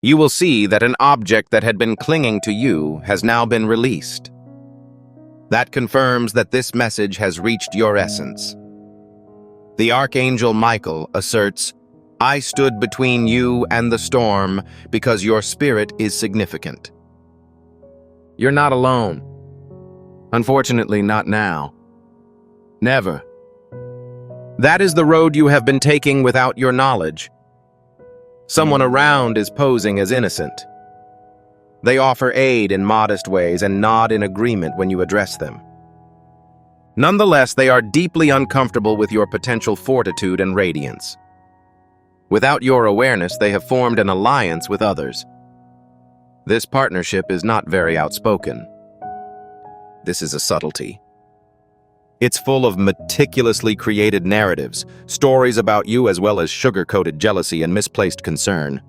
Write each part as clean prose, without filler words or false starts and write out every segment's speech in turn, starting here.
you will see that an object that had been clinging to you has now been released. That confirms that this message has reached your essence. The Archangel Michael asserts, "I stood between you and the storm because your spirit is significant." You're not alone. Unfortunately, not now. Never. That is the road you have been taking without your knowledge. Someone around is posing as innocent. They offer aid in modest ways and nod in agreement when you address them. Nonetheless, they are deeply uncomfortable with your potential fortitude and radiance. Without your awareness, they have formed an alliance with others. This partnership is not very outspoken. This is a subtlety. It's full of meticulously created narratives, stories about you as well as sugar-coated jealousy and misplaced concern.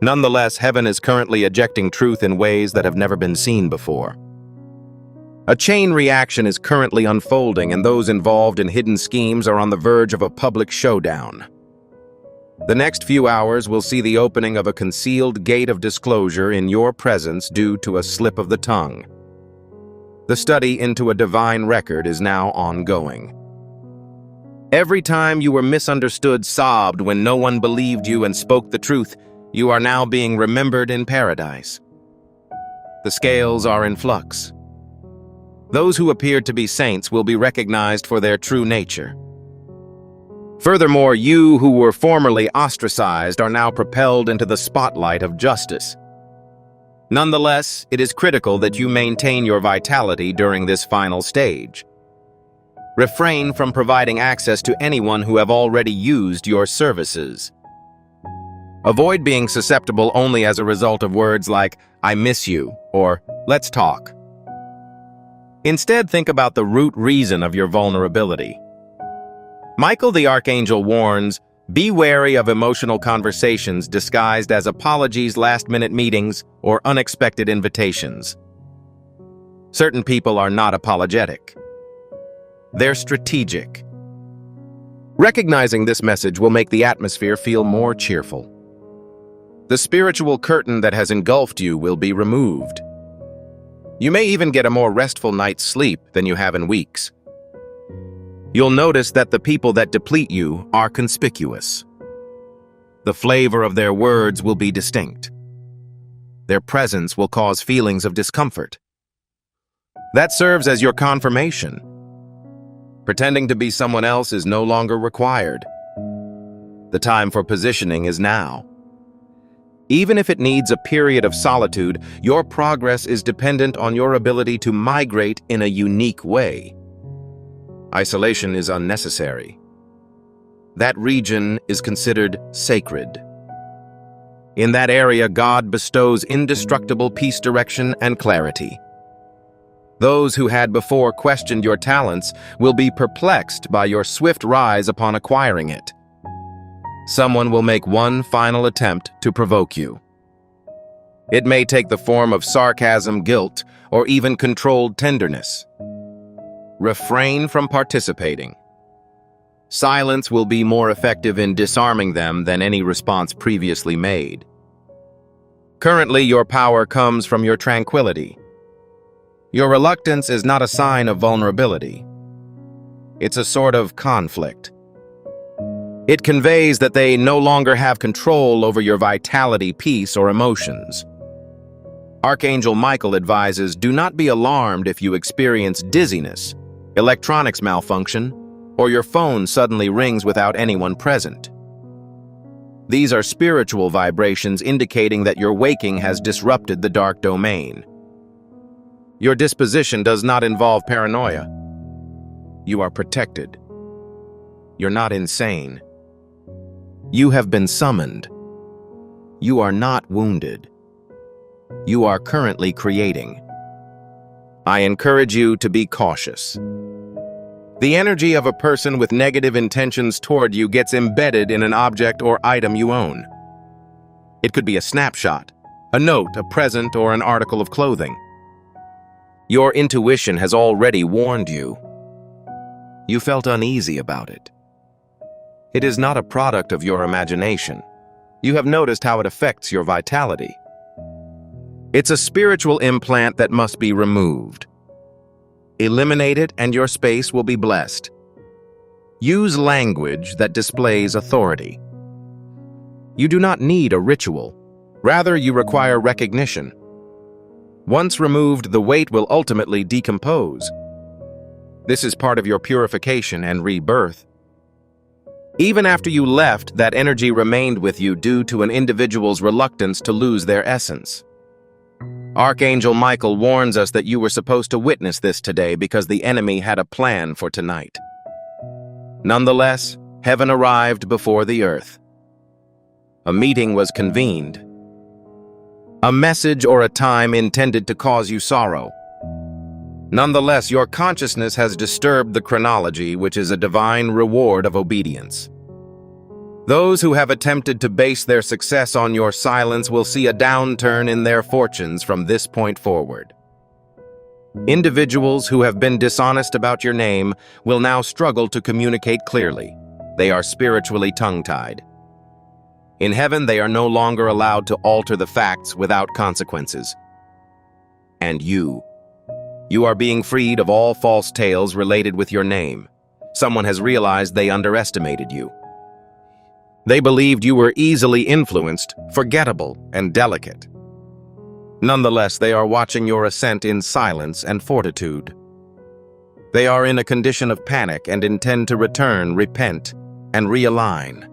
Nonetheless, heaven is currently ejecting truth in ways that have never been seen before. A chain reaction is currently unfolding, and those involved in hidden schemes are on the verge of a public showdown. The next few hours will see the opening of a concealed gate of disclosure in your presence due to a slip of the tongue. The study into a divine record is now ongoing. Every time you were misunderstood, sobbed when no one believed you and spoke the truth, you are now being remembered in paradise. The scales are in flux. Those who appeared to be saints will be recognized for their true nature. Furthermore, you who were formerly ostracized are now propelled into the spotlight of justice. Nonetheless, it is critical that you maintain your vitality during this final stage. Refrain from providing access to anyone who have already used your services. Avoid being susceptible only as a result of words like, "I miss you," or "let's talk." Instead, think about the root reason of your vulnerability. Michael the Archangel warns, be wary of emotional conversations disguised as apologies, last-minute meetings, or unexpected invitations. Certain people are not apologetic. They're strategic. Recognizing this message will make the atmosphere feel more cheerful. The spiritual curtain that has engulfed you will be removed. You may even get a more restful night's sleep than you have in weeks. You'll notice that the people that deplete you are conspicuous. The flavor of their words will be distinct. Their presence will cause feelings of discomfort. That serves as your confirmation. Pretending to be someone else is no longer required. The time for positioning is now. Even if it needs a period of solitude, your progress is dependent on your ability to migrate in a unique way. Isolation is unnecessary. That region is considered sacred. In that area, God bestows indestructible peace, direction, and clarity. Those who had before questioned your talents will be perplexed by your swift rise upon acquiring it. Someone will make one final attempt to provoke you. It may take the form of sarcasm, guilt, or even controlled tenderness. Refrain from participating. Silence will be more effective in disarming them than any response previously made. Currently, your power comes from your tranquility. Your reluctance is not a sign of vulnerability. It's a sort of conflict. It conveys that they no longer have control over your vitality, peace, or emotions. Archangel Michael advises, do not be alarmed if you experience dizziness, electronics malfunction, or your phone suddenly rings without anyone present. These are spiritual vibrations indicating that your waking has disrupted the dark domain. Your disposition does not involve paranoia. You are protected. You're not insane. You have been summoned. You are not wounded. You are currently creating. I encourage you to be cautious. The energy of a person with negative intentions toward you gets embedded in an object or item you own. It could be a snapshot, a note, a present, or an article of clothing. Your intuition has already warned you. You felt uneasy about it. It is not a product of your imagination. You have noticed how it affects your vitality. It's a spiritual implant that must be removed. Eliminate it and your space will be blessed. Use language that displays authority. You do not need a ritual. Rather, you require recognition. Once removed, the weight will ultimately decompose. This is part of your purification and rebirth. Even after you left, that energy remained with you due to an individual's reluctance to lose their essence. Archangel Michael warns us that you were supposed to witness this today because the enemy had a plan for tonight. Nonetheless, heaven arrived before the earth. A meeting was convened. A message or a time intended to cause you sorrow. Nonetheless, your consciousness has disturbed the chronology, which is a divine reward of obedience. Those who have attempted to base their success on your silence will see a downturn in their fortunes from this point forward. Individuals who have been dishonest about your name will now struggle to communicate clearly. They are spiritually tongue-tied. In heaven, they are no longer allowed to alter the facts without consequences. And you are being freed of all false tales related with your name. Someone has realized they underestimated you. They believed you were easily influenced, forgettable, and delicate. Nonetheless, they are watching your ascent in silence and fortitude. They are in a condition of panic and intend to return, repent, and realign.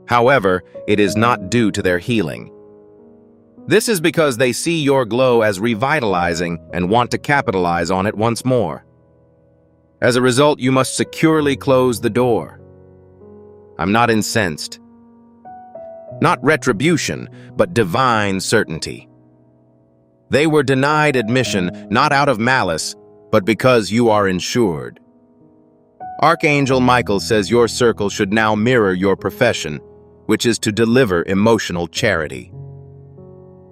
However, it is not due to their healing. This is because they see your glow as revitalizing and want to capitalize on it once more. As a result, you must securely close the door. I'm not incensed. Not retribution, but divine certainty. They were denied admission not out of malice, but because you are insured. Archangel Michael says your circle should now mirror your profession, which is to deliver emotional charity.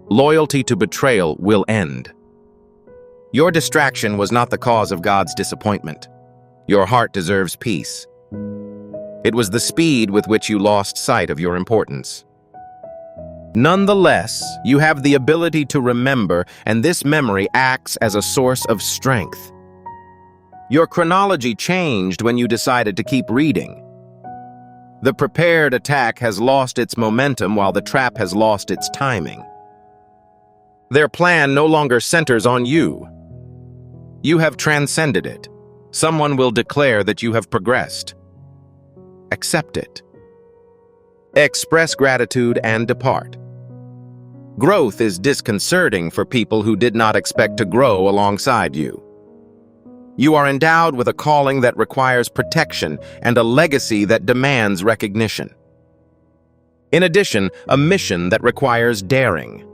Loyalty to betrayal will end. Your distraction was not the cause of God's disappointment. Your heart deserves peace. It was the speed with which you lost sight of your importance. Nonetheless, you have the ability to remember, and this memory acts as a source of strength. Your chronology changed when you decided to keep reading. The prepared attack has lost its momentum while the trap has lost its timing. Their plan no longer centers on you. You have transcended it. Someone will declare that you have progressed. Accept it. Express gratitude and depart. Growth is disconcerting for people who did not expect to grow alongside you. You are endowed with a calling that requires protection and a legacy that demands recognition. In addition, a mission that requires daring.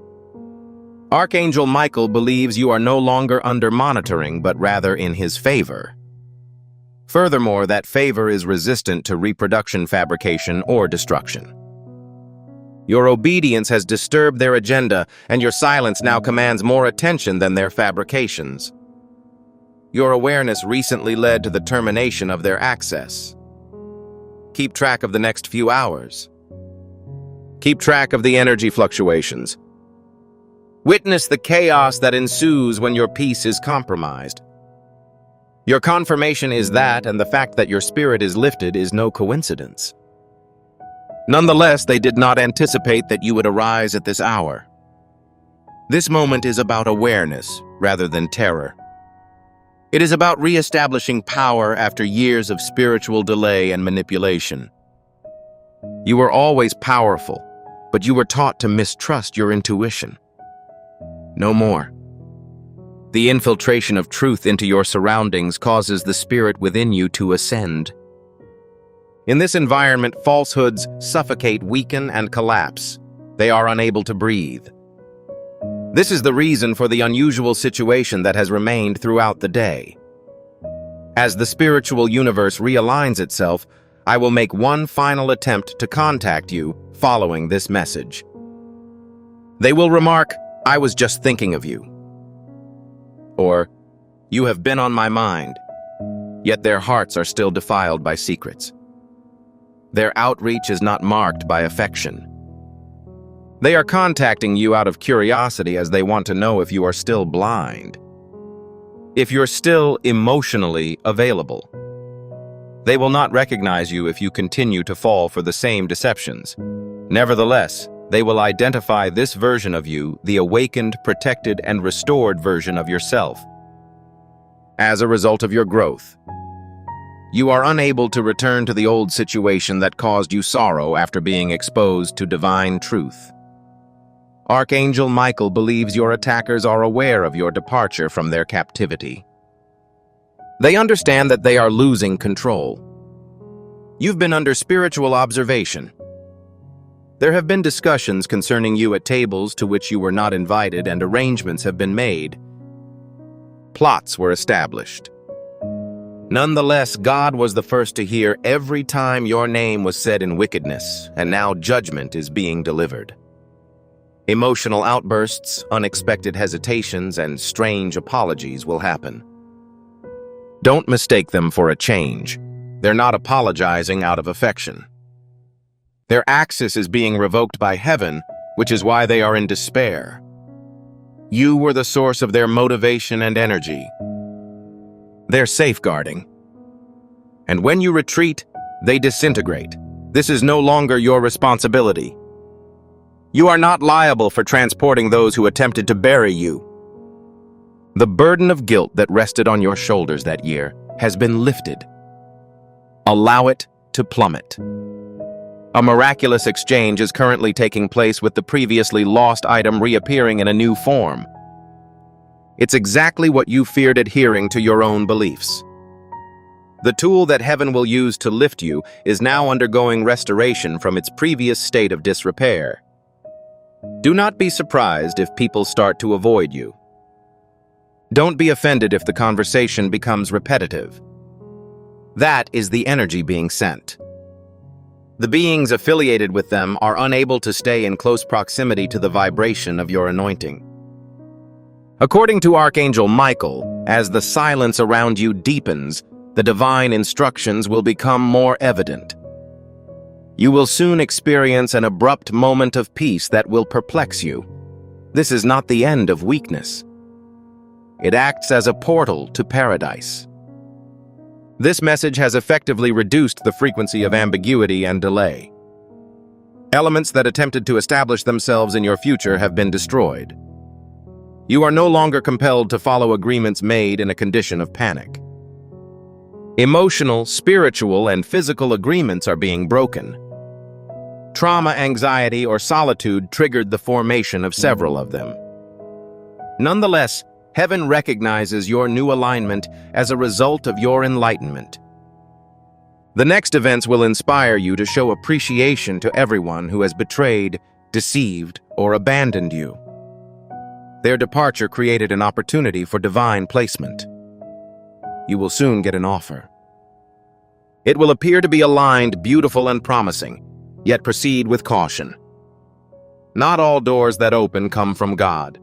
Archangel Michael believes you are no longer under monitoring, but rather in his favor. Furthermore, that favor is resistant to reproduction, fabrication, or destruction. Your obedience has disturbed their agenda, and your silence now commands more attention than their fabrications. Your awareness recently led to the termination of their access. Keep track of the next few hours. Keep track of the energy fluctuations. Witness the chaos that ensues when your peace is compromised. Your confirmation is that, and the fact that your spirit is lifted is no coincidence. Nonetheless, they did not anticipate that you would arise at this hour. This moment is about awareness rather than terror. It is about reestablishing power after years of spiritual delay and manipulation. You were always powerful, but you were taught to mistrust your intuition. No more. The infiltration of truth into your surroundings causes the spirit within you to ascend. In this environment, falsehoods suffocate, weaken, and collapse. They are unable to breathe. This is the reason for the unusual situation that has remained throughout the day. As the spiritual universe realigns itself, I will make one final attempt to contact you following this message. They will remark, "I was just thinking of you." Or, "You have been on my mind," yet their hearts are still defiled by secrets. Their outreach is not marked by affection. They are contacting you out of curiosity as they want to know if you are still blind, if you're still emotionally available. They will not recognize you if you continue to fall for the same deceptions. Nevertheless, they will identify this version of you, the awakened, protected, and restored version of yourself. As a result of your growth, you are unable to return to the old situation that caused you sorrow after being exposed to divine truth. Archangel Michael believes your attackers are aware of your departure from their captivity. They understand that they are losing control. You've been under spiritual observation. There have been discussions concerning you at tables to which you were not invited, and arrangements have been made. Plots were established. Nonetheless, God was the first to hear every time your name was said in wickedness, and now judgment is being delivered. Emotional outbursts, unexpected hesitations, and strange apologies will happen. Don't mistake them for a change. They're not apologizing out of affection. Their access is being revoked by heaven, which is why they are in despair. You were the source of their motivation and energy. They're safeguarding. And when you retreat, they disintegrate. This is no longer your responsibility. You are not liable for transporting those who attempted to bury you. The burden of guilt that rested on your shoulders that year has been lifted. Allow it to plummet. A miraculous exchange is currently taking place with the previously lost item reappearing in a new form. It's exactly what you feared adhering to your own beliefs. The tool that heaven will use to lift you is now undergoing restoration from its previous state of disrepair. Do not be surprised if people start to avoid you. Don't be offended if the conversation becomes repetitive. That is the energy being sent. The beings affiliated with them are unable to stay in close proximity to the vibration of your anointing. According to Archangel Michael, as the silence around you deepens, the divine instructions will become more evident. You will soon experience an abrupt moment of peace that will perplex you. This is not the end of weakness. It acts as a portal to paradise. This message has effectively reduced the frequency of ambiguity and delay. Elements that attempted to establish themselves in your future have been destroyed. You are no longer compelled to follow agreements made in a condition of panic. Emotional, spiritual, and physical agreements are being broken. Trauma, anxiety, or solitude triggered the formation of several of them. Nonetheless, heaven recognizes your new alignment as a result of your enlightenment. The next events will inspire you to show appreciation to everyone who has betrayed, deceived, or abandoned you. Their departure created an opportunity for divine placement. You will soon get an offer. It will appear to be aligned, beautiful, and promising, yet proceed with caution. Not all doors that open come from God.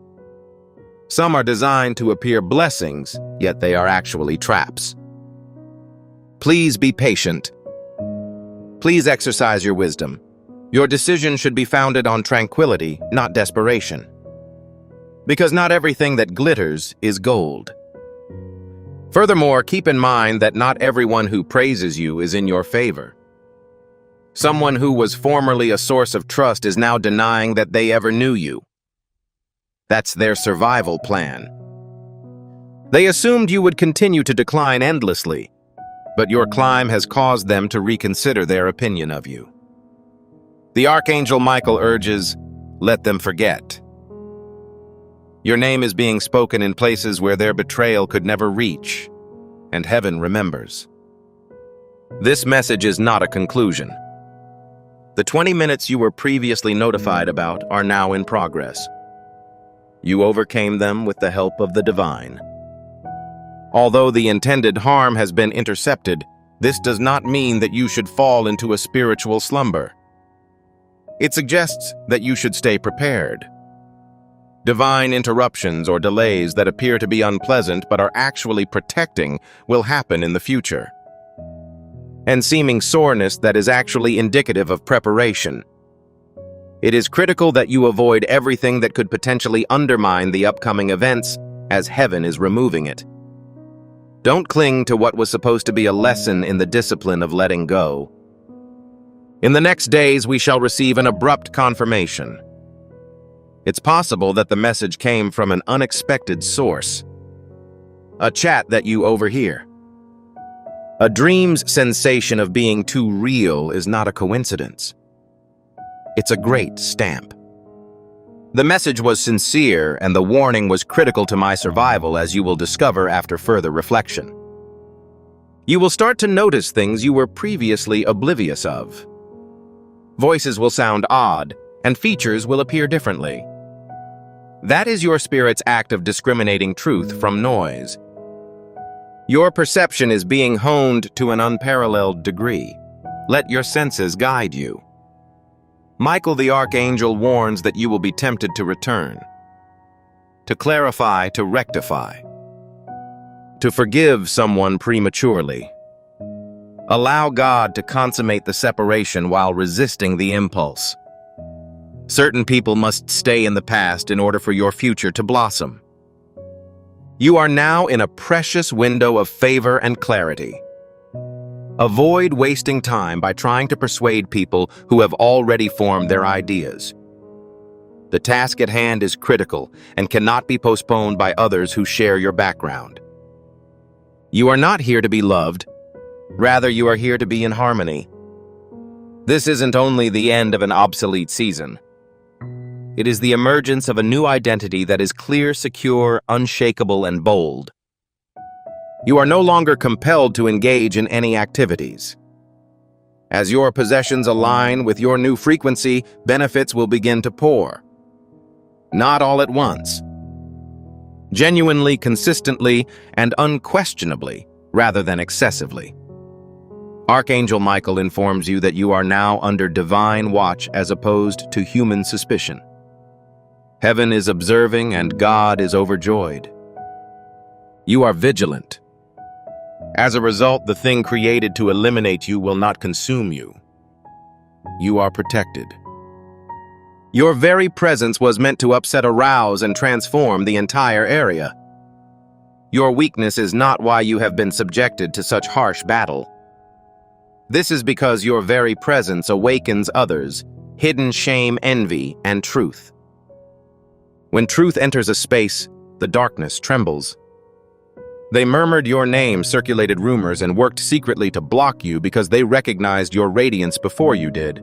Some are designed to appear blessings, yet they are actually traps. Please be patient. Please exercise your wisdom. Your decision should be founded on tranquility, not desperation. Because not everything that glitters is gold. Furthermore, keep in mind that not everyone who praises you is in your favor. Someone who was formerly a source of trust is now denying that they ever knew you. That's their survival plan. They assumed you would continue to decline endlessly, but your climb has caused them to reconsider their opinion of you. The Archangel Michael urges, let them forget. Your name is being spoken in places where their betrayal could never reach, and heaven remembers. This message is not a conclusion. The 20 minutes you were previously notified about are now in progress. You overcame them with the help of the divine. Although the intended harm has been intercepted, this does not mean that you should fall into a spiritual slumber. It suggests that you should stay prepared. Divine interruptions or delays that appear to be unpleasant but are actually protecting will happen in the future. And seeming soreness that is actually indicative of preparation. It is critical that you avoid everything that could potentially undermine the upcoming events, as heaven is removing it. Don't cling to what was supposed to be a lesson in the discipline of letting go. In the next days, we shall receive an abrupt confirmation. It's possible that the message came from an unexpected source. A chat that you overhear. A dream's sensation of being too real is not a coincidence. It's a great stamp. The message was sincere, and the warning was critical to my survival, as you will discover after further reflection. You will start to notice things you were previously oblivious of. Voices will sound odd, and features will appear differently. That is your spirit's act of discriminating truth from noise. Your perception is being honed to an unparalleled degree. Let your senses guide you. Michael the Archangel warns that you will be tempted to return, to clarify, to rectify, to forgive someone prematurely. Allow God to consummate the separation while resisting the impulse. Certain people must stay in the past in order for your future to blossom. You are now in a precious window of favor and clarity. Avoid wasting time by trying to persuade people who have already formed their ideas. The task at hand is critical and cannot be postponed by others who share your background. You are not here to be loved. Rather, you are here to be in harmony. This isn't only the end of an obsolete season. It is the emergence of a new identity that is clear, secure, unshakable, and bold. You are no longer compelled to engage in any activities. As your possessions align with your new frequency, benefits will begin to pour. Not all at once. Genuinely, consistently, and unquestionably, rather than excessively. Archangel Michael informs you that you are now under divine watch as opposed to human suspicion. Heaven is observing and God is overjoyed. You are vigilant. As a result, the thing created to eliminate you will not consume you. You are protected. Your very presence was meant to upset, arouse, and transform the entire area. Your weakness is not why you have been subjected to such harsh battle. This is because your very presence awakens others, hidden shame, envy, and truth. When truth enters a space, the darkness trembles. They murmured your name, circulated rumors, and worked secretly to block you because they recognized your radiance before you did.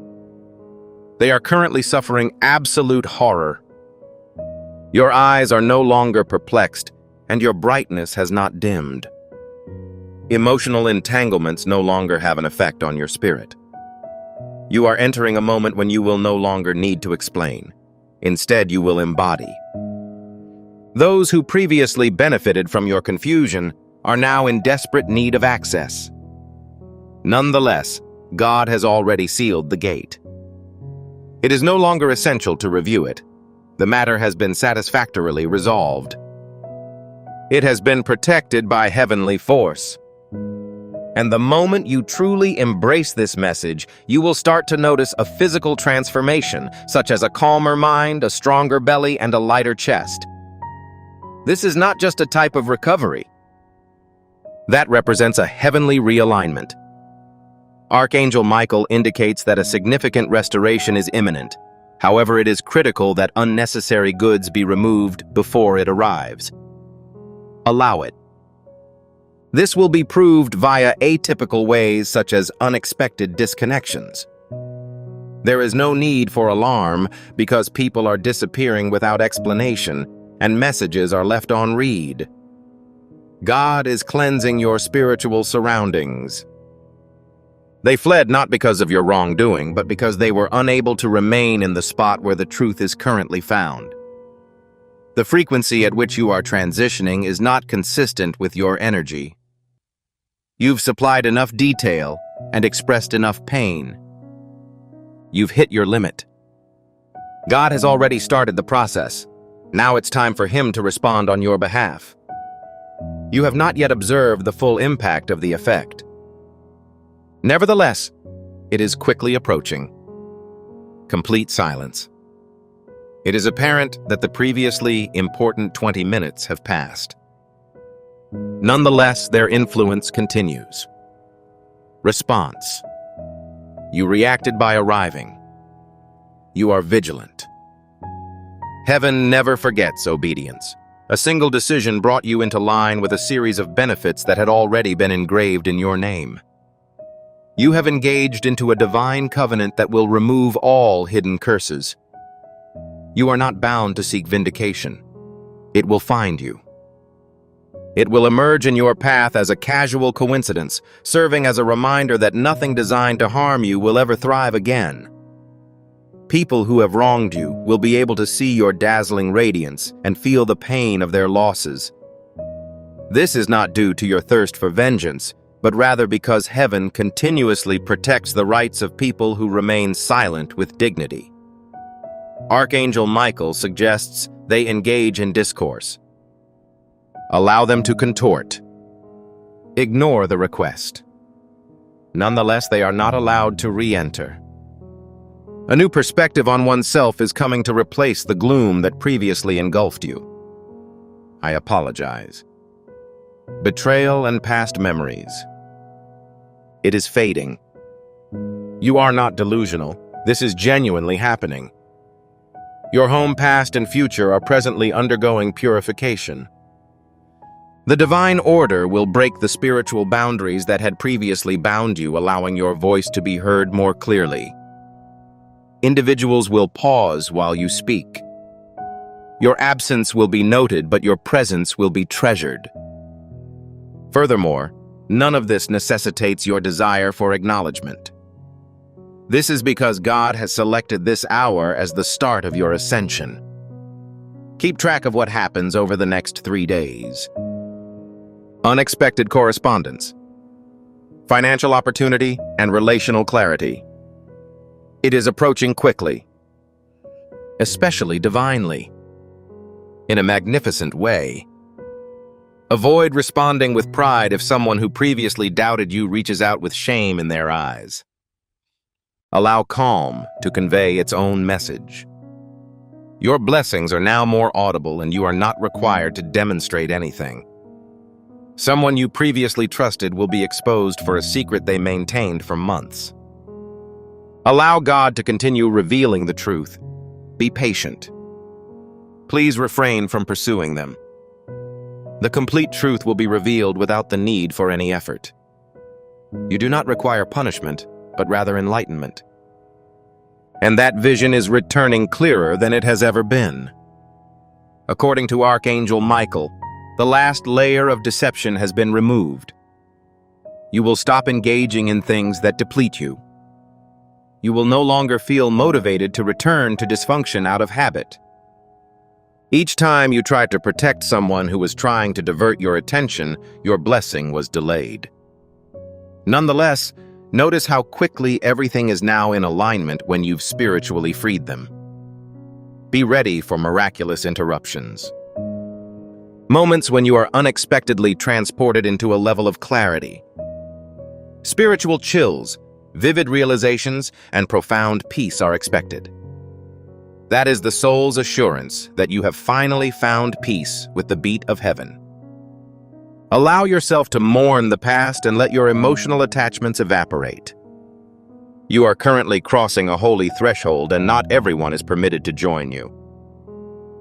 They are currently suffering absolute horror. Your eyes are no longer perplexed, and your brightness has not dimmed. Emotional entanglements no longer have an effect on your spirit. You are entering a moment when you will no longer need to explain. Instead, you will embody. Those who previously benefited from your confusion are now in desperate need of access. Nonetheless, God has already sealed the gate. It is no longer essential to review it. The matter has been satisfactorily resolved. It has been protected by heavenly force. And the moment you truly embrace this message, you will start to notice a physical transformation, such as a calmer mind, a stronger belly, and a lighter chest. This is not just a type of recovery. That represents a heavenly realignment. Archangel Michael indicates that a significant restoration is imminent. However, it is critical that unnecessary goods be removed before it arrives. Allow it. This will be proved via atypical ways such as unexpected disconnections. There is no need for alarm because people are disappearing without explanation and messages are left on read. God is cleansing your spiritual surroundings. They fled not because of your wrongdoing, but because they were unable to remain in the spot where the truth is currently found. The frequency at which you are transitioning is not consistent with your energy. You've supplied enough detail and expressed enough pain. You've hit your limit. God has already started the process. Now it's time for Him to respond on your behalf. You have not yet observed the full impact of the effect. Nevertheless, it is quickly approaching. Complete silence. It is apparent that the previously important 20 minutes have passed. Nonetheless, their influence continues. Response. You reacted by arriving. You are vigilant. Heaven never forgets obedience. A single decision brought you into line with a series of benefits that had already been engraved in your name. You have engaged into a divine covenant that will remove all hidden curses. You are not bound to seek vindication. It will find you. It will emerge in your path as a casual coincidence, serving as a reminder that nothing designed to harm you will ever thrive again. People who have wronged you will be able to see your dazzling radiance and feel the pain of their losses. This is not due to your thirst for vengeance, but rather because heaven continuously protects the rights of people who remain silent with dignity. Archangel Michael suggests they engage in discourse. Allow them to contort. Ignore the request. Nonetheless, they are not allowed to re-enter. A new perspective on oneself is coming to replace the gloom that previously engulfed you. I apologize. Betrayal and past memories. It is fading. You are not delusional. This is genuinely happening. Your home past and future are presently undergoing purification. The divine order will break the spiritual boundaries that had previously bound you, allowing your voice to be heard more clearly. Individuals will pause while you speak. Your absence will be noted, but your presence will be treasured. Furthermore, none of this necessitates your desire for acknowledgement. This is because God has selected this hour as the start of your ascension. Keep track of what happens over the next 3 days. Unexpected correspondence, financial opportunity, and relational clarity. It is approaching quickly, especially divinely, in a magnificent way. Avoid responding with pride if someone who previously doubted you reaches out with shame in their eyes. Allow calm to convey its own message. Your blessings are now more audible, and you are not required to demonstrate anything. Someone you previously trusted will be exposed for a secret they maintained for months. Allow God to continue revealing the truth. Be patient. Please refrain from pursuing them. The complete truth will be revealed without the need for any effort. You do not require punishment, but rather enlightenment. And that vision is returning clearer than it has ever been. According to Archangel Michael, the last layer of deception has been removed. You will stop engaging in things that deplete you. You will no longer feel motivated to return to dysfunction out of habit. Each time you tried to protect someone who was trying to divert your attention, your blessing was delayed. Nonetheless, notice how quickly everything is now in alignment when you've spiritually freed them. Be ready for miraculous interruptions. Moments when you are unexpectedly transported into a level of clarity. Spiritual chills, vivid realizations, and profound peace are expected. That is the soul's assurance that you have finally found peace with the beat of heaven. Allow yourself to mourn the past and let your emotional attachments evaporate. You are currently crossing a holy threshold, and not everyone is permitted to join you.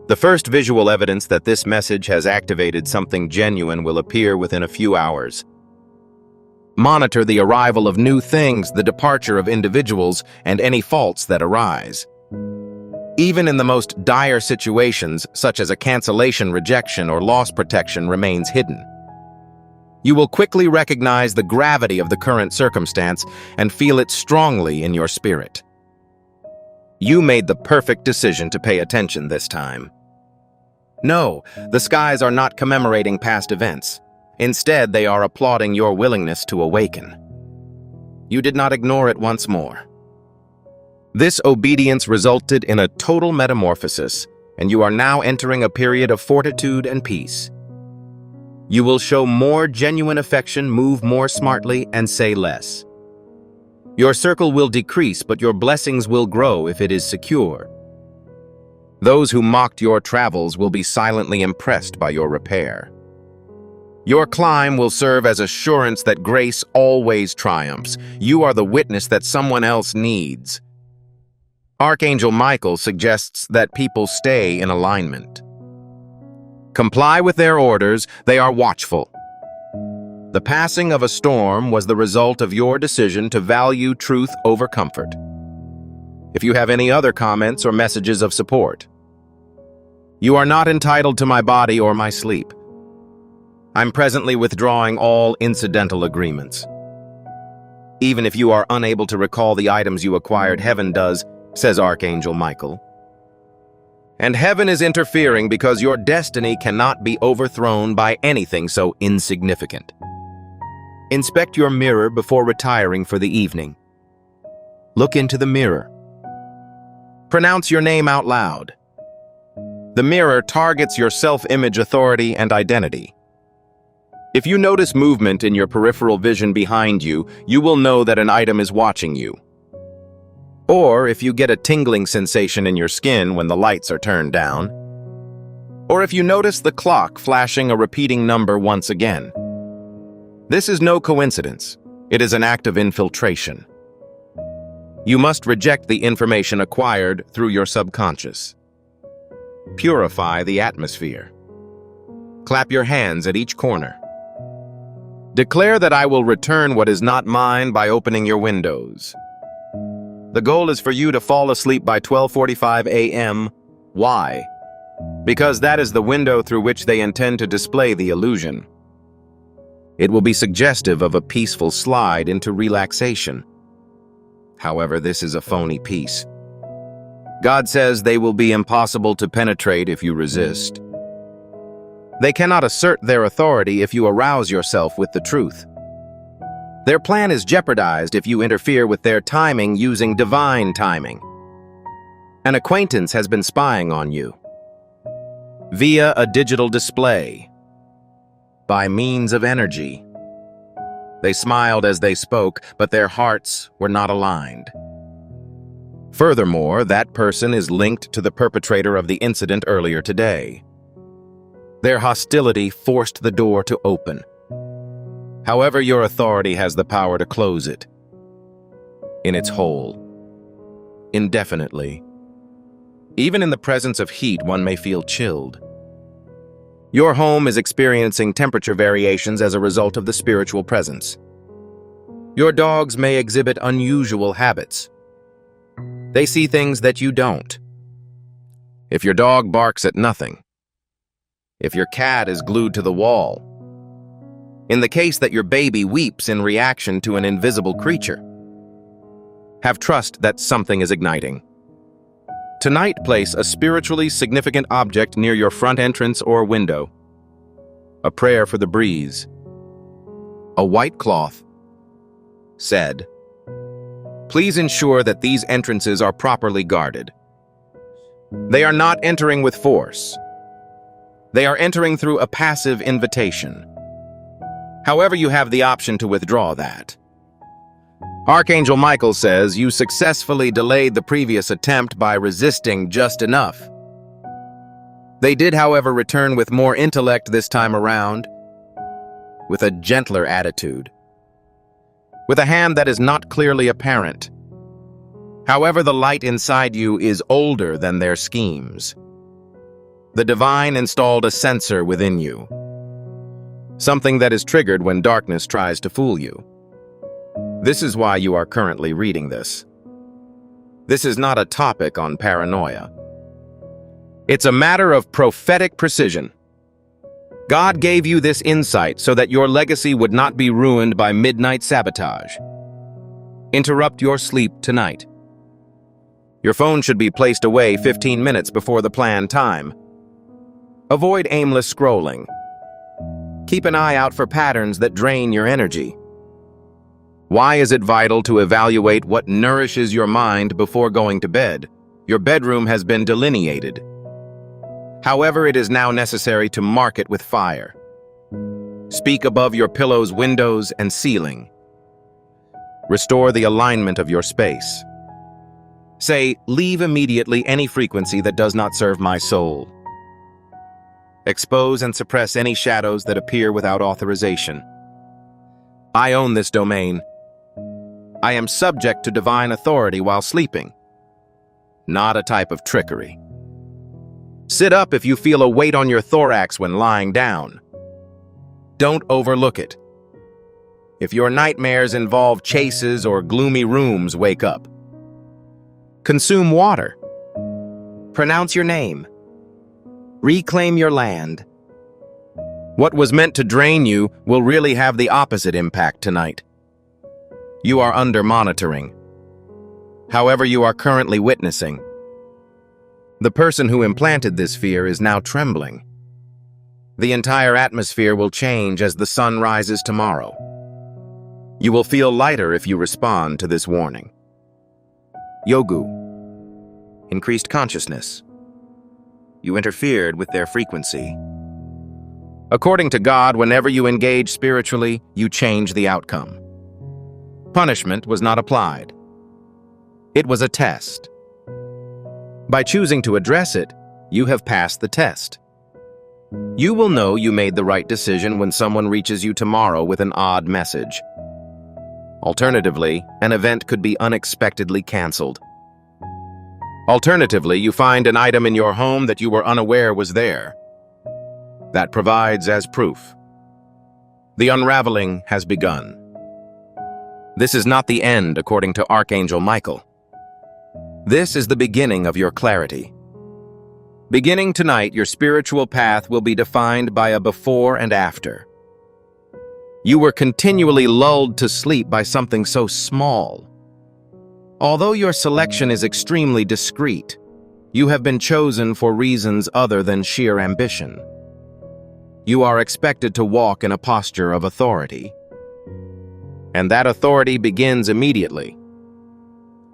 The first visual evidence that this message has activated something genuine will appear within a few hours. Monitor the arrival of new things, the departure of individuals, and any faults that arise. Even in the most dire situations, such as a cancellation, rejection, or loss, protection remains hidden. You will quickly recognize the gravity of the current circumstance and feel it strongly in your spirit. You made the perfect decision to pay attention this time. No, the skies are not commemorating past events. Instead, they are applauding your willingness to awaken. You did not ignore it once more. This obedience resulted in a total metamorphosis, and you are now entering a period of fortitude and peace. You will show more genuine affection, move more smartly, and say less. Your circle will decrease, but your blessings will grow if it is secure. Those who mocked your travels will be silently impressed by your repair. Your climb will serve as assurance that grace always triumphs. You are the witness that someone else needs. Archangel Michael suggests that people stay in alignment. Comply with their orders, they are watchful. The passing of a storm was the result of your decision to value truth over comfort. If you have any other comments or messages of support, you are not entitled to my body or my sleep. I'm presently withdrawing all incidental agreements. Even if you are unable to recall the items you acquired, heaven does, says Archangel Michael. And heaven is interfering because your destiny cannot be overthrown by anything so insignificant. Inspect your mirror before retiring for the evening. Look into the mirror. Pronounce your name out loud. The mirror targets your self-image, authority, and identity. If you notice movement in your peripheral vision behind you, you will know that an item is watching you. Or if you get a tingling sensation in your skin when the lights are turned down. Or if you notice the clock flashing a repeating number once again. This is no coincidence. It is an act of infiltration. You must reject the information acquired through your subconscious. Purify the atmosphere. Clap your hands at each corner. Declare that I will return what is not mine by opening your windows. The goal is for you to fall asleep by 12:45 a.m. Why? Because that is the window through which they intend to display the illusion. It will be suggestive of a peaceful slide into relaxation. However, this is a phony peace. God says they will be impossible to penetrate if you resist. They cannot assert their authority if you arouse yourself with the truth. Their plan is jeopardized if you interfere with their timing using divine timing. An acquaintance has been spying on you via a digital display, by means of energy. They smiled as they spoke, but their hearts were not aligned. Furthermore, that person is linked to the perpetrator of the incident earlier today. Their hostility forced the door to open. However, your authority has the power to close it in its whole, indefinitely. Even in the presence of heat, one may feel chilled. Your home is experiencing temperature variations as a result of the spiritual presence. Your dogs may exhibit unusual habits. They see things that you don't. If your dog barks at nothing, if your cat is glued to the wall, in the case that your baby weeps in reaction to an invisible creature, have trust that something is igniting. Tonight, place a spiritually significant object near your front entrance or window. A prayer for the breeze. A white cloth. Said, please ensure that these entrances are properly guarded. They are not entering with force. They are entering through a passive invitation. However, you have the option to withdraw that. Archangel Michael says you successfully delayed the previous attempt by resisting just enough. They did, however, return with more intellect this time around, with a gentler attitude, with a hand that is not clearly apparent. However, the light inside you is older than their schemes. The divine installed a sensor within you, something that is triggered when darkness tries to fool you. This is why you are currently reading this. This is not a topic on paranoia. It's a matter of prophetic precision. God gave you this insight so that your legacy would not be ruined by midnight sabotage. Interrupt your sleep tonight. Your phone should be placed away 15 minutes before the planned time. Avoid aimless scrolling. Keep an eye out for patterns that drain your energy. Why is it vital to evaluate what nourishes your mind before going to bed? Your bedroom has been delineated. However, it is now necessary to mark it with fire. Speak above your pillow's windows and ceiling. Restore the alignment of your space. Say, leave immediately any frequency that does not serve my soul. Expose and suppress any shadows that appear without authorization. I own this domain. I am subject to divine authority while sleeping. Not a type of trickery. Sit up if you feel a weight on your thorax when lying down. Don't overlook it. If your nightmares involve chases or gloomy rooms, wake up. Consume water. Pronounce your name. Reclaim your land. What was meant to drain you will really have the opposite impact tonight. You are under monitoring. However, you are currently witnessing. The person who implanted this fear is now trembling. The entire atmosphere will change as the sun rises tomorrow. You will feel lighter if you respond to this warning. Yogu. Increased consciousness. You interfered with their frequency. According to God, whenever you engage spiritually, you change the outcome. Punishment was not applied. It was a test. By choosing to address it, you have passed the test. You will know you made the right decision when someone reaches you tomorrow with an odd message. Alternatively, an event could be unexpectedly canceled. Alternatively, you find an item in your home that you were unaware was there. That provides as proof. The unraveling has begun. This is not the end, according to Archangel Michael. This is the beginning of your clarity. Beginning tonight, your spiritual path will be defined by a before and after. You were continually lulled to sleep by something so small. Although your selection is extremely discreet, you have been chosen for reasons other than sheer ambition. You are expected to walk in a posture of authority. And that authority begins immediately,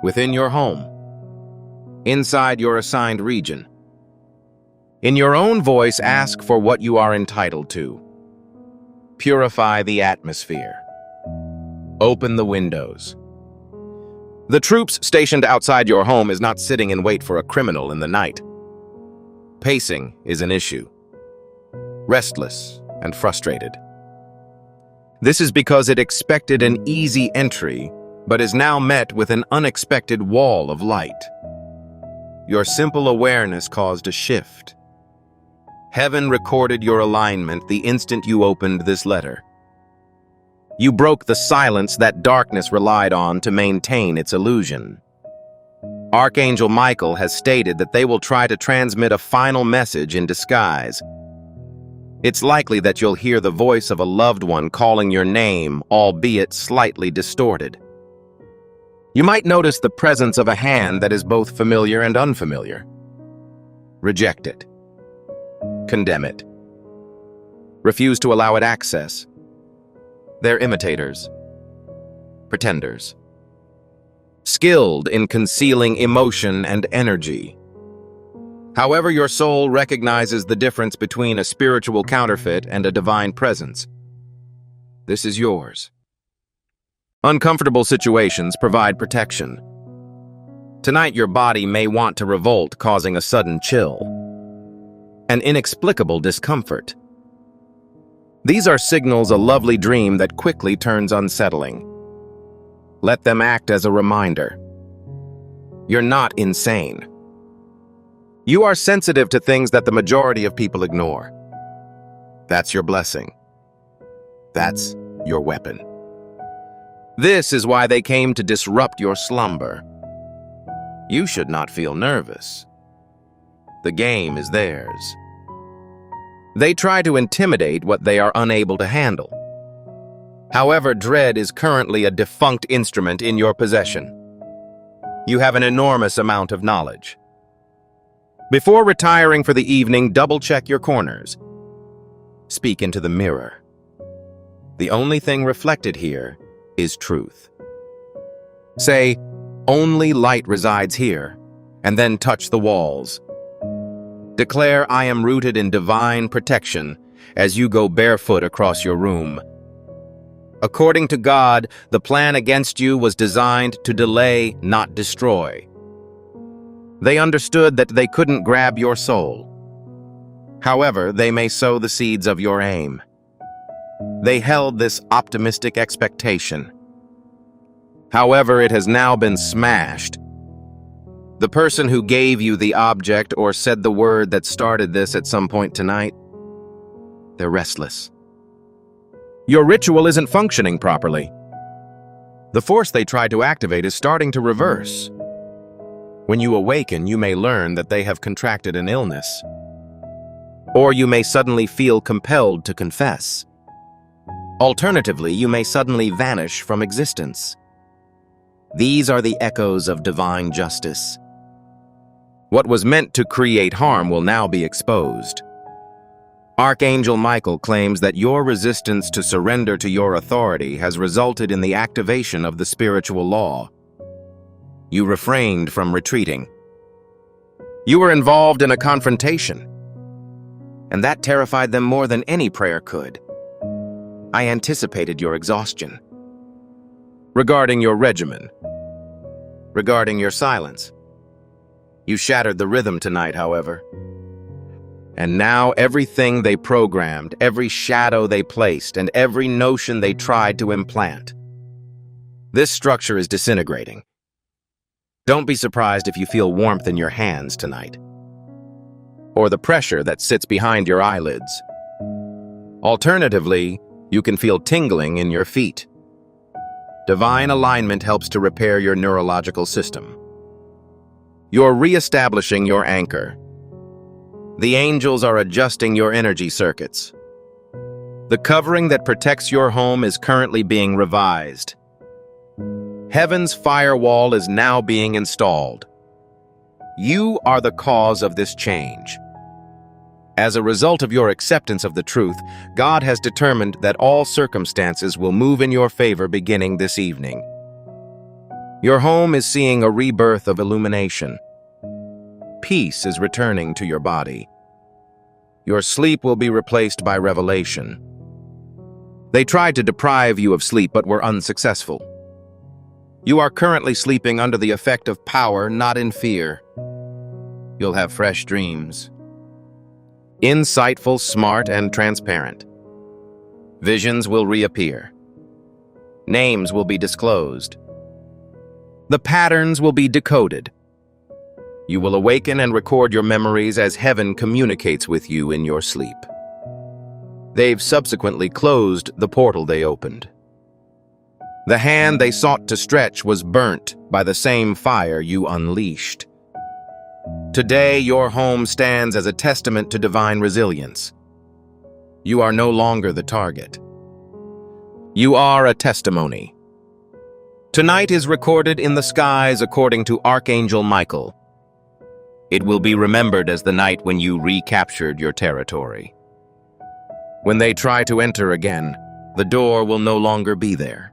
within your home, inside your assigned region. In your own voice, ask for what you are entitled to. Purify the atmosphere. Open the windows. The troops stationed outside your home is not sitting in wait for a criminal in the night. Pacing is an issue. Restless and frustrated. This is because it expected an easy entry, but is now met with an unexpected wall of light. Your simple awareness caused a shift. Heaven recorded your alignment the instant you opened this letter. You broke the silence that darkness relied on to maintain its illusion. Archangel Michael has stated that they will try to transmit a final message in disguise. It's likely that you'll hear the voice of a loved one calling your name, albeit slightly distorted. You might notice the presence of a hand that is both familiar and unfamiliar. Reject it. Condemn it. Refuse to allow it access. They're imitators. Pretenders. Skilled in concealing emotion and energy. However, your soul recognizes the difference between a spiritual counterfeit and a divine presence. This is yours. Uncomfortable situations provide protection. Tonight, your body may want to revolt, causing a sudden chill. An inexplicable discomfort. These are signals a lovely dream that quickly turns unsettling. Let them act as a reminder. You're not insane. You are sensitive to things that the majority of people ignore. That's your blessing. That's your weapon. This is why they came to disrupt your slumber. You should not feel nervous. The game is theirs. They try to intimidate what they are unable to handle. However, dread is currently a defunct instrument in your possession. You have an enormous amount of knowledge. Before retiring for the evening, double-check your corners. Speak into the mirror. The only thing reflected here is truth. Say, only light resides here, and then touch the walls. Declare, I am rooted in divine protection as you go barefoot across your room. According to God, the plan against you was designed to delay, not destroy. They understood that they couldn't grab your soul. However, they may sow the seeds of your aim. They held this optimistic expectation. However, it has now been smashed. The person who gave you the object or said the word that started this at some point tonight, they're restless. Your ritual isn't functioning properly. The force they tried to activate is starting to reverse. When you awaken, you may learn that they have contracted an illness. Or you may suddenly feel compelled to confess. Alternatively, you may suddenly vanish from existence. These are the echoes of divine justice. What was meant to create harm will now be exposed. Archangel Michael claims that your resistance to surrender to your authority has resulted in the activation of the spiritual law. You refrained from retreating. You were involved in a confrontation, and that terrified them more than any prayer could. I anticipated your exhaustion. Regarding your regimen, regarding your silence, you shattered the rhythm tonight, however. And now everything they programmed, every shadow they placed, and every notion they tried to implant, this structure is disintegrating. Don't be surprised if you feel warmth in your hands tonight, or the pressure that sits behind your eyelids. Alternatively, you can feel tingling in your feet. Divine alignment helps to repair your neurological system. You're reestablishing your anchor. The angels are adjusting your energy circuits. The covering that protects your home is currently being revised. Heaven's firewall is now being installed. You are the cause of this change. As a result of your acceptance of the truth, God has determined that all circumstances will move in your favor beginning this evening. Your home is seeing a rebirth of illumination. Peace is returning to your body. Your sleep will be replaced by revelation. They tried to deprive you of sleep but were unsuccessful. You are currently sleeping under the effect of power, not in fear. You'll have fresh dreams. Insightful, smart, and transparent. Visions will reappear. Names will be disclosed. The patterns will be decoded. You will awaken and record your memories as heaven communicates with you in your sleep. They've subsequently closed the portal they opened. The hand they sought to stretch was burnt by the same fire you unleashed. Today, your home stands as a testament to divine resilience. You are no longer the target. You are a testimony. Tonight is recorded in the skies according to Archangel Michael. It will be remembered as the night when you recaptured your territory. When they try to enter again, the door will no longer be there.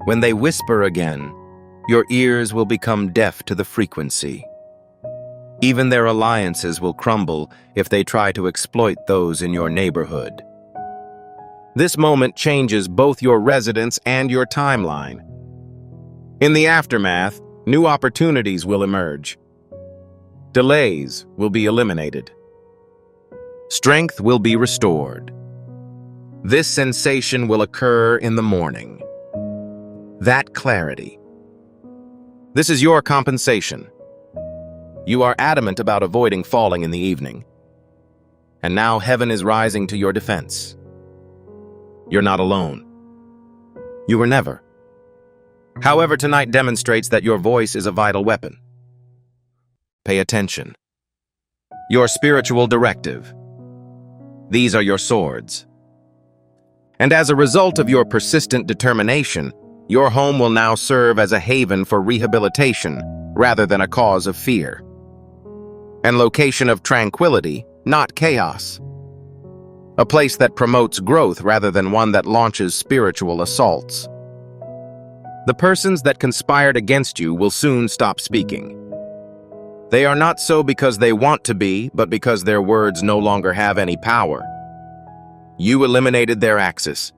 When they whisper again, your ears will become deaf to the frequency. Even their alliances will crumble if they try to exploit those in your neighborhood. This moment changes both your residence and your timeline. In the aftermath, new opportunities will emerge. Delays will be eliminated. Strength will be restored. This sensation will occur in the morning. That clarity. This is your compensation. You are adamant about avoiding falling in the evening. And now heaven is rising to your defense. You're not alone. You were never. However, tonight demonstrates that your voice is a vital weapon. Pay attention. Your spiritual directive. These are your swords. And as a result of your persistent determination, your home will now serve as a haven for rehabilitation rather than a cause of fear. And location of tranquility, not chaos. A place that promotes growth rather than one that launches spiritual assaults. The persons that conspired against you will soon stop speaking. They are not so because they want to be, but because their words no longer have any power. You eliminated their axis.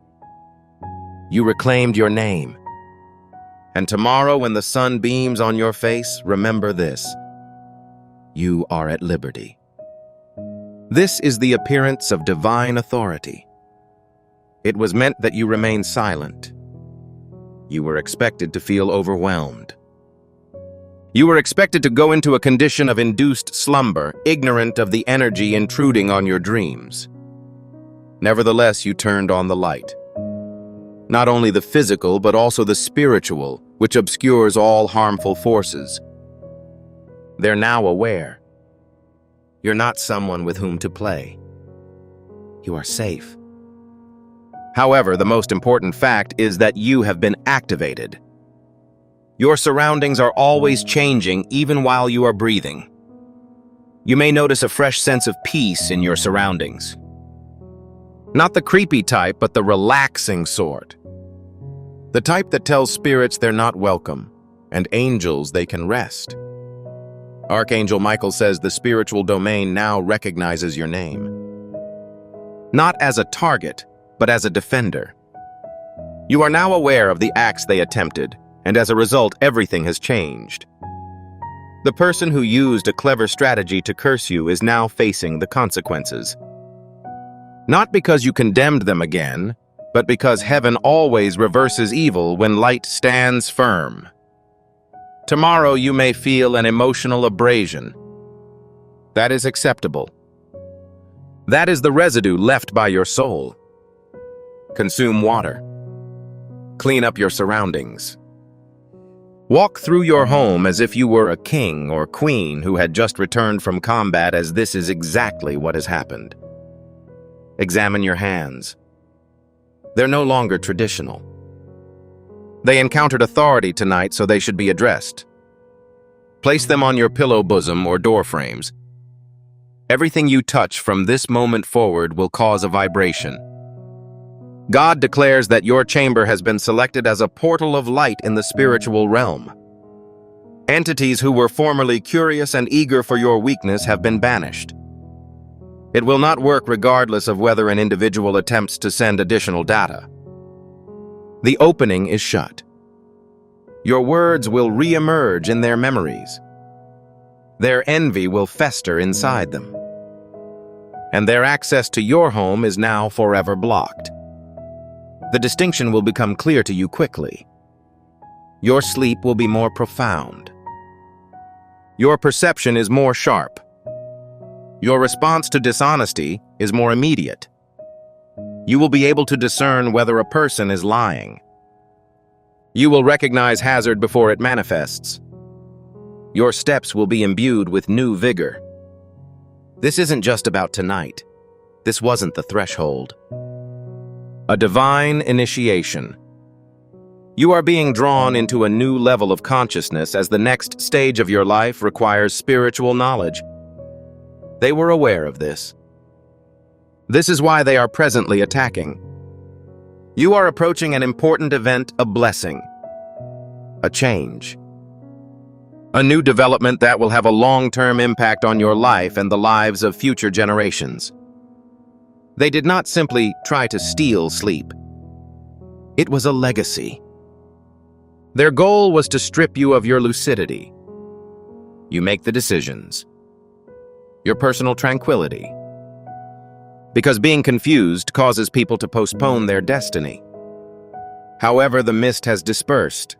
You reclaimed your name. And tomorrow when the sun beams on your face, remember this. you are at liberty. This is the appearance of divine authority. It was meant that you remain silent. You were expected to feel overwhelmed. You were expected to go into a condition of induced slumber, ignorant of the energy intruding on your dreams. Nevertheless, you turned on the light. Not only the physical, but also the spiritual, which obscures all harmful forces. They're now aware. You're not someone with whom to play. You are safe. However, the most important fact is that you have been activated. Your surroundings are always changing, even while you are breathing. You may notice a fresh sense of peace in your surroundings. Not the creepy type, but the relaxing sort. The type that tells spirits they're not welcome, and angels they can rest. Archangel Michael says the spiritual domain now recognizes your name. Not as a target, but as a defender. You are now aware of the acts they attempted, and as a result, everything has changed. The person who used a clever strategy to curse you is now facing the consequences. Not because you condemned them again, but because heaven always reverses evil when light stands firm. Tomorrow you may feel an emotional abrasion. That is acceptable. That is the residue left by your soul. Consume water. Clean up your surroundings. Walk through your home as if you were a king or queen who had just returned from combat, as this is exactly what has happened. Examine your hands. They're no longer traditional. They encountered authority tonight, so they should be addressed. Place them on your pillow bosom or door frames. Everything you touch from this moment forward will cause a vibration. God declares that your chamber has been selected as a portal of light in the spiritual realm. Entities who were formerly curious and eager for your weakness have been banished. It will not work regardless of whether an individual attempts to send additional data. The opening is shut. Your words will re-emerge in their memories. Their envy will fester inside them. And their access to your home is now forever blocked. The distinction will become clear to you quickly. Your sleep will be more profound. Your perception is more sharp. Your response to dishonesty is more immediate. You will be able to discern whether a person is lying. You will recognize hazard before it manifests. Your steps will be imbued with new vigor. This isn't just about tonight. This wasn't the threshold. A divine initiation. You are being drawn into a new level of consciousness as the next stage of your life requires spiritual knowledge. They were aware of this. This is why they are presently attacking. You are approaching an important event, a blessing, a change, a new development that will have a long-term impact on your life and the lives of future generations. They did not simply try to steal sleep. It was a legacy. Their goal was to strip you of your lucidity. You make the decisions. Your personal tranquility. Because being confused causes people to postpone their destiny. However, the mist has dispersed.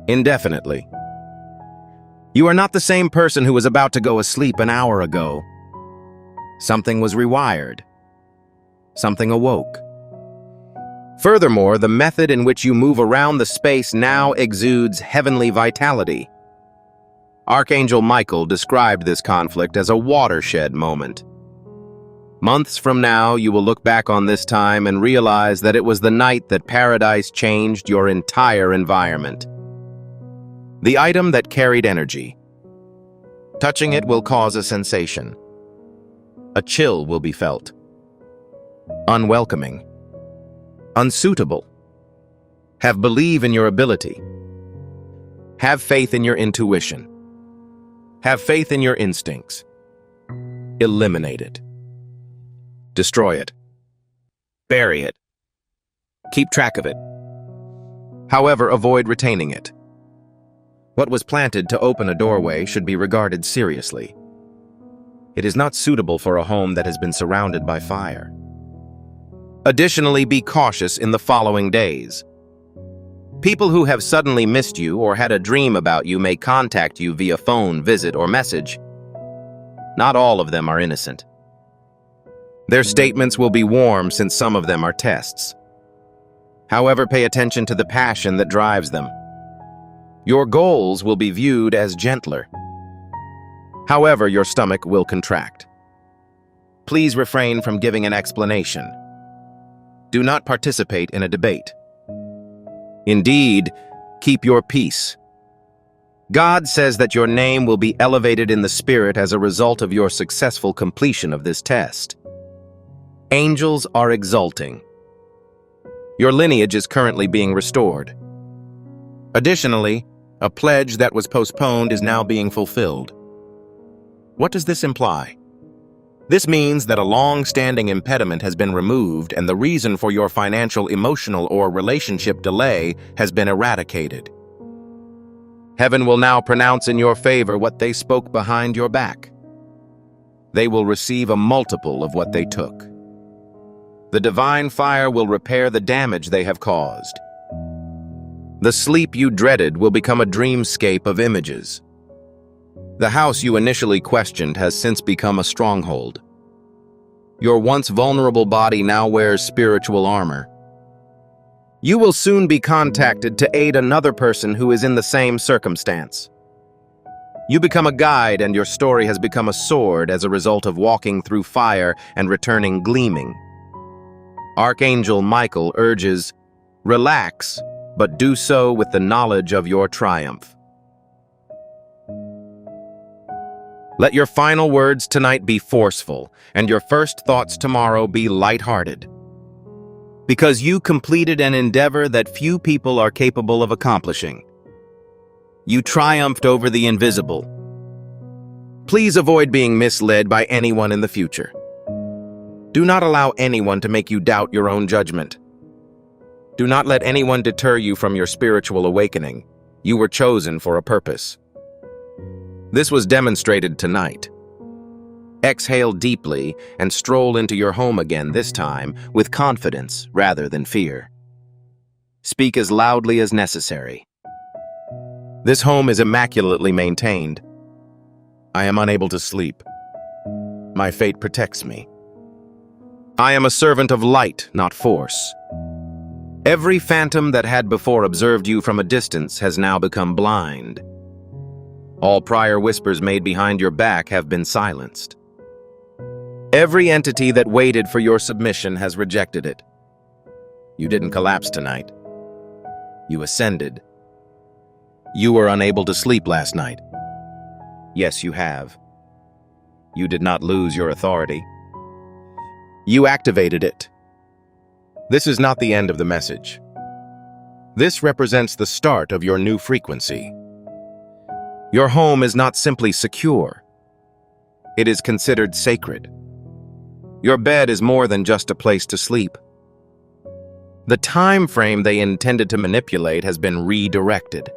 Indefinitely. You are not the same person who was about to go asleep an hour ago. Something was rewired. Something awoke. Furthermore, the method in which you move around the space now exudes heavenly vitality. Archangel Michael described this conflict as a watershed moment. Months from now, you will look back on this time and realize that it was the night that paradise changed your entire environment. The item that carried energy. Touching it will cause a sensation. A chill will be felt. Unwelcoming. Unsuitable. Believe in your ability. Have faith in your intuition. Have faith in your instincts. Eliminate it. Destroy it. Bury it. Keep track of it. However, avoid retaining it. What was planted to open a doorway should be regarded seriously. It is not suitable for a home that has been surrounded by fire. Additionally, be cautious in the following days. People who have suddenly missed you or had a dream about you may contact you via phone, visit, or message. Not all of them are innocent. Their statements will be warm since some of them are tests. However, pay attention to the passion that drives them. Your goals will be viewed as gentler. However, your stomach will contract. Please refrain from giving an explanation. Do not participate in a debate. Indeed, keep your peace. God says that your name will be elevated in the spirit as a result of your successful completion of this test. Angels are exulting. Your lineage is currently being restored. Additionally, a pledge that was postponed is now being fulfilled. What does this imply? This means that a long-standing impediment has been removed and the reason for your financial, emotional, or relationship delay has been eradicated. Heaven will now pronounce in your favor what they spoke behind your back. They will receive a multiple of what they took. The divine fire will repair the damage they have caused. The sleep you dreaded will become a dreamscape of images. The house you initially questioned has since become a stronghold. Your once vulnerable body now wears spiritual armor. You will soon be contacted to aid another person who is in the same circumstance. You become a guide and your story has become a sword as a result of walking through fire and returning gleaming. Archangel Michael urges, relax, but do so with the knowledge of your triumph. Let your final words tonight be forceful, and your first thoughts tomorrow be lighthearted. Because you completed an endeavor that few people are capable of accomplishing. You triumphed over the invisible. Please avoid being misled by anyone in the future. Do not allow anyone to make you doubt your own judgment. Do not let anyone deter you from your spiritual awakening. You were chosen for a purpose. This was demonstrated tonight. Exhale deeply and stroll into your home again, this time with confidence rather than fear. Speak as loudly as necessary. This home is immaculately maintained. I am unable to sleep. My fate protects me. I am a servant of light, not force. Every phantom that had before observed you from a distance has now become blind. All prior whispers made behind your back have been silenced. Every entity that waited for your submission has rejected it. You didn't collapse tonight. You ascended. You were unable to sleep last night. Yes, you have. You did not lose your authority. You activated it. This is not the end of the message. This represents the start of your new frequency. Your home is not simply secure. It is considered sacred. Your bed is more than just a place to sleep. The time frame they intended to manipulate has been redirected.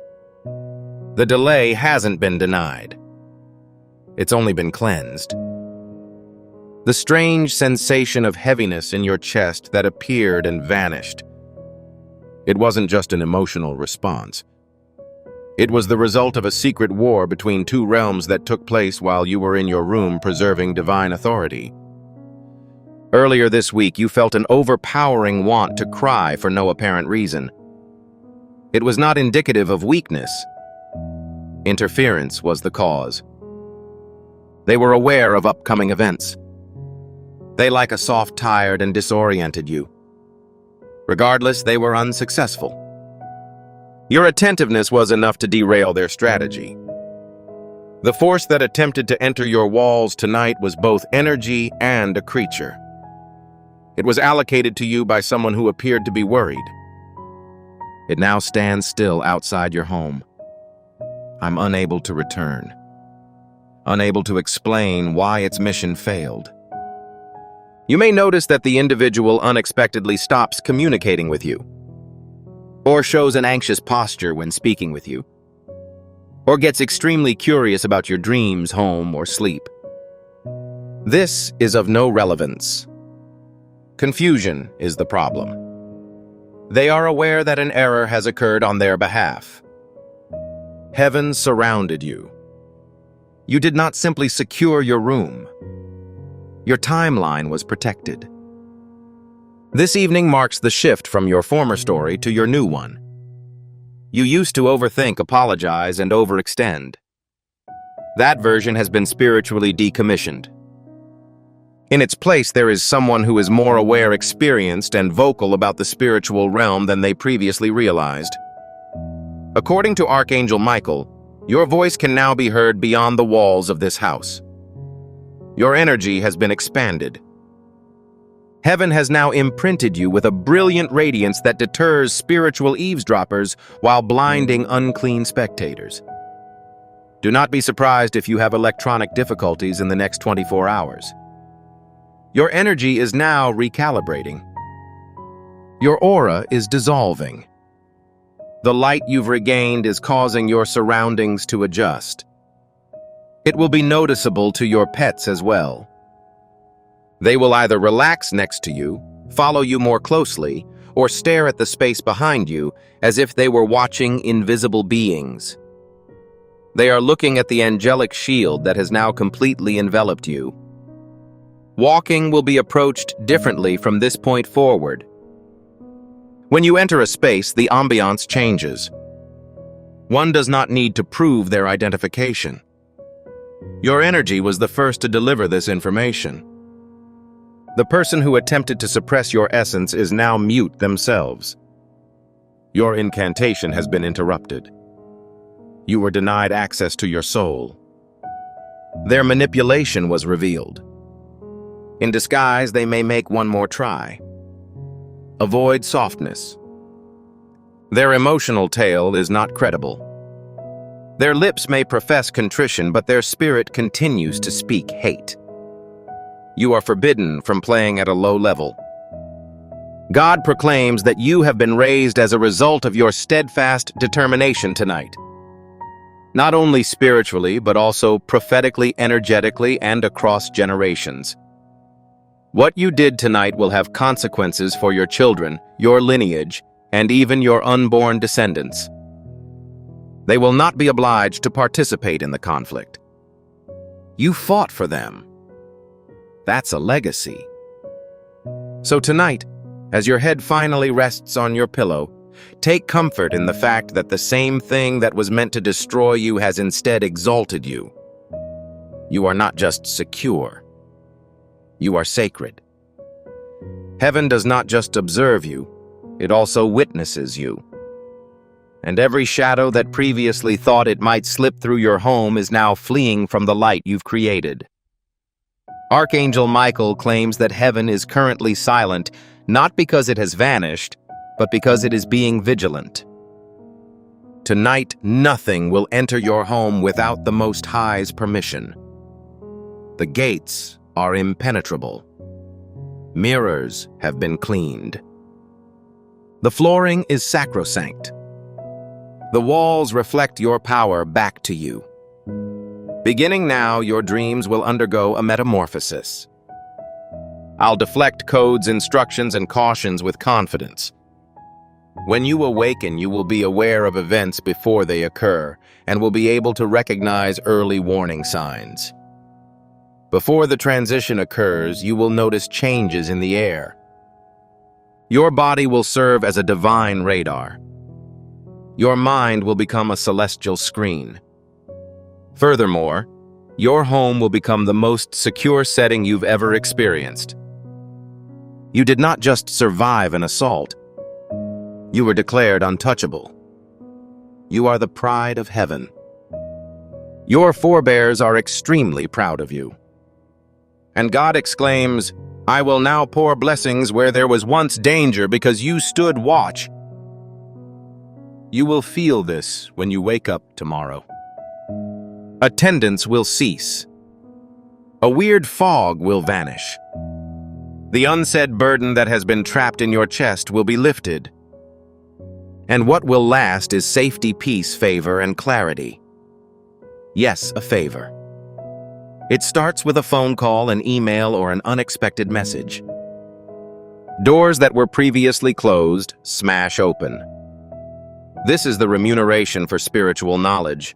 The delay hasn't been denied. It's only been cleansed. The strange sensation of heaviness in your chest that appeared and vanished. It wasn't just an emotional response. It was the result of a secret war between two realms that took place while you were in your room preserving divine authority. Earlier this week, you felt an overpowering want to cry for no apparent reason. It was not indicative of weakness. Interference was the cause. They were aware of upcoming events. They, like a soft, tired, and disoriented you. Regardless, they were unsuccessful. Your attentiveness was enough to derail their strategy. The force that attempted to enter your walls tonight was both energy and a creature. It was allocated to you by someone who appeared to be worried. It now stands still outside your home. I'm unable to return. Unable to explain why its mission failed. You may notice that the individual unexpectedly stops communicating with you, or shows an anxious posture when speaking with you. or gets extremely curious about your dreams, home, or sleep. This is of no relevance. Confusion is the problem. They are aware that an error has occurred on their behalf. Heaven surrounded you. You did not simply secure your room. Your timeline was protected. This evening marks the shift from your former story to your new one. You used to overthink, apologize, and overextend. That version has been spiritually decommissioned. In its place, there is someone who is more aware, experienced, and vocal about the spiritual realm than they previously realized. According to Archangel Michael, your voice can now be heard beyond the walls of this house. Your energy has been expanded. Heaven has now imprinted you with a brilliant radiance that deters spiritual eavesdroppers while blinding unclean spectators. Do not be surprised if you have electronic difficulties in the next 24 hours. Your energy is now recalibrating. Your aura is dissolving. The light you've regained is causing your surroundings to adjust. It will be noticeable to your pets as well. They will either relax next to you, follow you more closely, or stare at the space behind you as if they were watching invisible beings. They are looking at the angelic shield that has now completely enveloped you. Walking will be approached differently from this point forward. When you enter a space, the ambiance changes. One does not need to prove their identification. Your energy was the first to deliver this information. The person who attempted to suppress your essence is now mute themselves. Your incantation has been interrupted. You were denied access to your soul. Their manipulation was revealed. In disguise, they may make one more try. Avoid softness. Their emotional tale is not credible. Their lips may profess contrition, but their spirit continues to speak hate. You are forbidden from playing at a low level. God proclaims that you have been raised as a result of your steadfast determination tonight. Not only spiritually, but also prophetically, energetically, and across generations. What you did tonight will have consequences for your children, your lineage, and even your unborn descendants. They will not be obliged to participate in the conflict. You fought for them. That's a legacy. So tonight, as your head finally rests on your pillow, take comfort in the fact that the same thing that was meant to destroy you has instead exalted you. You are not just secure. You are sacred. Heaven does not just observe you, it also witnesses you. And every shadow that previously thought it might slip through your home is now fleeing from the light you've created. Archangel Michael claims that heaven is currently silent, not because it has vanished, but because it is being vigilant. Tonight, nothing will enter your home without the Most High's permission. The gates are impenetrable. Mirrors have been cleaned. The flooring is sacrosanct. The walls reflect your power back to you. Beginning now, your dreams will undergo a metamorphosis. I'll deflect codes, instructions, and cautions with confidence. When you awaken, you will be aware of events before they occur and will be able to recognize early warning signs. Before the transition occurs, you will notice changes in the air. Your body will serve as a divine radar. Your mind will become a celestial screen. Furthermore, your home will become the most secure setting you've ever experienced. You did not just survive an assault. You were declared untouchable. You are the pride of heaven. Your forebears are extremely proud of you. And God exclaims, "I will now pour blessings where there was once danger because you stood watch." You will feel this when you wake up tomorrow. Attendance will cease. A weird fog will vanish. The unsaid burden that has been trapped in your chest will be lifted. And what will last is safety, peace, favor, and clarity. Yes, a favor. It starts with a phone call, an email, or an unexpected message. Doors that were previously closed smash open. This is the remuneration for spiritual knowledge.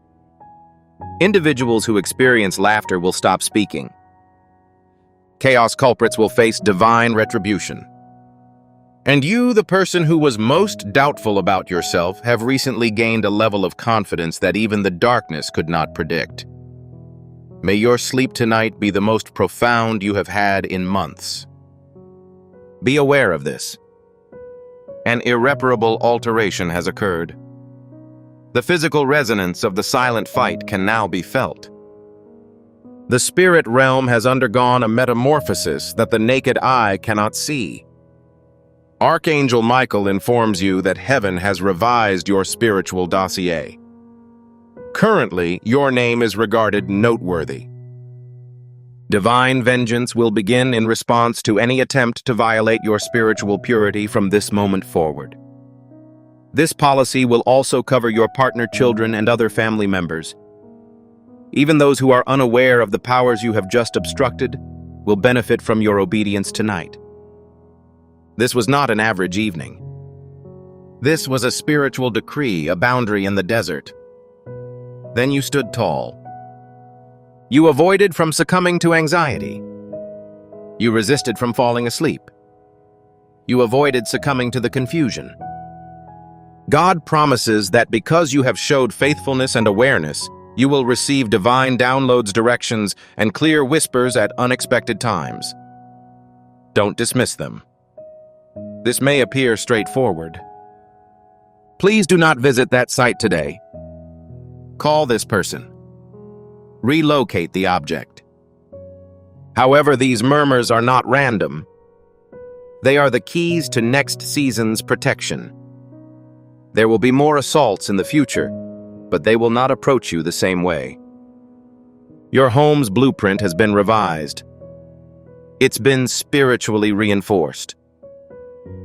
Individuals who experience laughter will stop speaking. Chaos culprits will face divine retribution. And you, the person who was most doubtful about yourself, have recently gained a level of confidence that even the darkness could not predict. May your sleep tonight be the most profound you have had in months. Be aware of this. An irreparable alteration has occurred. The physical resonance of the silent fight can now be felt. The spirit realm has undergone a metamorphosis that the naked eye cannot see. Archangel Michael informs you that heaven has revised your spiritual dossier. Currently, your name is regarded noteworthy. Divine vengeance will begin in response to any attempt to violate your spiritual purity from this moment forward. This policy will also cover your partner, children, and other family members. Even those who are unaware of the powers you have just obstructed will benefit from your obedience tonight. This was not an average evening. This was a spiritual decree, a boundary in the desert. Then you stood tall. You avoided from succumbing to anxiety. You resisted from falling asleep. You avoided succumbing to the confusion. God promises that because you have showed faithfulness and awareness, you will receive divine downloads, directions, and clear whispers at unexpected times. Don't dismiss them. This may appear straightforward. Please do not visit that site today. Call this person. Relocate the object. However, these murmurs are not random. They are the keys to next season's protection. There will be more assaults in the future, but they will not approach you the same way. Your home's blueprint has been revised. It's been spiritually reinforced.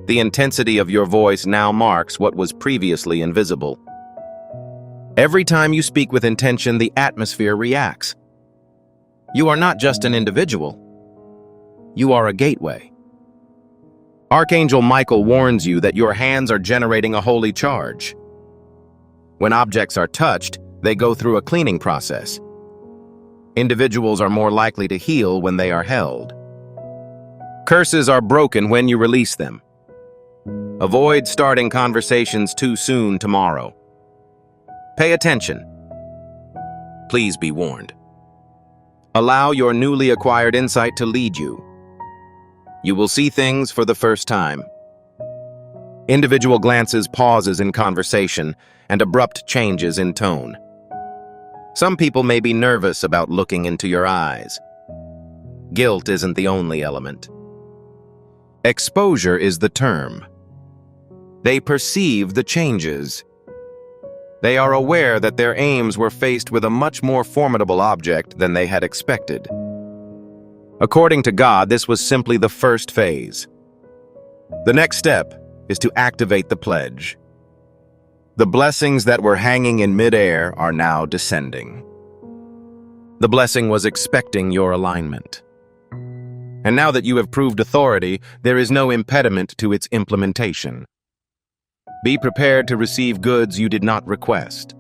The intensity of your voice now marks what was previously invisible. Every time you speak with intention, the atmosphere reacts. You are not just an individual. You are a gateway. Archangel Michael warns you that your hands are generating a holy charge. When objects are touched, they go through a cleaning process. Individuals are more likely to heal when they are held. Curses are broken when you release them. Avoid starting conversations too soon tomorrow. Pay attention. Please be warned. Allow your newly acquired insight to lead you. You will see things for the first time. Individual glances, pauses in conversation, and abrupt changes in tone. Some people may be nervous about looking into your eyes. Guilt isn't the only element. Exposure is the term. They perceive the changes. They are aware that their aims were faced with a much more formidable object than they had expected. According to God, this was simply the first phase. The next step is to activate the pledge. The blessings that were hanging in midair are now descending. The blessing was expecting your alignment. And now that you have proved authority, there is no impediment to its implementation. Be prepared to receive goods you did not request.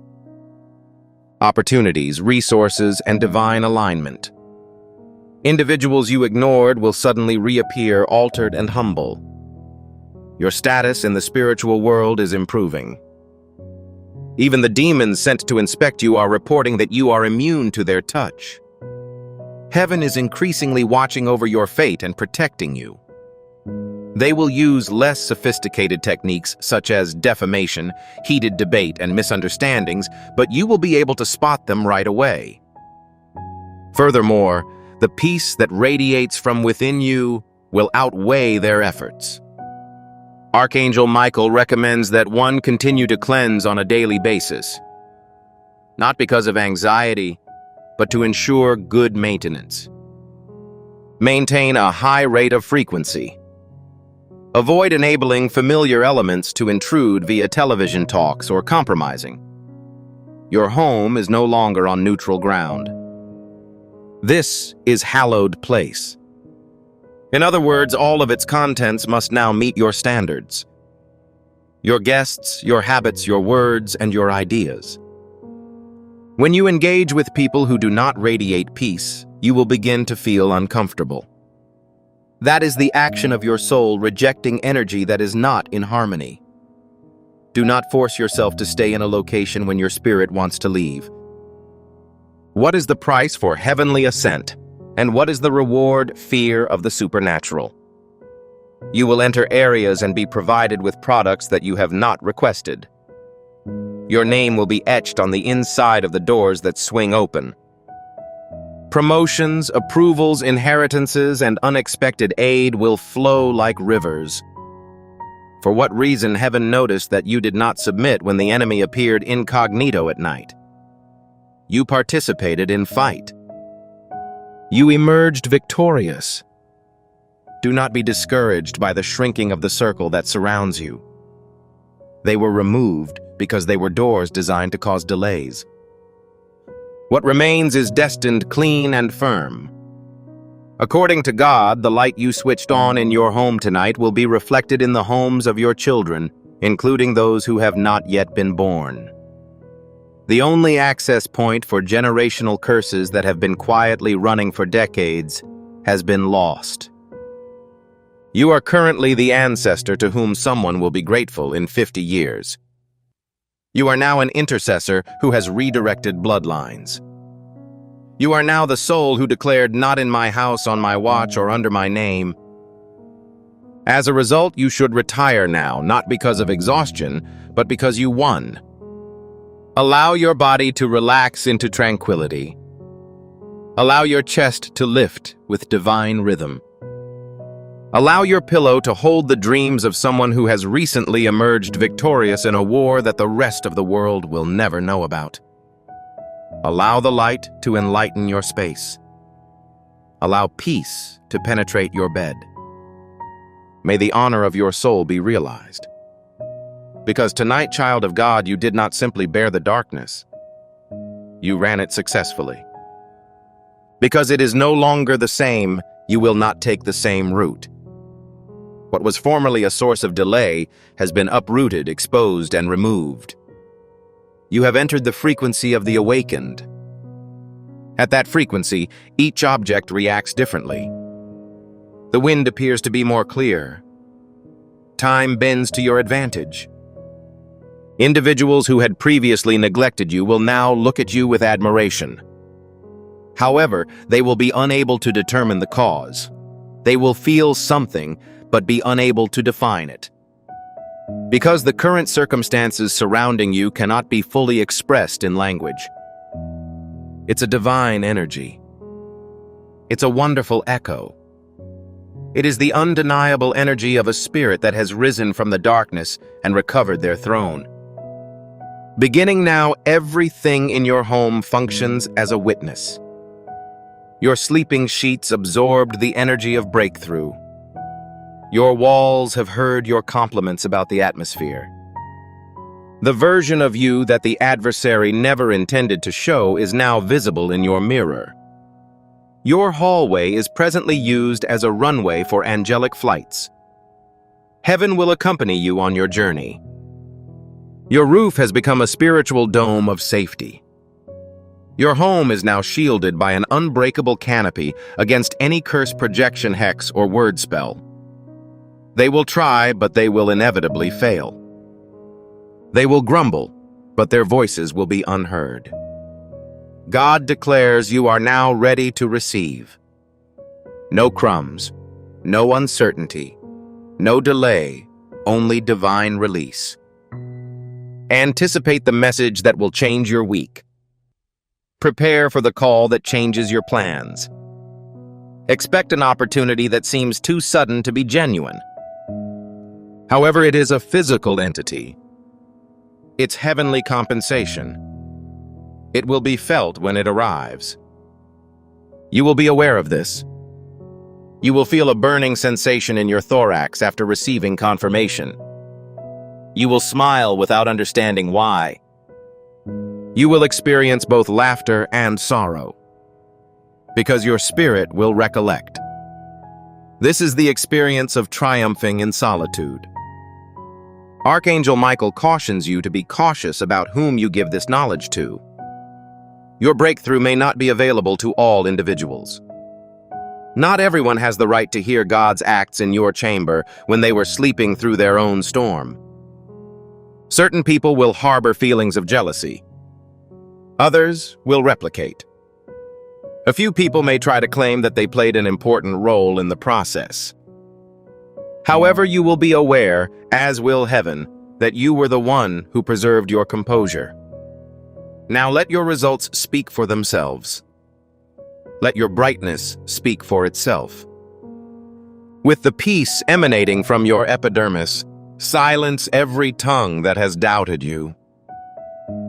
Opportunities, resources, and divine alignment. Individuals you ignored will suddenly reappear altered and humble. Your status in the spiritual world is improving. Even the demons sent to inspect you are reporting that you are immune to their touch. Heaven is increasingly watching over your fate and protecting you. They will use less sophisticated techniques such as defamation, heated debate, and misunderstandings, but you will be able to spot them right away. Furthermore, the peace that radiates from within you will outweigh their efforts. Archangel Michael recommends that one continue to cleanse on a daily basis, not because of anxiety, but to ensure good maintenance. Maintain a high rate of frequency. Avoid enabling familiar elements to intrude via television talks or compromising. Your home is no longer on neutral ground. This is hallowed place. In other words, all of its contents must now meet your standards. Your guests, your habits, your words, and your ideas. When you engage with people who do not radiate peace, you will begin to feel uncomfortable. That is the action of your soul rejecting energy that is not in harmony. Do not force yourself to stay in a location when your spirit wants to leave. What is the price for heavenly ascent? And what is the reward? Fear of the supernatural. You will enter areas and be provided with products that you have not requested. Your name will be etched on the inside of the doors that swing open. Promotions, approvals, inheritances, and unexpected aid will flow like rivers. For what reason heaven noticed that you did not submit when the enemy appeared incognito at night? You participated in fight. You emerged victorious. Do not be discouraged by the shrinking of the circle that surrounds you. They were removed because they were doors designed to cause delays. What remains is destined clean and firm. According to God, the light you switched on in your home tonight will be reflected in the homes of your children, including those who have not yet been born. The only access point for generational curses that have been quietly running for decades has been lost. You are currently the ancestor to whom someone will be grateful in 50 years. You are now an intercessor who has redirected bloodlines. You are now the soul who declared, "Not in my house, on my watch, or under my name." As a result, you should retire now, not because of exhaustion, but because you won. Allow your body to relax into tranquility. Allow your chest to lift with divine rhythm. Allow your pillow to hold the dreams of someone who has recently emerged victorious in a war that the rest of the world will never know about. Allow the light to enlighten your space. Allow peace to penetrate your bed. May the honor of your soul be realized. Because tonight, child of God, you did not simply bear the darkness. You ran it successfully. Because it is no longer the same, you will not take the same route. What was formerly a source of delay has been uprooted, exposed, and removed. You have entered the frequency of the awakened. At that frequency, each object reacts differently. The wind appears to be more clear. Time bends to your advantage. Individuals who had previously neglected you will now look at you with admiration. However, they will be unable to determine the cause. They will feel something, but be unable to define it. Because the current circumstances surrounding you cannot be fully expressed in language. It's a divine energy. It's a wonderful echo. It is the undeniable energy of a spirit that has risen from the darkness and recovered their throne. Beginning now, everything in your home functions as a witness. Your sleeping sheets absorbed the energy of breakthrough. Your walls have heard your compliments about the atmosphere. The version of you that the adversary never intended to show is now visible in your mirror. Your hallway is presently used as a runway for angelic flights. Heaven will accompany you on your journey. Your roof has become a spiritual dome of safety. Your home is now shielded by an unbreakable canopy against any curse, projection, hex, or word spell. They will try, but they will inevitably fail. They will grumble, but their voices will be unheard. God declares you are now ready to receive. No crumbs, no uncertainty, no delay, only divine release. Anticipate the message that will change your week. Prepare for the call that changes your plans. Expect an opportunity that seems too sudden to be genuine. However, it is a physical entity. It's heavenly compensation. It will be felt when it arrives. You will be aware of this. You will feel a burning sensation in your thorax after receiving confirmation. You will smile without understanding why. You will experience both laughter and sorrow, because your spirit will recollect. This is the experience of triumphing in solitude. Archangel Michael cautions you to be cautious about whom you give this knowledge to. Your breakthrough may not be available to all individuals. Not everyone has the right to hear God's acts in your chamber when they were sleeping through their own storm. Certain people will harbor feelings of jealousy. Others will replicate. A few people may try to claim that they played an important role in the process. However, you will be aware, as will heaven, that you were the one who preserved your composure. Now let your results speak for themselves. Let your brightness speak for itself. With the peace emanating from your epidermis, silence every tongue that has doubted you.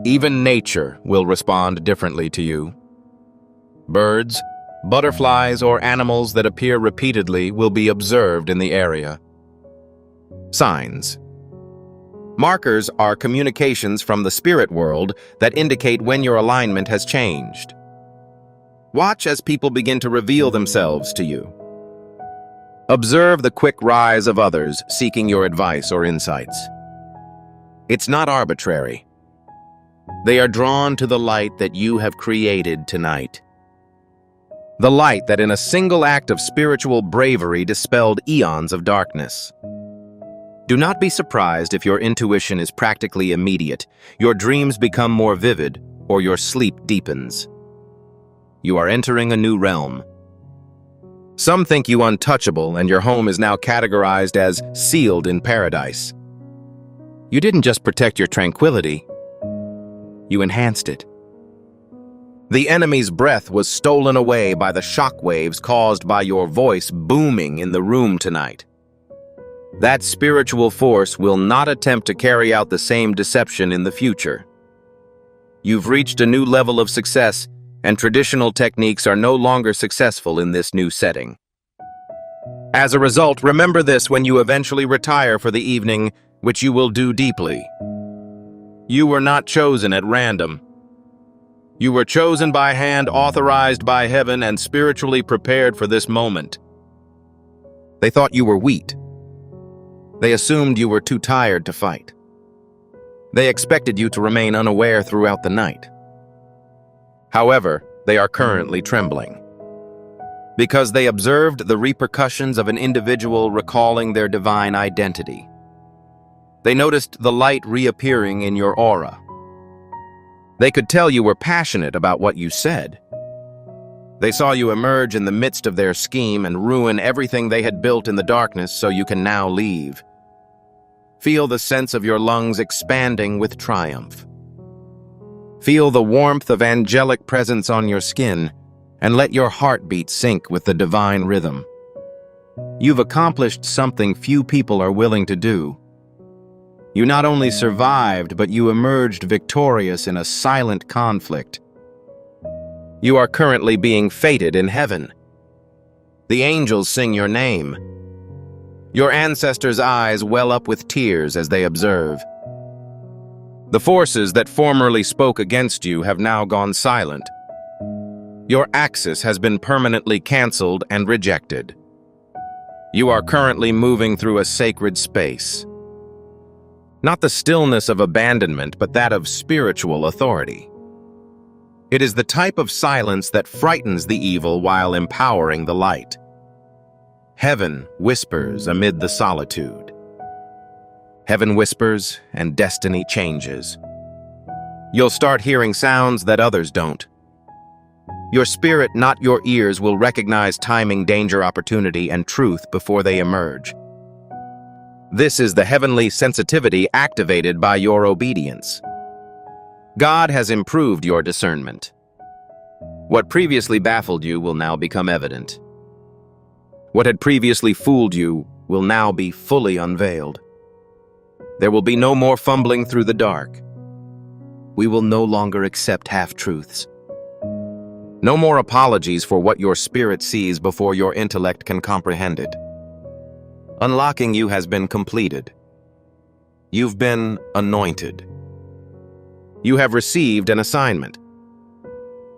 Even nature will respond differently to you. Birds, butterflies, or animals that appear repeatedly will be observed in the area. Signs. Markers are communications from the spirit world that indicate when your alignment has changed. Watch as people begin to reveal themselves to you. Observe the quick rise of others seeking your advice or insights. It's not arbitrary. They are drawn to the light that you have created tonight. The light that in a single act of spiritual bravery dispelled eons of darkness. Do not be surprised if your intuition is practically immediate, your dreams become more vivid, or your sleep deepens. You are entering a new realm. Some think you untouchable and your home is now categorized as sealed in paradise. You didn't just protect your tranquility, you enhanced it. The enemy's breath was stolen away by the shock waves caused by your voice booming in the room tonight. That spiritual force will not attempt to carry out the same deception in the future. You've reached a new level of success, and traditional techniques are no longer successful in this new setting. As a result, remember this when you eventually retire for the evening, which you will do deeply. You were not chosen at random. You were chosen by hand, authorized by heaven, and spiritually prepared for this moment. They thought you were weak. They assumed you were too tired to fight. They expected you to remain unaware throughout the night. However, they are currently trembling, because they observed the repercussions of an individual recalling their divine identity. They noticed the light reappearing in your aura. They could tell you were passionate about what you said. They saw you emerge in the midst of their scheme and ruin everything they had built in the darkness so you can now leave. Feel the sense of your lungs expanding with triumph. Feel the warmth of angelic presence on your skin, and let your heartbeat sync with the divine rhythm. You've accomplished something few people are willing to do. You not only survived, but you emerged victorious in a silent conflict. You are currently being fated in heaven. The angels sing your name. Your ancestors' eyes well up with tears as they observe. The forces that formerly spoke against you have now gone silent. Your axis has been permanently canceled and rejected. You are currently moving through a sacred space. Not the stillness of abandonment, but that of spiritual authority. It is the type of silence that frightens the evil while empowering the light. Heaven whispers amid the solitude. Heaven whispers and destiny changes. You'll start hearing sounds that others don't. Your spirit, not your ears, will recognize timing, danger, opportunity, and truth before they emerge. This is the heavenly sensitivity activated by your obedience. God has improved your discernment. What previously baffled you will now become evident. What had previously fooled you will now be fully unveiled. There will be no more fumbling through the dark. We will no longer accept half-truths. No more apologies for what your spirit sees before your intellect can comprehend it. Unlocking you has been completed. You've been anointed. You have received an assignment.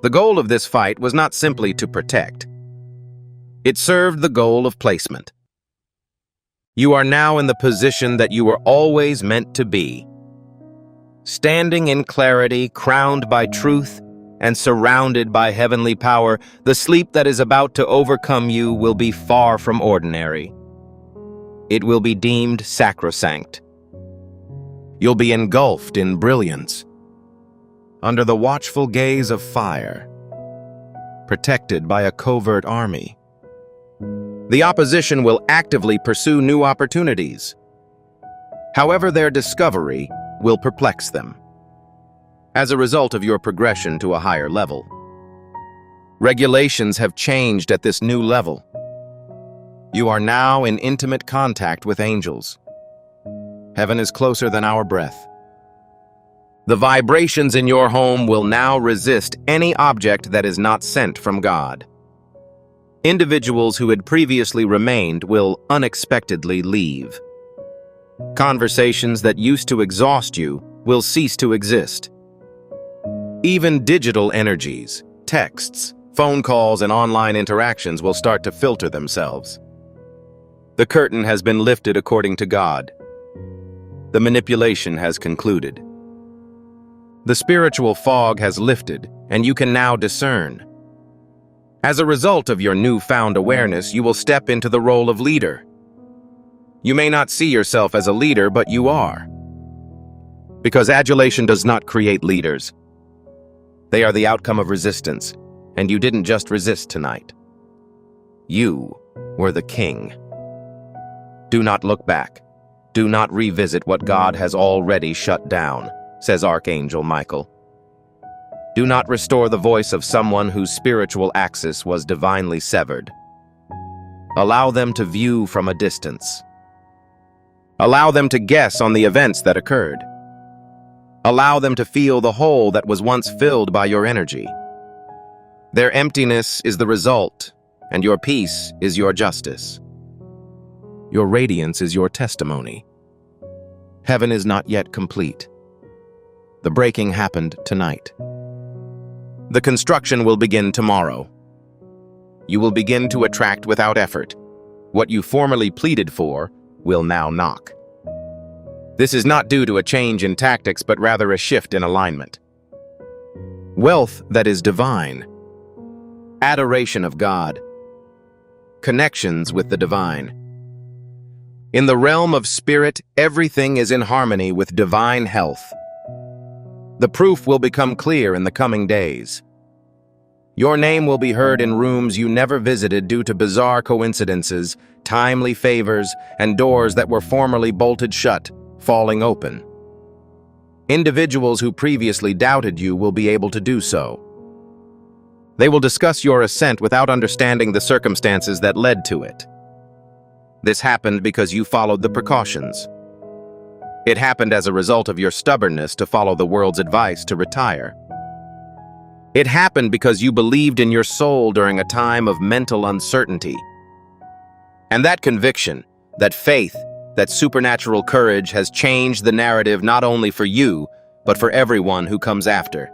The goal of this fight was not simply to protect. It served the goal of placement. You are now in the position that you were always meant to be. Standing in clarity, crowned by truth, and surrounded by heavenly power, the sleep that is about to overcome you will be far from ordinary. It will be deemed sacrosanct. You'll be engulfed in brilliance, under the watchful gaze of fire, protected by a covert army. The opposition will actively pursue new opportunities. However, their discovery will perplex them. As a result of your progression to a higher level, regulations have changed at this new level. You are now in intimate contact with angels. Heaven is closer than our breath. The vibrations in your home will now resist any object that is not sent from God. Individuals who had previously remained will unexpectedly leave. Conversations that used to exhaust you will cease to exist. Even digital energies, texts, phone calls, and online interactions will start to filter themselves. The curtain has been lifted according to God. The manipulation has concluded. The spiritual fog has lifted, and you can now discern. As a result of your newfound awareness, you will step into the role of leader. You may not see yourself as a leader, but you are. Because adulation does not create leaders. They are the outcome of resistance, and you didn't just resist tonight. You were the king. Do not look back. Do not revisit what God has already shut down, says Archangel Michael. Do not restore the voice of someone whose spiritual axis was divinely severed. Allow them to view from a distance. Allow them to guess on the events that occurred. Allow them to feel the hole that was once filled by your energy. Their emptiness is the result, and your peace is your justice. Your radiance is your testimony. Heaven is not yet complete. The breaking happened tonight. The construction will begin tomorrow. You will begin to attract without effort. What you formerly pleaded for will now knock. This is not due to a change in tactics, but rather a shift in alignment. Wealth that is divine. Adoration of God. Connections with the divine. In the realm of spirit, everything is in harmony with divine health. The proof will become clear in the coming days. Your name will be heard in rooms you never visited due to bizarre coincidences, timely favors, and doors that were formerly bolted shut, falling open. Individuals who previously doubted you will be able to do so. They will discuss your ascent without understanding the circumstances that led to it. This happened because you followed the precautions. It happened as a result of your stubbornness to follow the world's advice to retire. It happened because you believed in your soul during a time of mental uncertainty. And that conviction, that faith, that supernatural courage has changed the narrative not only for you, but for everyone who comes after.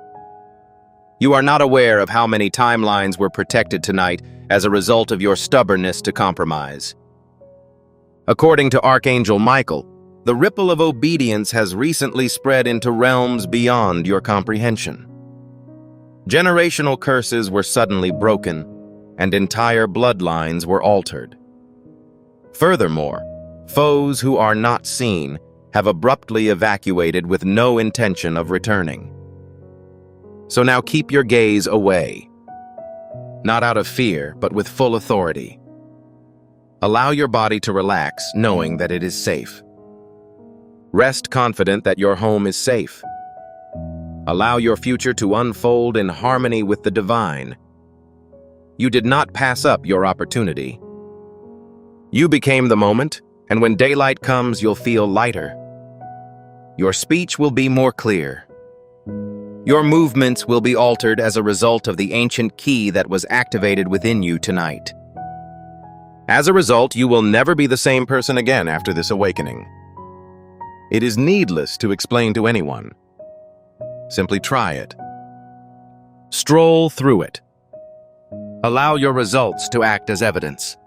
You are not aware of how many timelines were protected tonight as a result of your stubbornness to compromise. According to Archangel Michael, the ripple of obedience has recently spread into realms beyond your comprehension. Generational curses were suddenly broken, and entire bloodlines were altered. Furthermore, foes who are not seen have abruptly evacuated with no intention of returning. So now keep your gaze away, not out of fear, but with full authority. Allow your body to relax, knowing that it is safe. Rest confident that your home is safe. Allow your future to unfold in harmony with the divine. You did not pass up your opportunity. You became the moment, and when daylight comes, you'll feel lighter. Your speech will be more clear. Your movements will be altered as a result of the ancient key that was activated within you tonight. As a result, you will never be the same person again after this awakening. It is needless to explain to anyone. Simply try it. Stroll through it. Allow your results to act as evidence.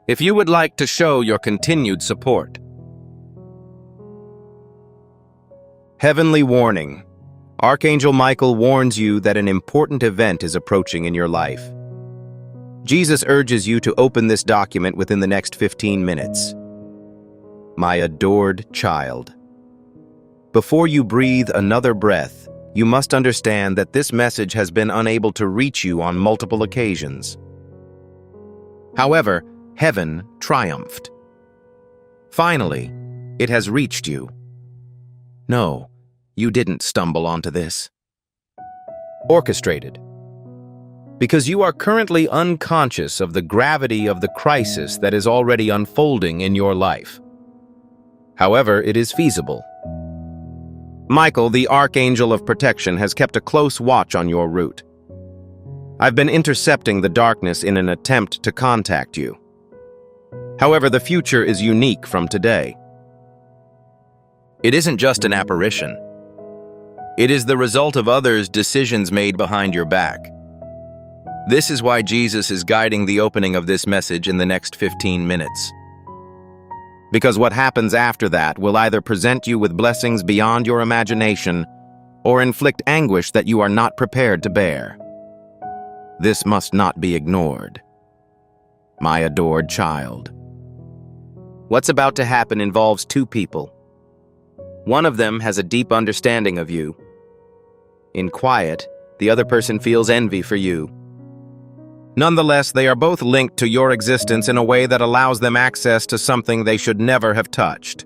If you would like to show your continued support. Heavenly warning. Archangel Michael warns you that an important event is approaching in your life. Jesus urges you to open this document within the next 15 minutes. My adored child. Before you breathe another breath, you must understand that this message has been unable to reach you on multiple occasions. However, heaven triumphed. Finally, it has reached you. No, you didn't stumble onto this. Orchestrated. Because you are currently unconscious of the gravity of the crisis that is already unfolding in your life. However, it is feasible. Michael, the Archangel of Protection, has kept a close watch on your route. I've been intercepting the darkness in an attempt to contact you. However, the future is unique from today. It isn't just an apparition. It is the result of others' decisions made behind your back. This is why Jesus is guiding the opening of this message in the next 15 minutes. Because what happens after that will either present you with blessings beyond your imagination or inflict anguish that you are not prepared to bear. This must not be ignored. My adored child. What's about to happen involves two people. One of them has a deep understanding of you. In quiet, the other person feels envy for you. Nonetheless, they are both linked to your existence in a way that allows them access to something they should never have touched.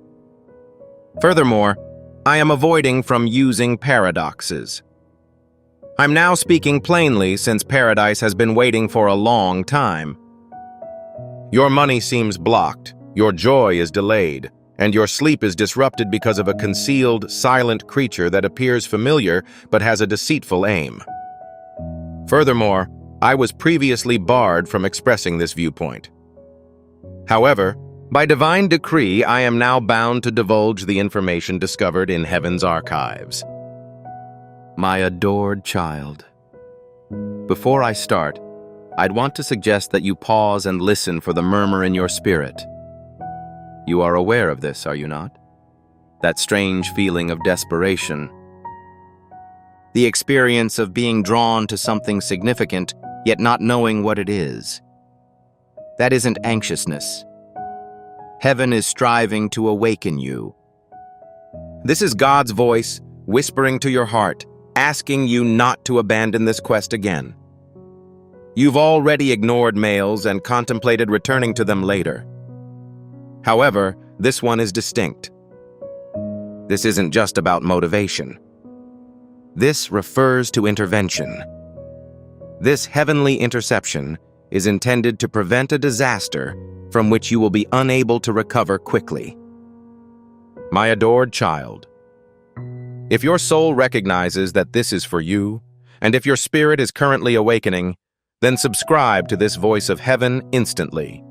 Furthermore, I am avoiding from using paradoxes. I'm now speaking plainly since paradise has been waiting for a long time. Your money seems blocked, your joy is delayed, and your sleep is disrupted because of a concealed, silent creature that appears familiar but has a deceitful aim. Furthermore, I was previously barred from expressing this viewpoint. However, by divine decree, I am now bound to divulge the information discovered in heaven's archives. My adored child. Before I start, I'd want to suggest that you pause and listen for the murmur in your spirit. You are aware of this, are you not? That strange feeling of desperation. The experience of being drawn to something significant, yet not knowing what it is. That isn't anxiousness. Heaven is striving to awaken you. This is God's voice whispering to your heart, asking you not to abandon this quest again. You've already ignored mails and contemplated returning to them later. However, this one is distinct. This isn't just about motivation. This refers to intervention. This heavenly interception is intended to prevent a disaster from which you will be unable to recover quickly. My adored child, if your soul recognizes that this is for you, and if your spirit is currently awakening, then subscribe to this voice of heaven instantly.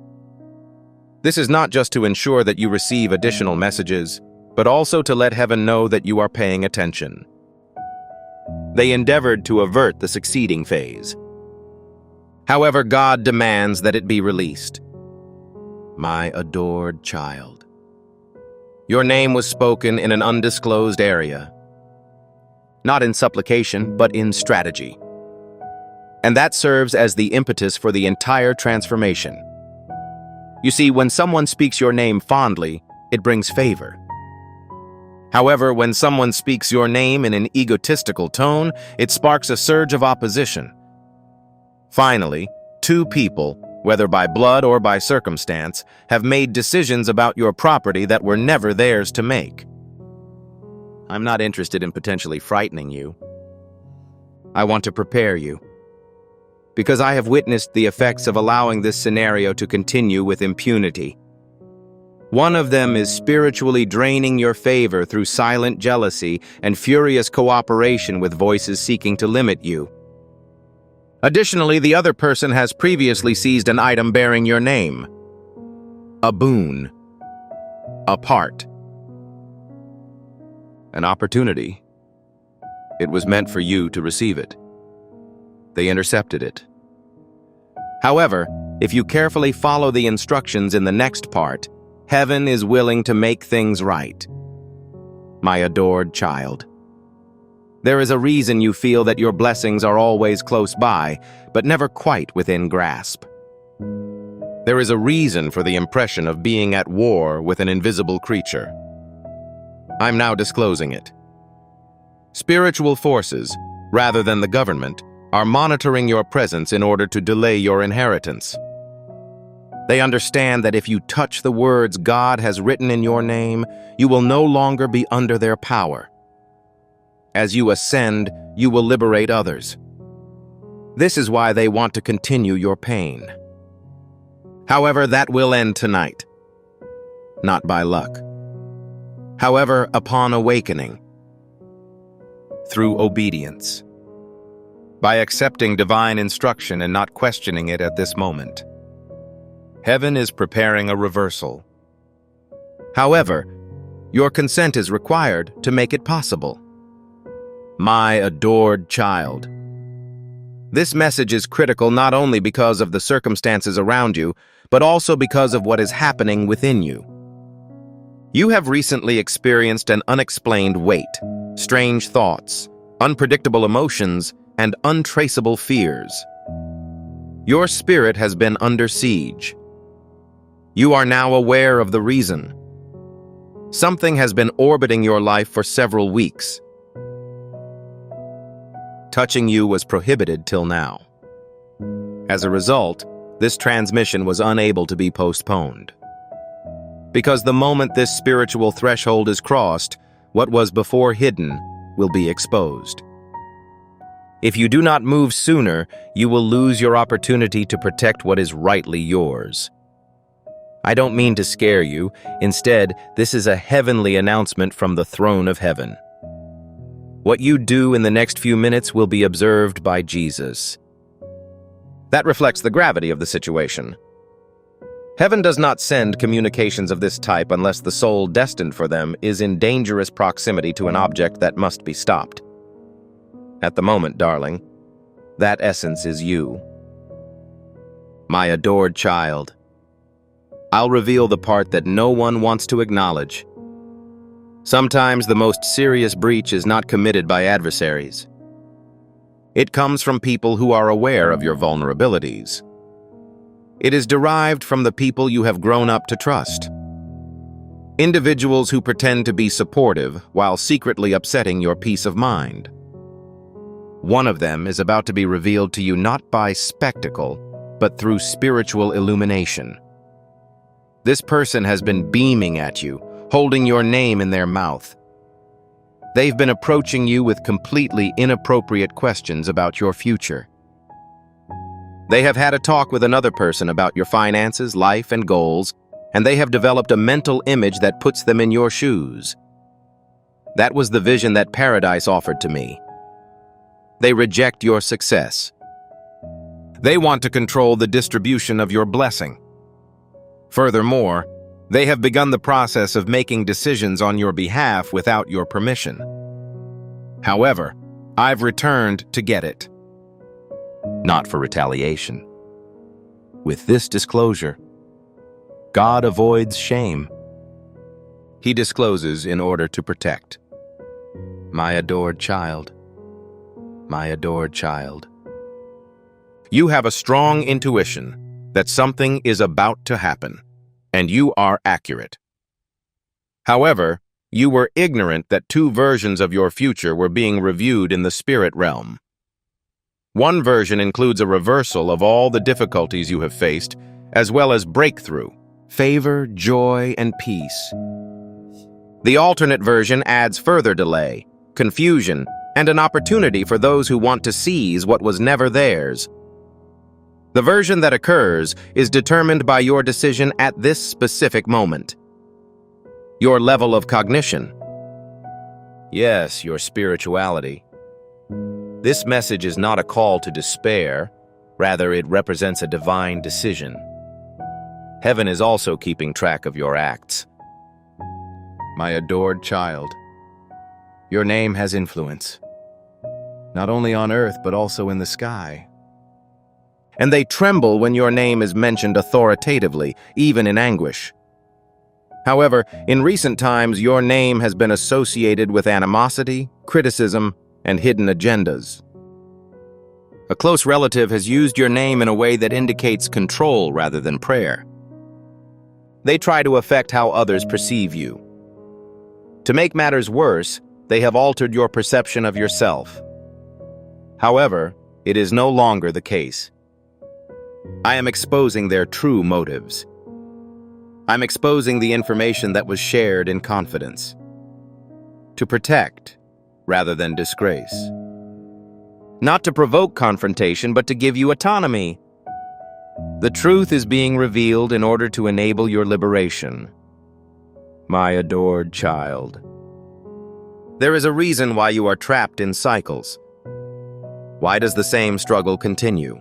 This is not just to ensure that you receive additional messages, but also to let heaven know that you are paying attention. They endeavored to avert the succeeding phase. However, God demands that it be released. My adored child. Your name was spoken in an undisclosed area. Not in supplication, but in strategy. And that serves as the impetus for the entire transformation. You see, when someone speaks your name fondly, it brings favor. However, when someone speaks your name in an egotistical tone, it sparks a surge of opposition. Finally, two people, whether by blood or by circumstance, have made decisions about your property that were never theirs to make. I'm not interested in potentially frightening you. I want to prepare you. Because I have witnessed the effects of allowing this scenario to continue with impunity. One of them is spiritually draining your favor through silent jealousy and furious cooperation with voices seeking to limit you. Additionally, the other person has previously seized an item bearing your name. A boon. A part. An opportunity. It was meant for you to receive it. They intercepted it. However, if you carefully follow the instructions in the next part, heaven is willing to make things right. My adored child. There is a reason you feel that your blessings are always close by, but never quite within grasp. There is a reason for the impression of being at war with an invisible creature. I'm now disclosing it. Spiritual forces, rather than the government, are monitoring your presence in order to delay your inheritance. They understand that if you touch the words God has written in your name, you will no longer be under their power. As you ascend, you will liberate others. This is why they want to continue your pain. However, that will end tonight. Not by luck. However, upon awakening. Through obedience. By accepting divine instruction and not questioning it at this moment. Heaven is preparing a reversal. However, your consent is required to make it possible. My adored child. This message is critical not only because of the circumstances around you, but also because of what is happening within you. You have recently experienced an unexplained weight, strange thoughts, unpredictable emotions, and untraceable fears. Your spirit has been under siege. You are now aware of the reason. Something has been orbiting your life for several weeks. Touching you was prohibited till now. As a result, this transmission was unable to be postponed. Because the moment this spiritual threshold is crossed, what was before hidden will be exposed. If you do not move sooner, you will lose your opportunity to protect what is rightly yours. I don't mean to scare you. Instead, this is a heavenly announcement from the throne of heaven. What you do in the next few minutes will be observed by Jesus. That reflects the gravity of the situation. Heaven does not send communications of this type unless the soul destined for them is in dangerous proximity to an object that must be stopped. At the moment, darling, that essence is you. My adored child. I'll reveal the part that no one wants to acknowledge. Sometimes the most serious breach is not committed by adversaries. It comes from people who are aware of your vulnerabilities. It is derived from the people you have grown up to trust. Individuals who pretend to be supportive while secretly upsetting your peace of mind. One of them is about to be revealed to you not by spectacle, but through spiritual illumination. This person has been beaming at you, holding your name in their mouth. They've been approaching you with completely inappropriate questions about your future. They have had a talk with another person about your finances, life, and goals, and they have developed a mental image that puts them in your shoes. That was the vision that paradise offered to me. They reject your success. They want to control the distribution of your blessing. Furthermore, they have begun the process of making decisions on your behalf without your permission. However, I've returned to get it. Not for retaliation. With this disclosure, God avoids shame. He discloses in order to protect. My adored child. My adored child. You have a strong intuition that something is about to happen, and you are accurate. However, you were ignorant that two versions of your future were being reviewed in the spirit realm. One version includes a reversal of all the difficulties you have faced, as well as breakthrough, favor, joy, and peace. The alternate version adds further delay, confusion, and an opportunity for those who want to seize what was never theirs. The version that occurs is determined by your decision at this specific moment. Your level of cognition. Yes, your spirituality. This message is not a call to despair, rather it represents a divine decision. Heaven is also keeping track of your acts. My adored child, your name has influence. not only on earth but also in the sky. And they tremble when your name is mentioned authoritatively, even in anguish. However, in recent times, your name has been associated with animosity, criticism, and hidden agendas. A close relative has used your name in a way that indicates control rather than prayer. They try to affect how others perceive you. To make matters worse, they have altered your perception of yourself. However, it is no longer the case. I am exposing their true motives. I'm exposing the information that was shared in confidence. To protect, rather than disgrace. Not to provoke confrontation, but to give you autonomy. The truth is being revealed in order to enable your liberation. My adored child. There is a reason why you are trapped in cycles. Why does the same struggle continue?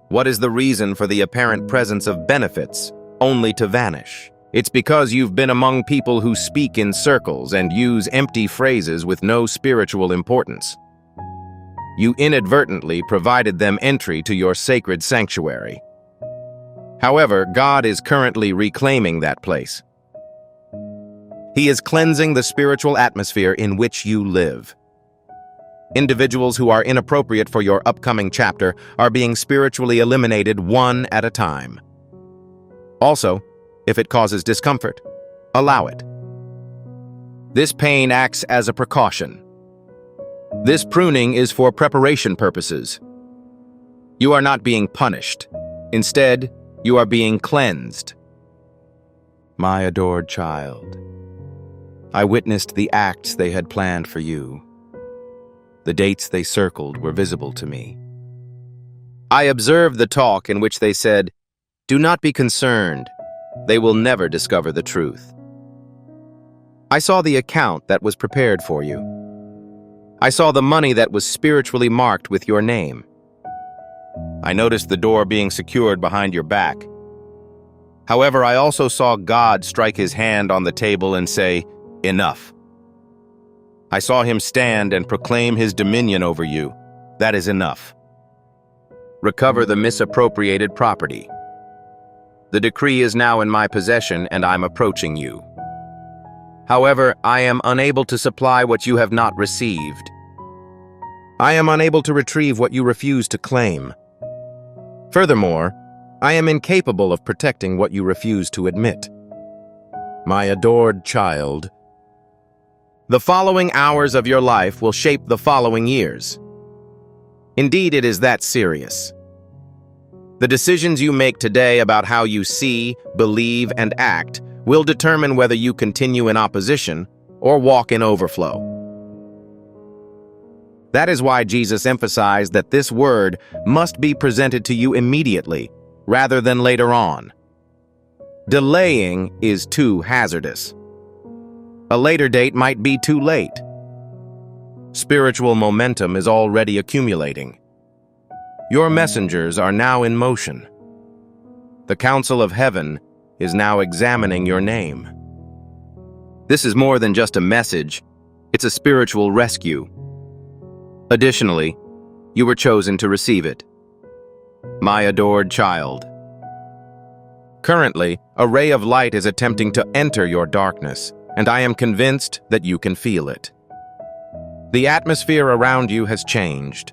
What is the reason for the apparent presence of benefits, only to vanish? It's because you've been among people who speak in circles and use empty phrases with no spiritual importance. You inadvertently provided them entry to your sacred sanctuary. However, God is currently reclaiming that place. He is cleansing the spiritual atmosphere in which you live. Individuals who are inappropriate for your upcoming chapter are being spiritually eliminated one at a time. Also, if it causes discomfort, allow it. This pain acts as a precaution. This pruning is for preparation purposes. You are not being punished. Instead, you are being cleansed. My adored child, I witnessed the acts they had planned for you. The dates they circled were visible to me. I observed the talk in which they said, "Do not be concerned. They will never discover the truth." I saw the account that was prepared for you. I saw the money that was spiritually marked with your name. I noticed the door being secured behind your back. However, I also saw God strike his hand on the table and say, "Enough." I saw him stand and proclaim his dominion over you. That is enough. Recover the misappropriated property. The decree is now in my possession and I'm approaching you. However, I am unable to supply what you have not received. I am unable to retrieve what you refuse to claim. Furthermore, I am incapable of protecting what you refuse to admit. My adored child, the following hours of your life will shape the following years. Indeed, it is that serious. The decisions you make today about how you see, believe, and act will determine whether you continue in opposition or walk in overflow. That is why Jesus emphasized that this word must be presented to you immediately, rather than later on. Delaying is too hazardous. A later date might be too late. Spiritual momentum is already accumulating. Your messengers are now in motion. The Council of Heaven is now examining your name. This is more than just a message, it's a spiritual rescue. Additionally, you were chosen to receive it. My adored child. Currently, a ray of light is attempting to enter your darkness, and I am convinced that you can feel it. The atmosphere around you has changed.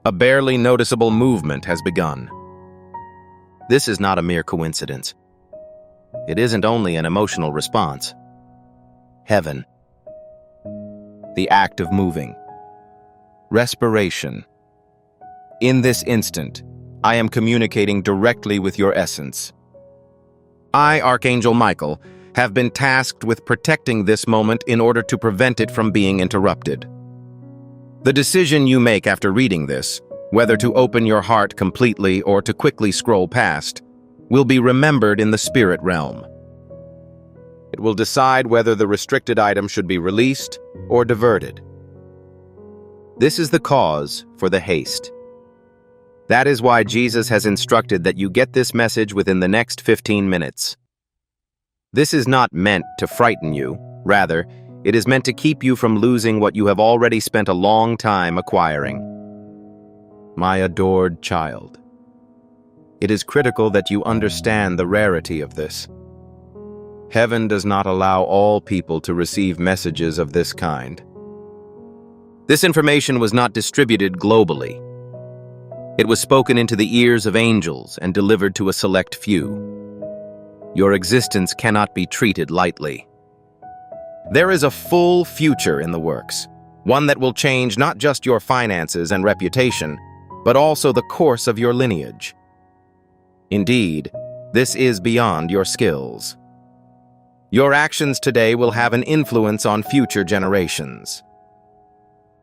A barely noticeable movement has begun. This is not a mere coincidence. It isn't only an emotional response. Heaven. The act of moving. Respiration. In this instant, I am communicating directly with your essence. I, Archangel Michael, have been tasked with protecting this moment in order to prevent it from being interrupted. The decision you make after reading this, whether to open your heart completely or to quickly scroll past, will be remembered in the spirit realm. It will decide whether the restricted item should be released or diverted. This is the cause for the haste. That is why Jesus has instructed that you get this message within the next 15 minutes. This is not meant to frighten you. Rather, It is meant to keep you from losing what you have already spent a long time acquiring. My adored child, it is critical that you understand the rarity of this. Heaven does not allow all people to receive messages of this kind. This information was not distributed globally. It was spoken into the ears of angels and delivered to a select few. Your existence cannot be treated lightly. There is a full future in the works, one that will change not just your finances and reputation, but also the course of your lineage. Indeed, this is beyond your skills. Your actions today will have an influence on future generations.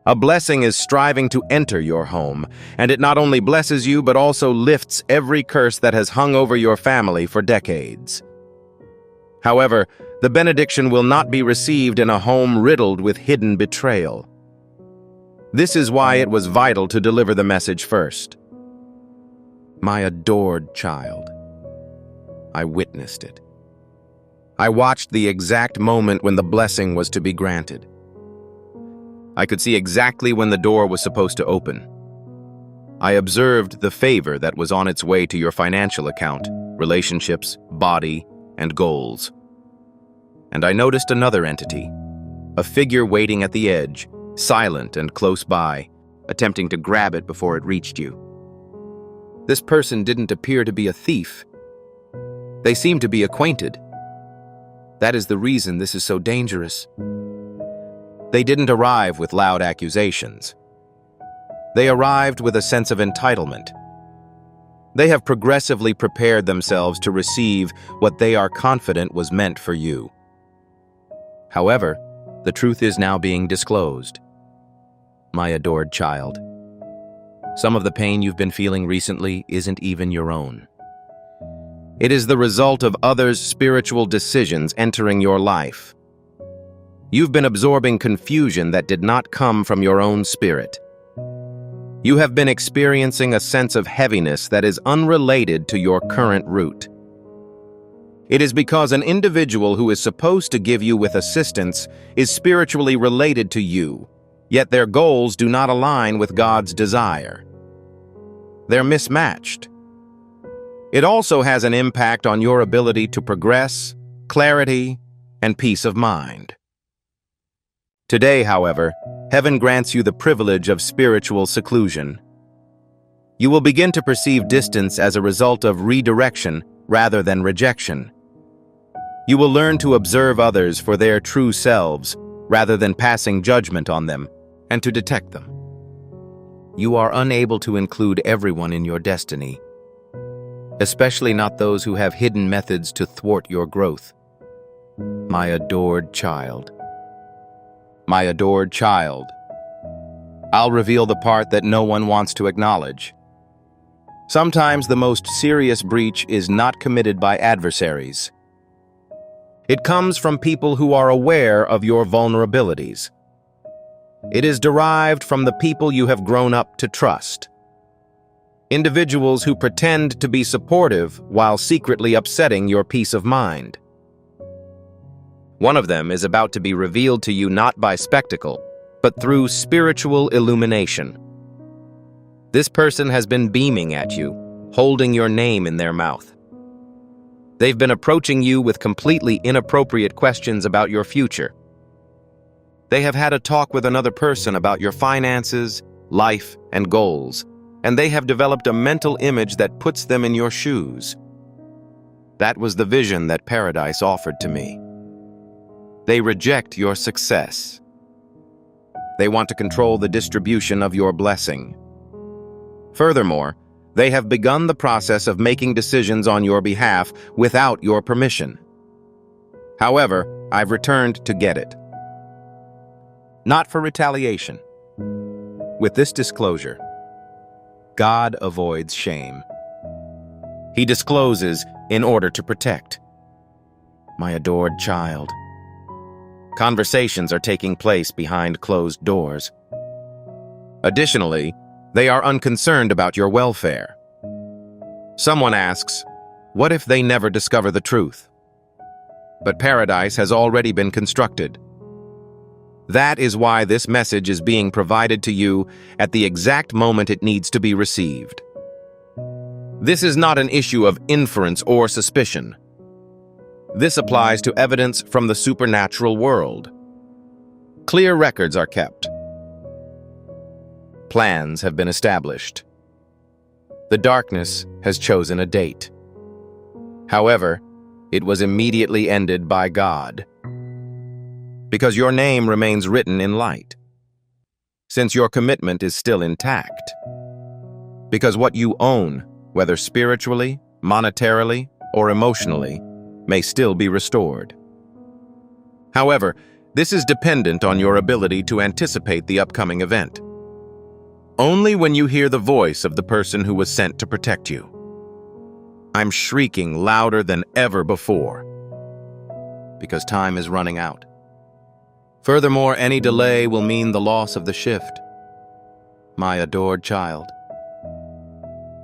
A blessing is striving to enter your home, and it not only blesses you but also lifts every curse that has hung over your family for decades. However, the benediction will not be received in a home riddled with hidden betrayal. This is why it was vital to deliver the message first. My adored child, I witnessed it. I watched the exact moment when the blessing was to be granted. I could see exactly when the door was supposed to open. I observed the favor that was on its way to your financial account, relationships, body, and goals. And I noticed another entity, a figure waiting at the edge, silent and close by, attempting to grab it before it reached you. This person didn't appear to be a thief. They seemed to be acquainted. That is the reason this is so dangerous. They didn't arrive with loud accusations. They arrived with a sense of entitlement. They have progressively prepared themselves to receive what they are confident was meant for you. However, the truth is now being disclosed. My adored child, some of the pain you've been feeling recently isn't even your own. It is the result of others' spiritual decisions entering your life. You've been absorbing confusion that did not come from your own spirit. You have been experiencing a sense of heaviness that is unrelated to your current root. It is because an individual who is supposed to give you with assistance is spiritually related to you, yet their goals do not align with God's desire. They're mismatched. It also has an impact on your ability to progress, clarity, and peace of mind. Today, however, heaven grants you the privilege of spiritual seclusion. You will begin to perceive distance as a result of redirection rather than rejection. You will learn to observe others for their true selves rather than passing judgment on them, and to detect them. You are unable to include everyone in your destiny, especially not those who have hidden methods to thwart your growth. My adored child. My adored child. I'll reveal the part that no one wants to acknowledge. Sometimes the most serious breach is not committed by adversaries. It comes from people who are aware of your vulnerabilities. It is derived from the people you have grown up to trust. Individuals who pretend to be supportive while secretly upsetting your peace of mind. One of them is about to be revealed to you not by spectacle, but through spiritual illumination. This person has been beaming at you, holding your name in their mouth. They've been approaching you with completely inappropriate questions about your future. They have had a talk with another person about your finances, life, and goals, and they have developed a mental image that puts them in your shoes. That was the vision that paradise offered to me. They reject your success. They want to control the distribution of your blessing. Furthermore, they have begun the process of making decisions on your behalf without your permission. However, I've returned to get it. Not for retaliation. With this disclosure, God avoids shame. He discloses in order to protect. My adored child. Conversations are taking place behind closed doors. Additionally, they are unconcerned about your welfare. Someone asks, what if they never discover the truth? But paradise has already been constructed. That is why this message is being provided to you at the exact moment it needs to be received. This is not an issue of inference or suspicion. This applies to evidence from the supernatural world. Clear records are kept. Plans have been established. The darkness has chosen a date. However, it was immediately ended by God, because your name remains written in light, since your commitment is still intact, because what you own, whether spiritually, monetarily, or emotionally, may still be restored. However, this is dependent on your ability to anticipate the upcoming event. Only when you hear the voice of the person who was sent to protect you. I'm shrieking louder than ever before, because time is running out. Furthermore, any delay will mean the loss of the shift. My adored child.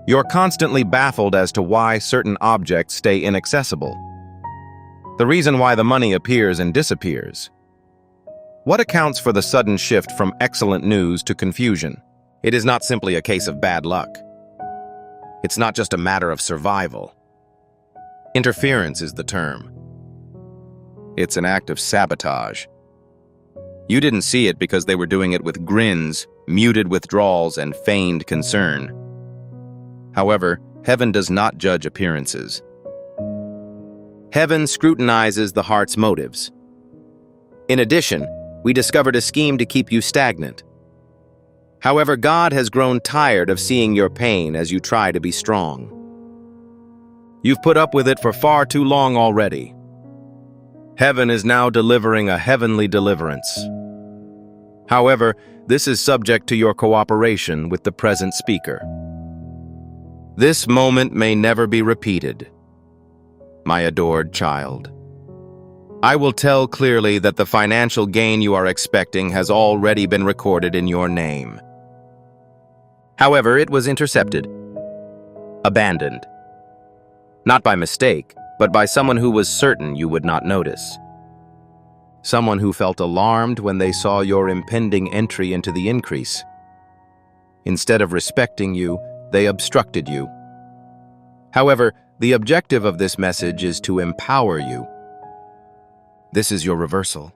You're constantly baffled as to why certain objects stay inaccessible. The reason why the money appears and disappears. What accounts for the sudden shift from excellent news to confusion? It is not simply a case of bad luck. It's not just a matter of survival. Interference is the term. It's an act of sabotage. You didn't see it because they were doing it with grins, muted withdrawals, and feigned concern. However, heaven does not judge appearances. Heaven scrutinizes the heart's motives. In addition, we discovered a scheme to keep you stagnant. However, God has grown tired of seeing your pain as you try to be strong. You've put up with it for far too long already. Heaven is now delivering a heavenly deliverance. However, this is subject to your cooperation with the present speaker. This moment may never be repeated, my adored child. I will tell clearly that the financial gain you are expecting has already been recorded in your name. However, it was intercepted, abandoned. Not by mistake, but by someone who was certain you would not notice. Someone who felt alarmed when they saw your impending entry into the increase. Instead of respecting you, they obstructed you. However, the objective of this message is to empower you. This is your reversal.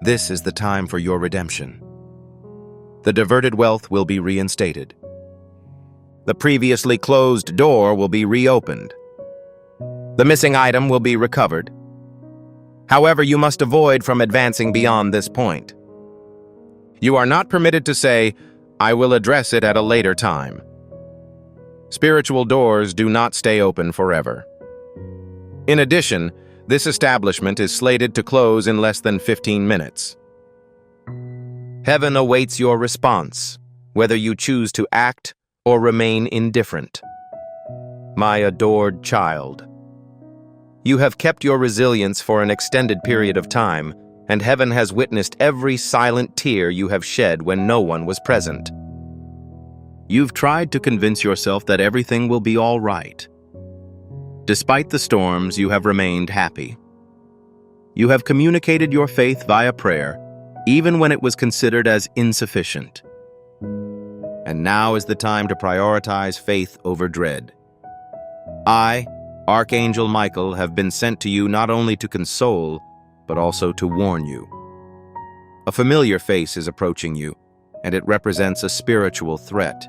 This is the time for your redemption. The diverted wealth will be reinstated. The previously closed door will be reopened. The missing item will be recovered. However, you must avoid from advancing beyond this point. You are not permitted to say, "I will address it at a later time." Spiritual doors do not stay open forever. In addition, this establishment is slated to close in less than 15 minutes. Heaven awaits your response, whether you choose to act or remain indifferent. My adored child. You have kept your resilience for an extended period of time, and heaven has witnessed every silent tear you have shed when no one was present. You've tried to convince yourself that everything will be all right. Despite the storms, you have remained happy. You have communicated your faith via prayer, even when it was considered as insufficient. And now is the time to prioritize faith over dread. I, Archangel Michael, have been sent to you not only to console, but also to warn you. A familiar face is approaching you, and it represents a spiritual threat.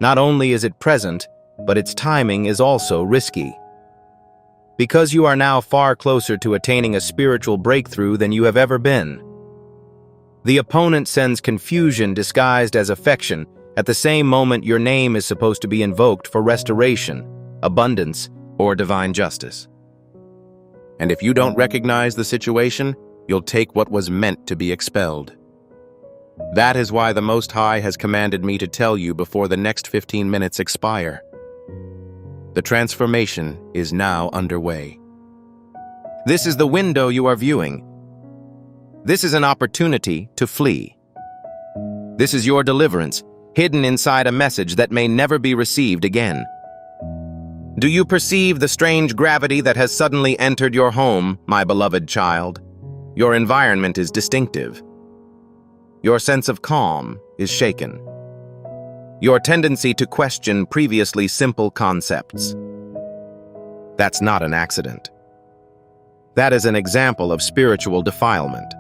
Not only is it present, but its timing is also risky. Because you are now far closer to attaining a spiritual breakthrough than you have ever been. The opponent sends confusion disguised as affection at the same moment your name is supposed to be invoked for restoration, abundance, or divine justice. And if you don't recognize the situation, you'll take what was meant to be expelled. That is why the Most High has commanded me to tell you before the next 15 minutes expire. The transformation is now underway. This is the window you are viewing. This is an opportunity to flee. This is your deliverance, hidden inside a message that may never be received again. Do you perceive the strange gravity that has suddenly entered your home, my beloved child? Your environment is distinctive. Your sense of calm is shaken. Your tendency to question previously simple concepts. That's not an accident. That is an example of spiritual defilement.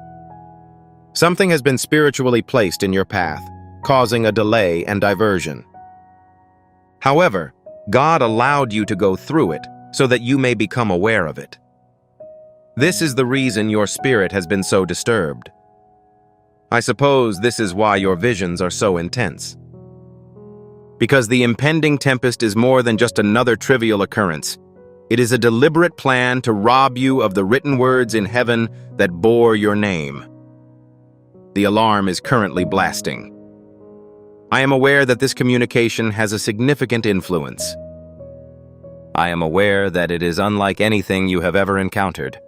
Something has been spiritually placed in your path, causing a delay and diversion. However, God allowed you to go through it so that you may become aware of it. This is the reason your spirit has been so disturbed. I suppose this is why your visions are so intense. Because the impending tempest is more than just another trivial occurrence. It is a deliberate plan to rob you of the written words in heaven that bore your name. The alarm is currently blasting. I am aware that this communication has a significant influence. I am aware that it is unlike anything you have ever encountered.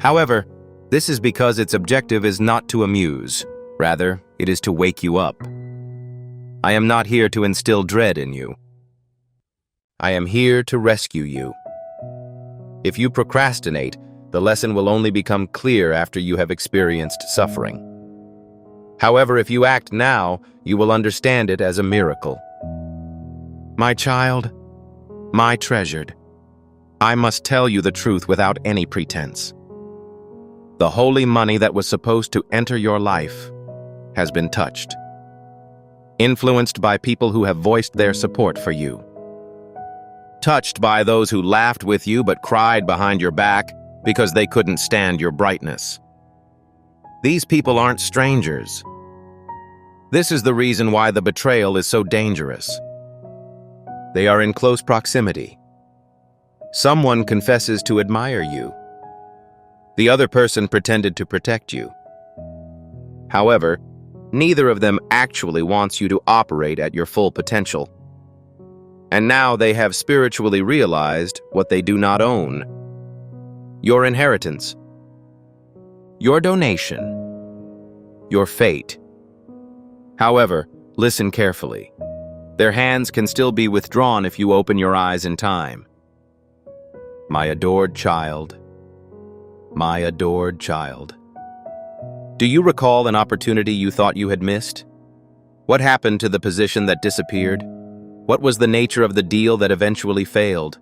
However, this is because its objective is not to amuse. Rather, it is to wake you up. I am not here to instill dread in you. I am here to rescue you. If you procrastinate, the lesson will only become clear after you have experienced suffering. However, if you act now, you will understand it as a miracle. My child, my treasured, I must tell you the truth without any pretense. The holy money that was supposed to enter your life has been touched, influenced by people who have voiced their support for you, touched by those who laughed with you but cried behind your back because they couldn't stand your brightness. These people aren't strangers. This is the reason why the betrayal is so dangerous. They are in close proximity. Someone confesses to admire you. The other person pretended to protect you. However, neither of them actually wants you to operate at your full potential. And now they have spiritually realized what they do not own: your inheritance, your donation, your fate. However, listen carefully. Their hands can still be withdrawn if you open your eyes in time. My adored child, my adored child. Do you recall an opportunity you thought you had missed? What happened to the position that disappeared? What was the nature of the deal that eventually failed?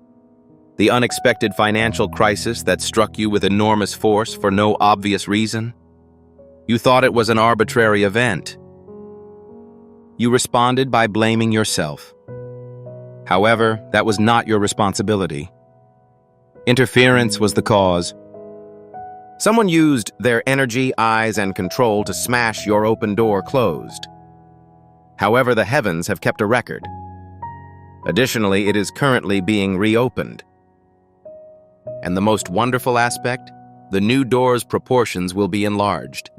The unexpected financial crisis that struck you with enormous force for no obvious reason? You thought it was an arbitrary event. You responded by blaming yourself. However, that was not your responsibility. Interference was the cause. Someone used their energy, eyes, and control to smash your open door closed. However, the heavens have kept a record. Additionally, it is currently being reopened. And the most wonderful aspect, the new door's proportions will be enlarged.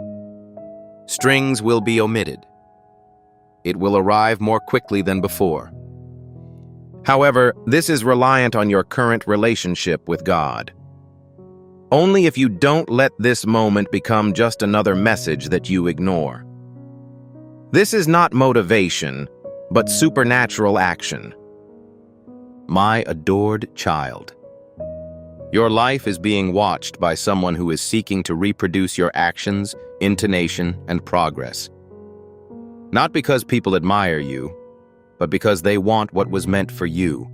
Strings will be omitted. It will arrive more quickly than before. However, this is reliant on your current relationship with God. Only if you don't let this moment become just another message that you ignore. This is not motivation, but supernatural action. My adored child, your life is being watched by someone who is seeking to reproduce your actions, intonation, and progress. Not because people admire you, but because they want what was meant for you.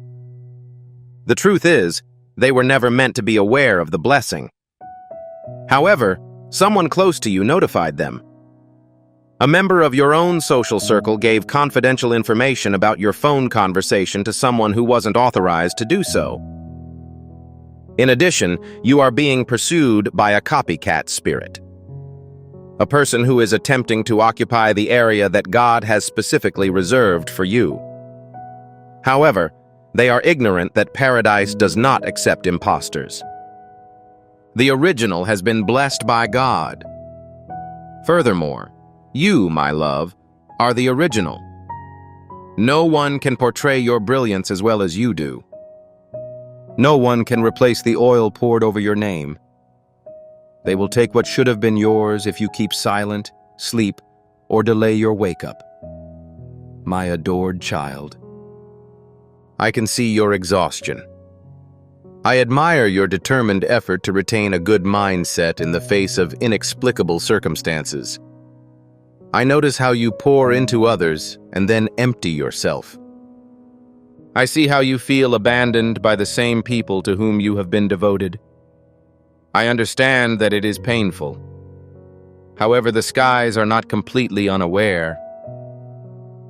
The truth is, they were never meant to be aware of the blessing. However, someone close to you notified them. A member of your own social circle gave confidential information about your phone conversation to someone who wasn't authorized to do so. In addition, you are being pursued by a copycat spirit. A person who is attempting to occupy the area that God has specifically reserved for you. However, they are ignorant that paradise does not accept imposters. The original has been blessed by God. Furthermore, you, my love, are the original. No one can portray your brilliance as well as you do. No one can replace the oil poured over your name. They will take what should have been yours if you keep silent, sleep, or delay your wake-up. My adored child. I can see your exhaustion. I admire your determined effort to retain a good mindset in the face of inexplicable circumstances. I notice how you pour into others and then empty yourself. I see how you feel abandoned by the same people to whom you have been devoted. I understand that it is painful. However, the skies are not completely unaware.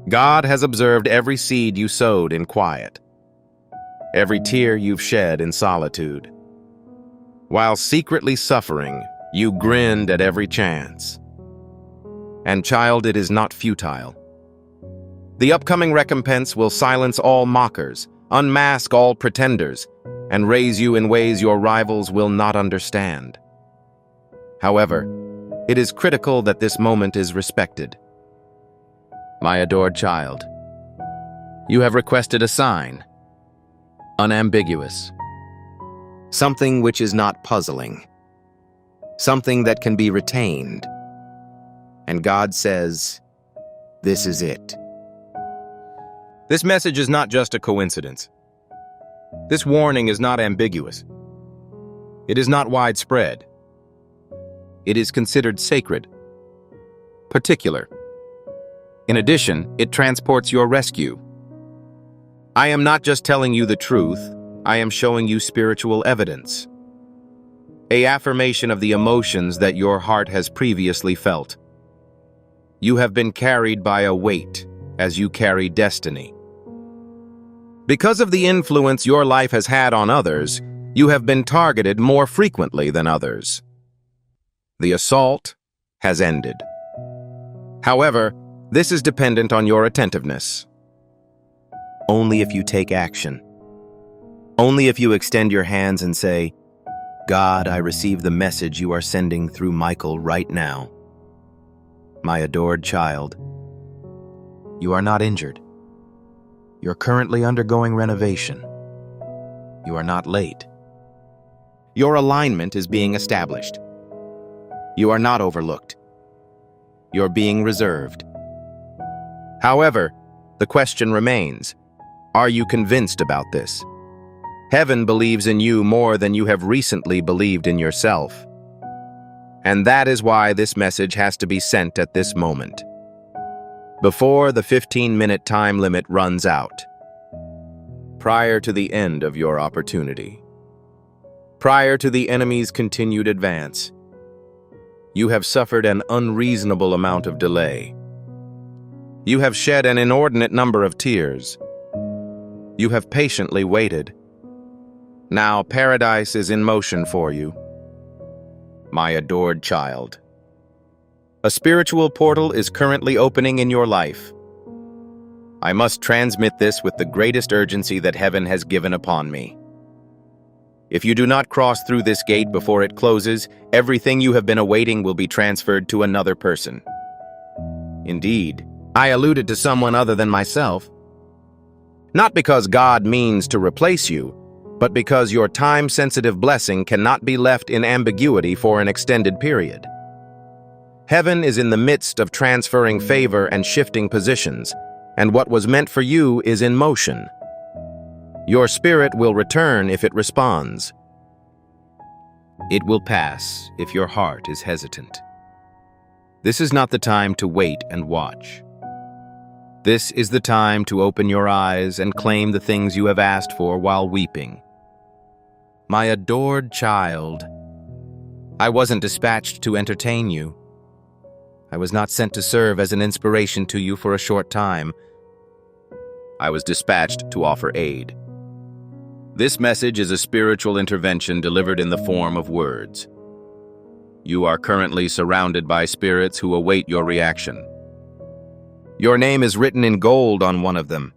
God has observed every seed you sowed in quiet, every tear you've shed in solitude. While secretly suffering, you grinned at every chance. And child, it is not futile. The upcoming recompense will silence all mockers, unmask all pretenders, and raise you in ways your rivals will not understand. However, it is critical that this moment is respected. My adored child, you have requested a sign, unambiguous, something which is not puzzling, something that can be retained. And God says, this is it. This message is not just a coincidence. This warning is not ambiguous. It is not widespread. It is considered sacred, particular. In addition, it transports your rescue. I am not just telling you the truth, I am showing you spiritual evidence. An affirmation of the emotions that your heart has previously felt. You have been carried by a weight as you carry destiny. Because of the influence your life has had on others, you have been targeted more frequently than others. The assault has ended. However, this is dependent on your attentiveness. Only if you take action. Only if you extend your hands and say, God, I receive the message you are sending through Michael right now. My adored child, you are not injured. You're currently undergoing renovation. You are not late. Your alignment is being established. You are not overlooked. You're being reserved. However, the question remains, are you convinced about this? Heaven believes in you more than you have recently believed in yourself. And that is why this message has to be sent at this moment, before the 15-minute time limit runs out, prior to the end of your opportunity, prior to the enemy's continued advance. You have suffered an unreasonable amount of delay. You have shed an inordinate number of tears. You have patiently waited. Now paradise is in motion for you. My adored child, a spiritual portal is currently opening in your life. I must transmit this with the greatest urgency that heaven has given upon me. If you do not cross through this gate before it closes, everything you have been awaiting will be transferred to another person. Indeed, I alluded to someone other than myself. Not because God means to replace you, but because your time-sensitive blessing cannot be left in ambiguity for an extended period. Heaven is in the midst of transferring favor and shifting positions, and what was meant for you is in motion. Your spirit will return if it responds. It will pass if your heart is hesitant. This is not the time to wait and watch. This is the time to open your eyes and claim the things you have asked for while weeping. My adored child, I wasn't dispatched to entertain you. I was not sent to serve as an inspiration to you for a short time. I was dispatched to offer aid. This message is a spiritual intervention delivered in the form of words. You are currently surrounded by spirits who await your reaction. Your name is written in gold on one of them.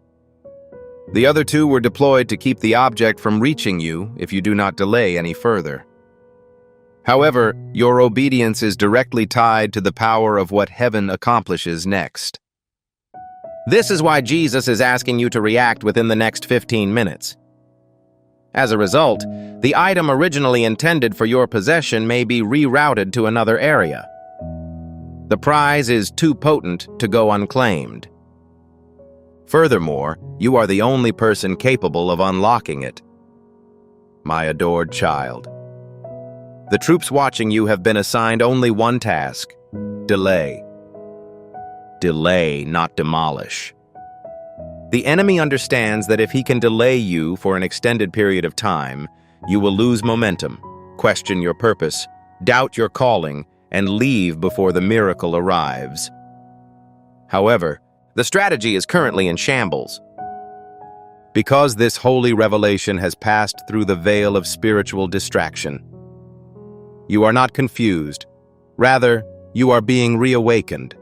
The other two were deployed to keep the object from reaching you if you do not delay any further. However, your obedience is directly tied to the power of what heaven accomplishes next. This is why Jesus is asking you to react within the next 15 minutes. As a result, the item originally intended for your possession may be rerouted to another area. The prize is too potent to go unclaimed. Furthermore, you are the only person capable of unlocking it. My adored child. The troops watching you have been assigned only one task: delay. Delay, not demolish. The enemy understands that if he can delay you for an extended period of time, you will lose momentum, question your purpose, doubt your calling, and leave before the miracle arrives. However, the strategy is currently in shambles. Because this holy revelation has passed through the veil of spiritual distraction. You are not confused. Rather, you are being reawakened.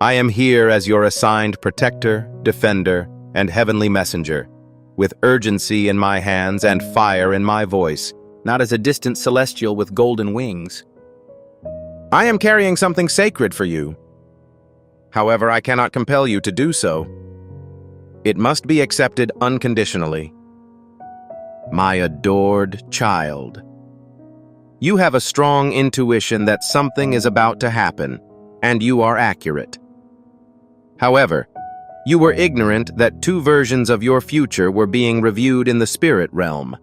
I am here as your assigned protector, defender, and heavenly messenger, with urgency in my hands and fire in my voice, not as a distant celestial with golden wings. I am carrying something sacred for you. However, I cannot compel you to do so. It must be accepted unconditionally. My adored child. You have a strong intuition that something is about to happen, and you are accurate. However, you were ignorant that two versions of your future were being reviewed in the spirit realm.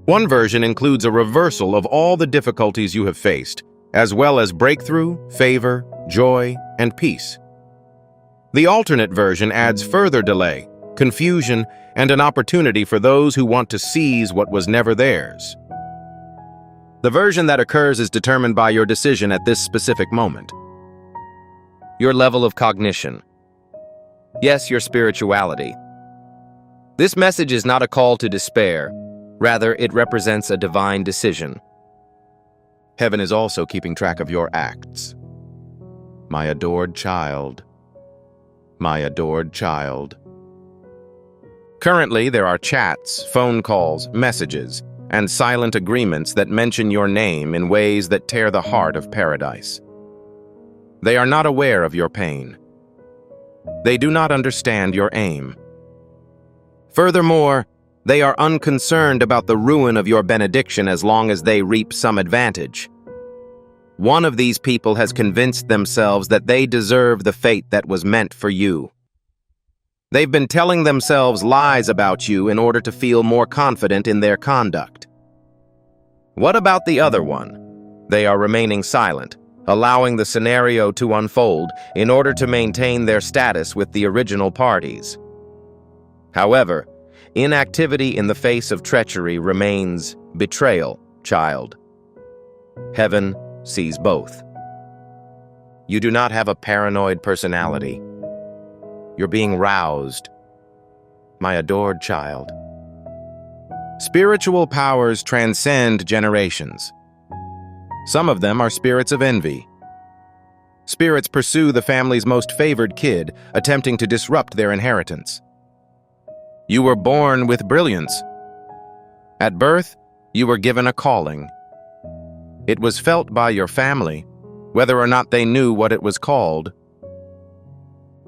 One version includes a reversal of all the difficulties you have faced, as well as breakthrough, favor, joy, and peace. The alternate version adds further delay, confusion, and an opportunity for those who want to seize what was never theirs. The version that occurs is determined by your decision at this specific moment. Your level of cognition. Yes, your spirituality. This message is not a call to despair. Rather, it represents a divine decision. Heaven is also keeping track of your acts. My adored child. My adored child. Currently, there are chats, phone calls, messages, and silent agreements that mention your name in ways that tear the heart of paradise. They are not aware of your pain. They do not understand your aim. Furthermore, they are unconcerned about the ruin of your benediction as long as they reap some advantage. One of these people has convinced themselves that they deserve the fate that was meant for you. They've been telling themselves lies about you in order to feel more confident in their conduct. What about the other one? They are remaining silent, allowing the scenario to unfold in order to maintain their status with the original parties. However, inactivity in the face of treachery remains betrayal, child. Heaven sees both. You do not have a paranoid personality. You're being roused. My adored child. Spiritual powers transcend generations. Some of them are spirits of envy. Spirits pursue the family's most favored kid, attempting to disrupt their inheritance. You were born with brilliance. At birth, you were given a calling. It was felt by your family, whether or not they knew what it was called.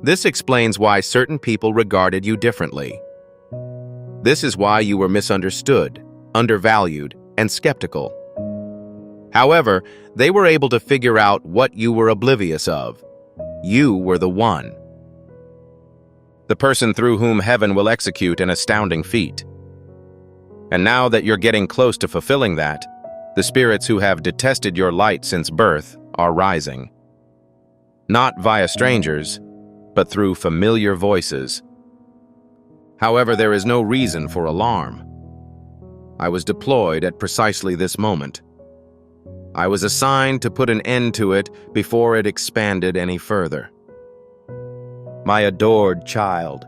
This explains why certain people regarded you differently. This is why you were misunderstood, undervalued, and skeptical. However, they were able to figure out what you were oblivious of. You were the one. The person through whom heaven will execute an astounding feat. And now that you're getting close to fulfilling that, the spirits who have detested your light since birth are rising. Not via strangers, but through familiar voices. However, there is no reason for alarm. I was deployed at precisely this moment. I was assigned to put an end to it before it expanded any further. My adored child.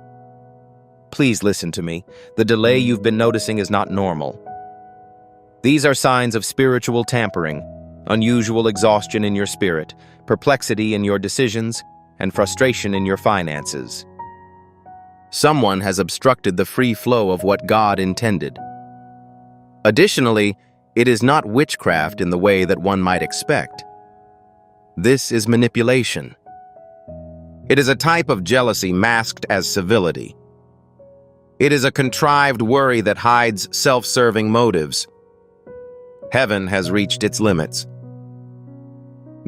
Please listen to me. The delay you've been noticing is not normal. These are signs of spiritual tampering, unusual exhaustion in your spirit, perplexity in your decisions, and frustration in your finances. Someone has obstructed the free flow of what God intended. Additionally, it is not witchcraft in the way that one might expect. This is manipulation. It is a type of jealousy masked as civility. It is a contrived worry that hides self-serving motives. Heaven has reached its limits.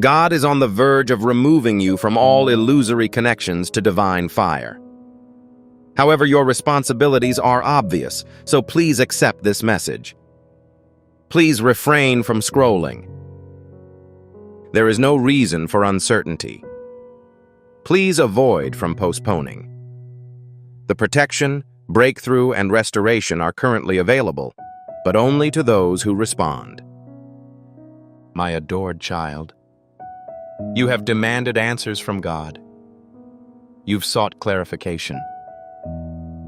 God is on the verge of removing you from all illusory connections to divine fire. However, your responsibilities are obvious, so please accept this message. Please refrain from scrolling. There is no reason for uncertainty. Please avoid from postponing. The protection, breakthrough, and restoration are currently available, but only to those who respond. My adored child, you have demanded answers from God. You've sought clarification.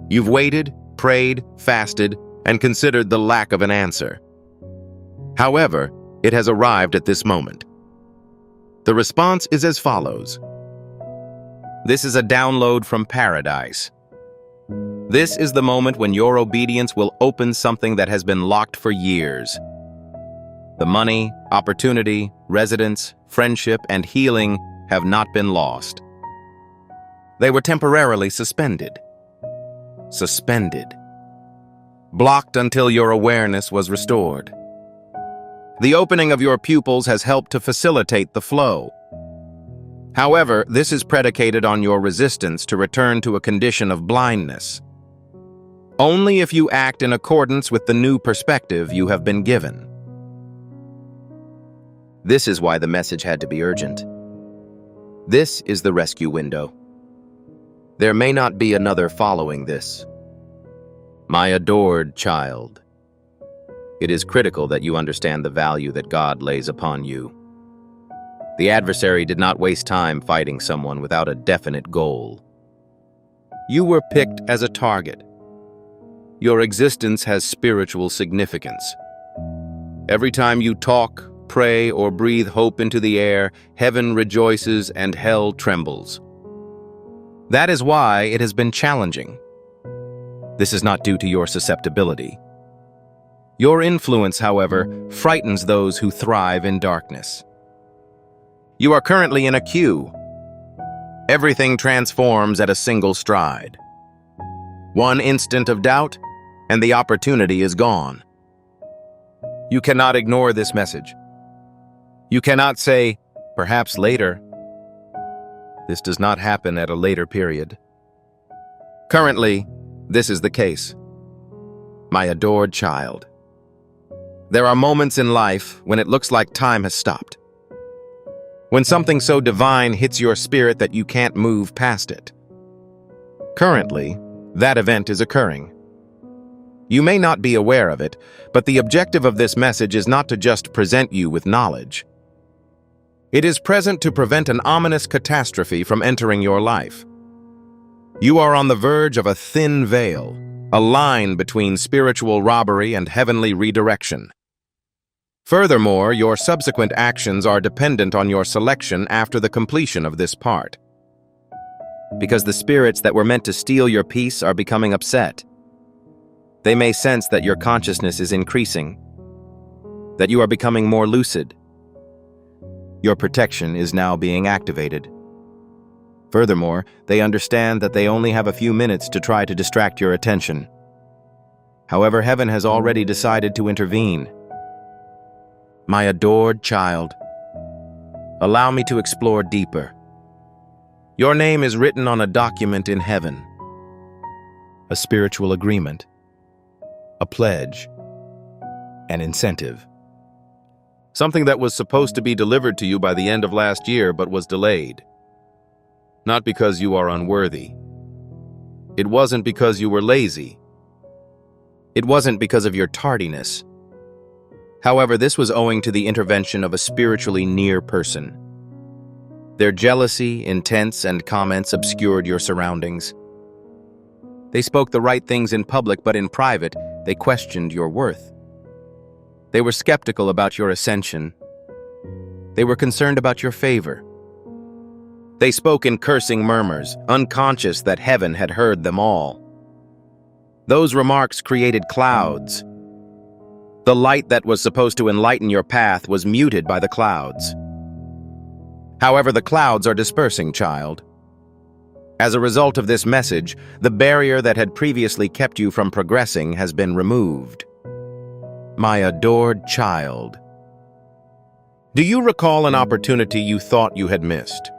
You've waited, prayed, fasted, and considered the lack of an answer. However, it has arrived at this moment. The response is as follows. This is a download from paradise. This is the moment when your obedience will open something that has been locked for years. The money, opportunity, residence, friendship, and healing have not been lost. They were temporarily suspended. Blocked until your awareness was restored. The opening of your pupils has helped to facilitate the flow. However, this is predicated on your resistance to return to a condition of blindness. Only if you act in accordance with the new perspective you have been given. This is why the message had to be urgent. This is the rescue window. There may not be another following this. My adored child, it is critical that you understand the value that God lays upon you. The adversary did not waste time fighting someone without a definite goal. You were picked as a target. Your existence has spiritual significance. Every time you talk, pray, or breathe hope into the air, heaven rejoices and hell trembles. That is why it has been challenging. This is not due to your susceptibility. Your influence, however, frightens those who thrive in darkness. You are currently in a queue. Everything transforms at a single stride. One instant of doubt, and the opportunity is gone. You cannot ignore this message. You cannot say, perhaps later. This does not happen at a later period. Currently, this is the case. My adored child. There are moments in life when it looks like time has stopped. When something so divine hits your spirit that you can't move past it. Currently, that event is occurring. You may not be aware of it, but the objective of this message is not to just present you with knowledge. It is present to prevent an ominous catastrophe from entering your life. You are on the verge of a thin veil, a line between spiritual robbery and heavenly redirection. Furthermore, your subsequent actions are dependent on your selection after the completion of this part. Because the spirits that were meant to steal your peace are becoming upset. They may sense that your consciousness is increasing, that you are becoming more lucid. Your protection is now being activated. Furthermore, they understand that they only have a few minutes to try to distract your attention. However, heaven has already decided to intervene. My adored child, allow me to explore deeper. Your name is written on a document in heaven. A spiritual agreement, a pledge, an incentive. Something that was supposed to be delivered to you by the end of last year but was delayed. Not because you are unworthy. It wasn't because you were lazy. It wasn't because of your tardiness. However, this was owing to the intervention of a spiritually near person. Their jealousy, intents, and comments obscured your surroundings. They spoke the right things in public, but in private, they questioned your worth. They were skeptical about your ascension. They were concerned about your favor. They spoke in cursing murmurs, unconscious that heaven had heard them all. Those remarks created clouds. The light that was supposed to enlighten your path was muted by the clouds. However, the clouds are dispersing, child. As a result of this message, the barrier that had previously kept you from progressing has been removed. My adored child. Do you recall an opportunity you thought you had missed?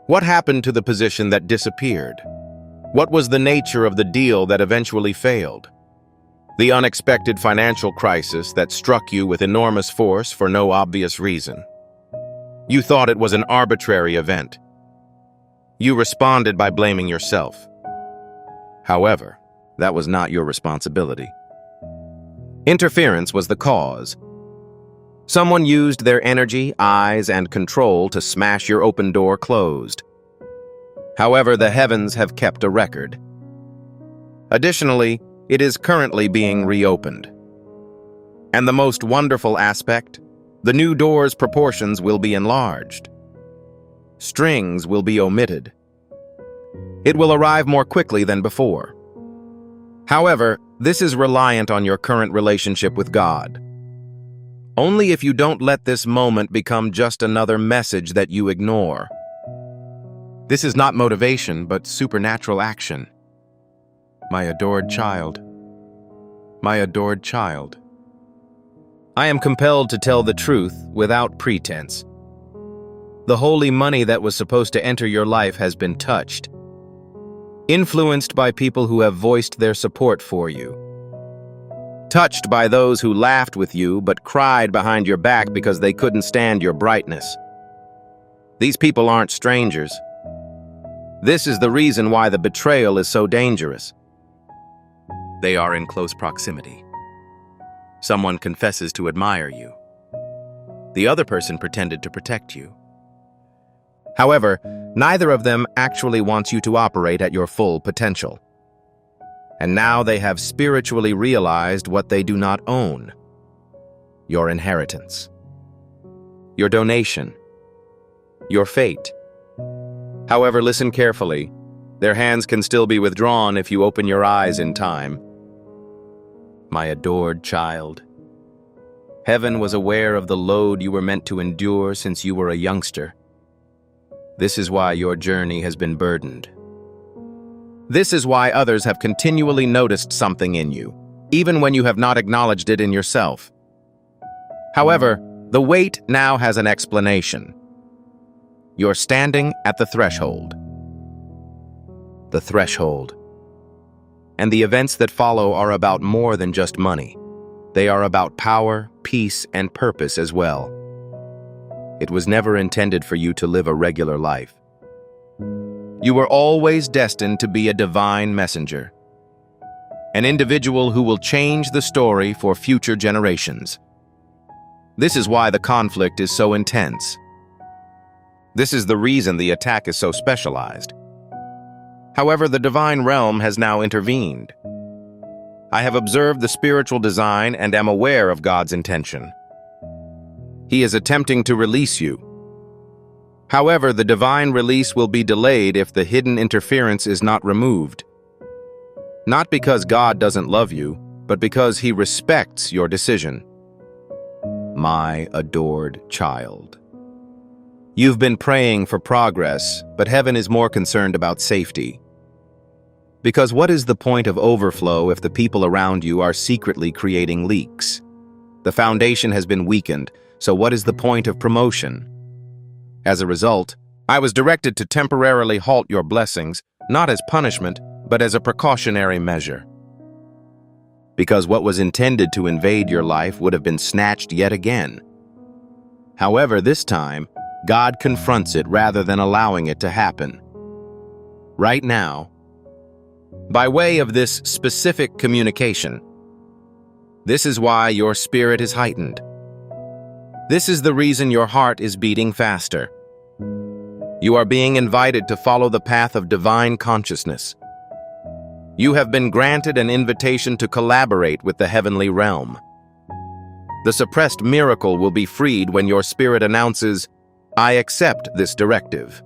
What happened to the position that disappeared? What was the nature of the deal that eventually failed? The unexpected financial crisis that struck you with enormous force for no obvious reason. You thought it was an arbitrary event. You responded by blaming yourself. However, that was not your responsibility. Interference was the cause. Someone used their energy, eyes, and control to smash your open door closed. However, the heavens have kept a record. Additionally, it is currently being reopened. And the most wonderful aspect, the new door's proportions will be enlarged. Strings will be omitted. It will arrive more quickly than before. However, this is reliant on your current relationship with God. Only if you don't let this moment become just another message that you ignore. This is not motivation, but supernatural action. My adored child. My adored child. I am compelled to tell the truth without pretense. The holy money that was supposed to enter your life has been touched. Influenced by people who have voiced their support for you. Touched by those who laughed with you but cried behind your back because they couldn't stand your brightness. These people aren't strangers. This is the reason why the betrayal is so dangerous. They are in close proximity. Someone confesses to admire you. The other person pretended to protect you. However, neither of them actually wants you to operate at your full potential. And now they have spiritually realized what they do not own. Your inheritance. Your donation. Your fate. However, listen carefully. Their hands can still be withdrawn if you open your eyes in time. My adored child. Heaven was aware of the load you were meant to endure since you were a youngster. This is why your journey has been burdened. This is why others have continually noticed something in you, even when you have not acknowledged it in yourself. However, the weight now has an explanation. You're standing at the threshold. The threshold. And the events that follow are about more than just money. They are about power, peace, and purpose as well. It was never intended for you to live a regular life. You were always destined to be a divine messenger. An individual who will change the story for future generations. This is why the conflict is so intense. This is the reason the attack is so specialized. However, the divine realm has now intervened. I have observed the spiritual design and am aware of God's intention. He is attempting to release you. However, the divine release will be delayed if the hidden interference is not removed. Not because God doesn't love you, but because He respects your decision. My adored child. You've been praying for progress, but heaven is more concerned about safety. Because what is the point of overflow if the people around you are secretly creating leaks? The foundation has been weakened, so what is the point of promotion? As a result, I was directed to temporarily halt your blessings, not as punishment, but as a precautionary measure. Because what was intended to invade your life would have been snatched yet again. However, this time, God confronts it rather than allowing it to happen. Right now, by way of this specific communication, this is why your spirit is heightened. This is the reason your heart is beating faster. You are being invited to follow the path of divine consciousness. You have been granted an invitation to collaborate with the heavenly realm. The suppressed miracle will be freed when your spirit announces, I accept this directive.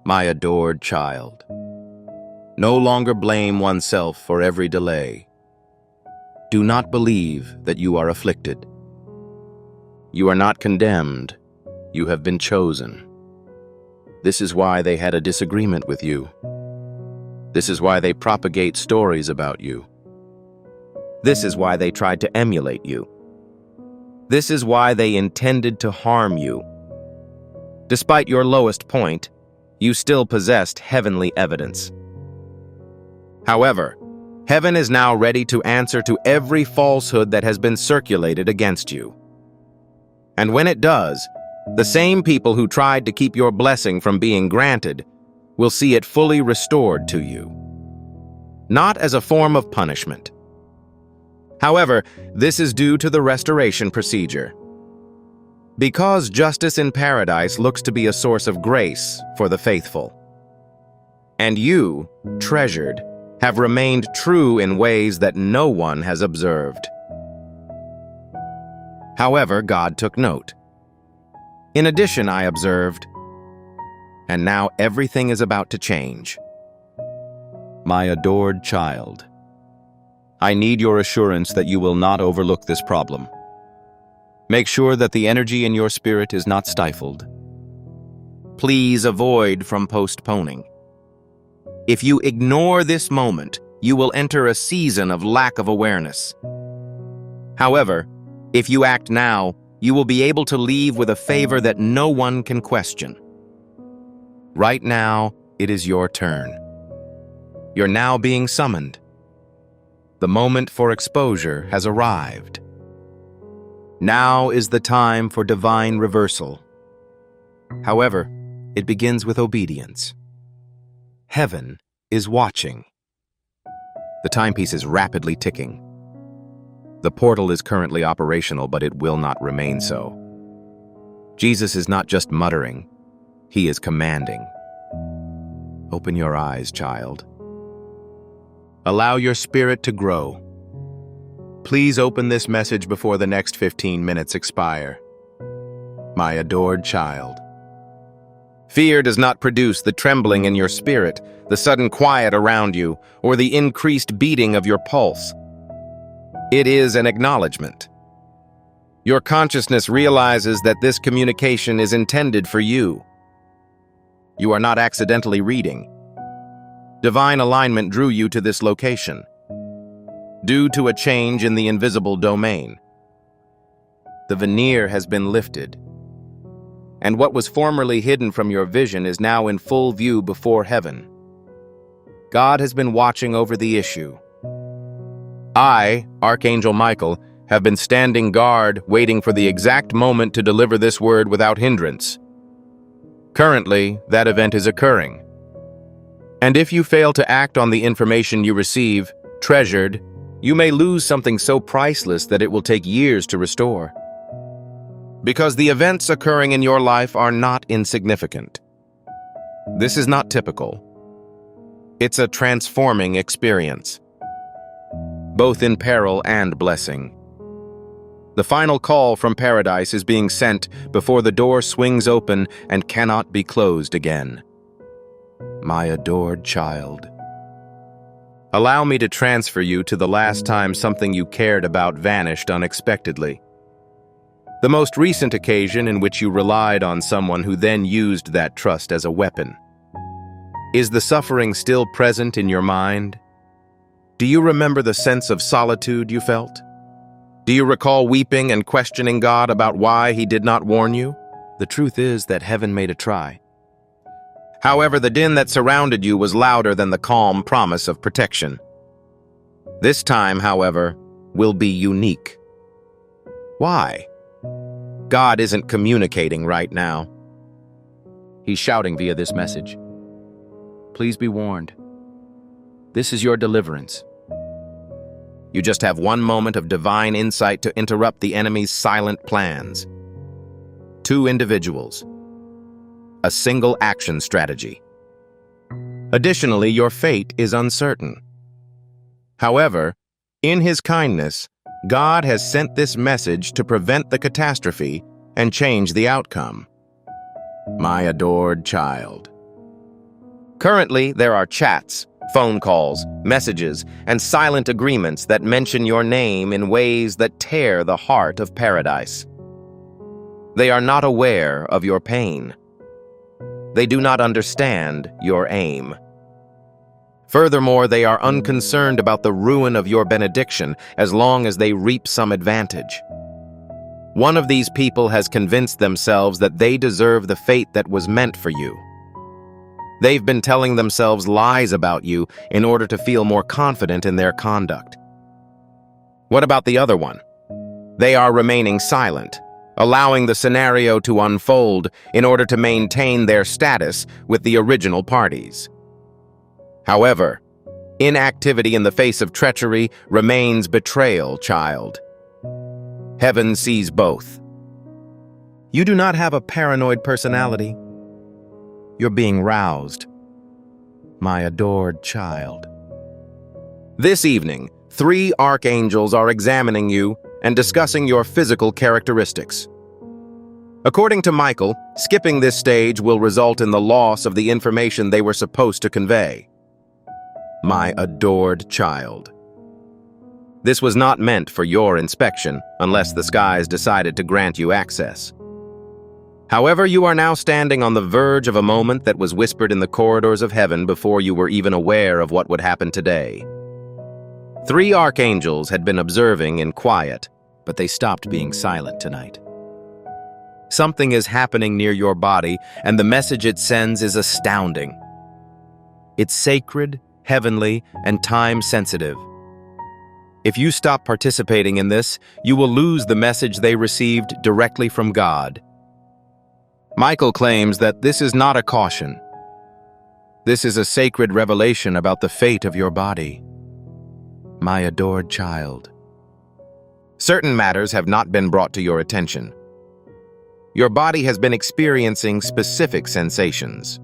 My adored child. No longer blame oneself for every delay. Do not believe that you are afflicted. You are not condemned. You have been chosen. This is why they had a disagreement with you. This is why they propagate stories about you. This is why they tried to emulate you. This is why they intended to harm you. Despite your lowest point, you still possessed heavenly evidence. However, heaven is now ready to answer to every falsehood that has been circulated against you. And when it does, the same people who tried to keep your blessing from being granted will see it fully restored to you, not as a form of punishment. However, this is due to the restoration procedure. Because justice in paradise looks to be a source of grace for the faithful. And you, treasured, have remained true in ways that no one has observed. However, God took note. In addition, I observed, and now everything is about to change. My adored child, I need your assurance that you will not overlook this problem. Make sure that the energy in your spirit is not stifled. Please avoid from postponing. If you ignore this moment, you will enter a season of lack of awareness. However, if you act now, you will be able to leave with a favor that no one can question. Right now, it is your turn. You're now being summoned. The moment for exposure has arrived. Now is the time for divine reversal. However, it begins with obedience. Heaven is watching. The timepiece is rapidly ticking. The portal is currently operational, but it will not remain so. Jesus is not just muttering, he is commanding. Open your eyes, child. Allow your spirit to grow. Please open this message before the next 15 minutes expire. My adored child. Fear does not produce the trembling in your spirit, the sudden quiet around you, or the increased beating of your pulse. It is an acknowledgement. Your consciousness realizes that this communication is intended for you. You are not accidentally reading. Divine alignment drew you to this location, due to a change in the invisible domain. The veneer has been lifted, and what was formerly hidden from your vision is now in full view before heaven. God has been watching over the issue. I, Archangel Michael, have been standing guard, waiting for the exact moment to deliver this word without hindrance. Currently, that event is occurring. And if you fail to act on the information you receive, treasured, you may lose something so priceless that it will take years to restore. Because the events occurring in your life are not insignificant. This is not typical. It's a transforming experience, both in peril and blessing. The final call from paradise is being sent before the door swings open and cannot be closed again. My adored child. Allow me to transfer you to the last time something you cared about vanished unexpectedly. The most recent occasion in which you relied on someone who then used that trust as a weapon. Is the suffering still present in your mind? Do you remember the sense of solitude you felt? Do you recall weeping and questioning God about why he did not warn you? The truth is that heaven made a try. However, the din that surrounded you was louder than the calm promise of protection. This time, however, will be unique. Why? God isn't communicating right now. He's shouting via this message. Please be warned. This is your deliverance. You just have one moment of divine insight to interrupt the enemy's silent plans. 2 individuals. A single action strategy. Additionally, your fate is uncertain. However, in his kindness, God has sent this message to prevent the catastrophe and change the outcome. My adored child. Currently, there are chats, phone calls, messages, and silent agreements that mention your name in ways that tear the heart of paradise. They are not aware of your pain. They do not understand your aim. Furthermore, they are unconcerned about the ruin of your benediction as long as they reap some advantage. One of these people has convinced themselves that they deserve the fate that was meant for you. They've been telling themselves lies about you in order to feel more confident in their conduct. What about the other one? They are remaining silent, allowing the scenario to unfold in order to maintain their status with the original parties. However, inactivity in the face of treachery remains betrayal, child. Heaven sees both. You do not have a paranoid personality. You're being roused, my adored child. This evening, 3 archangels are examining you and discussing your physical characteristics. According to Michael, skipping this stage will result in the loss of the information they were supposed to convey. My adored child. This was not meant for your inspection unless the skies decided to grant you access. However, you are now standing on the verge of a moment that was whispered in the corridors of heaven before you were even aware of what would happen today. 3 archangels had been observing in quiet, but they stopped being silent tonight. Something is happening near your body, and the message it sends is astounding. It's sacred, heavenly, and time-sensitive. If you stop participating in this, you will lose the message they received directly from God. Michael claims that this is not a caution. This is a sacred revelation about the fate of your body. My adored child. Certain matters have not been brought to your attention. Your body has been experiencing specific sensations.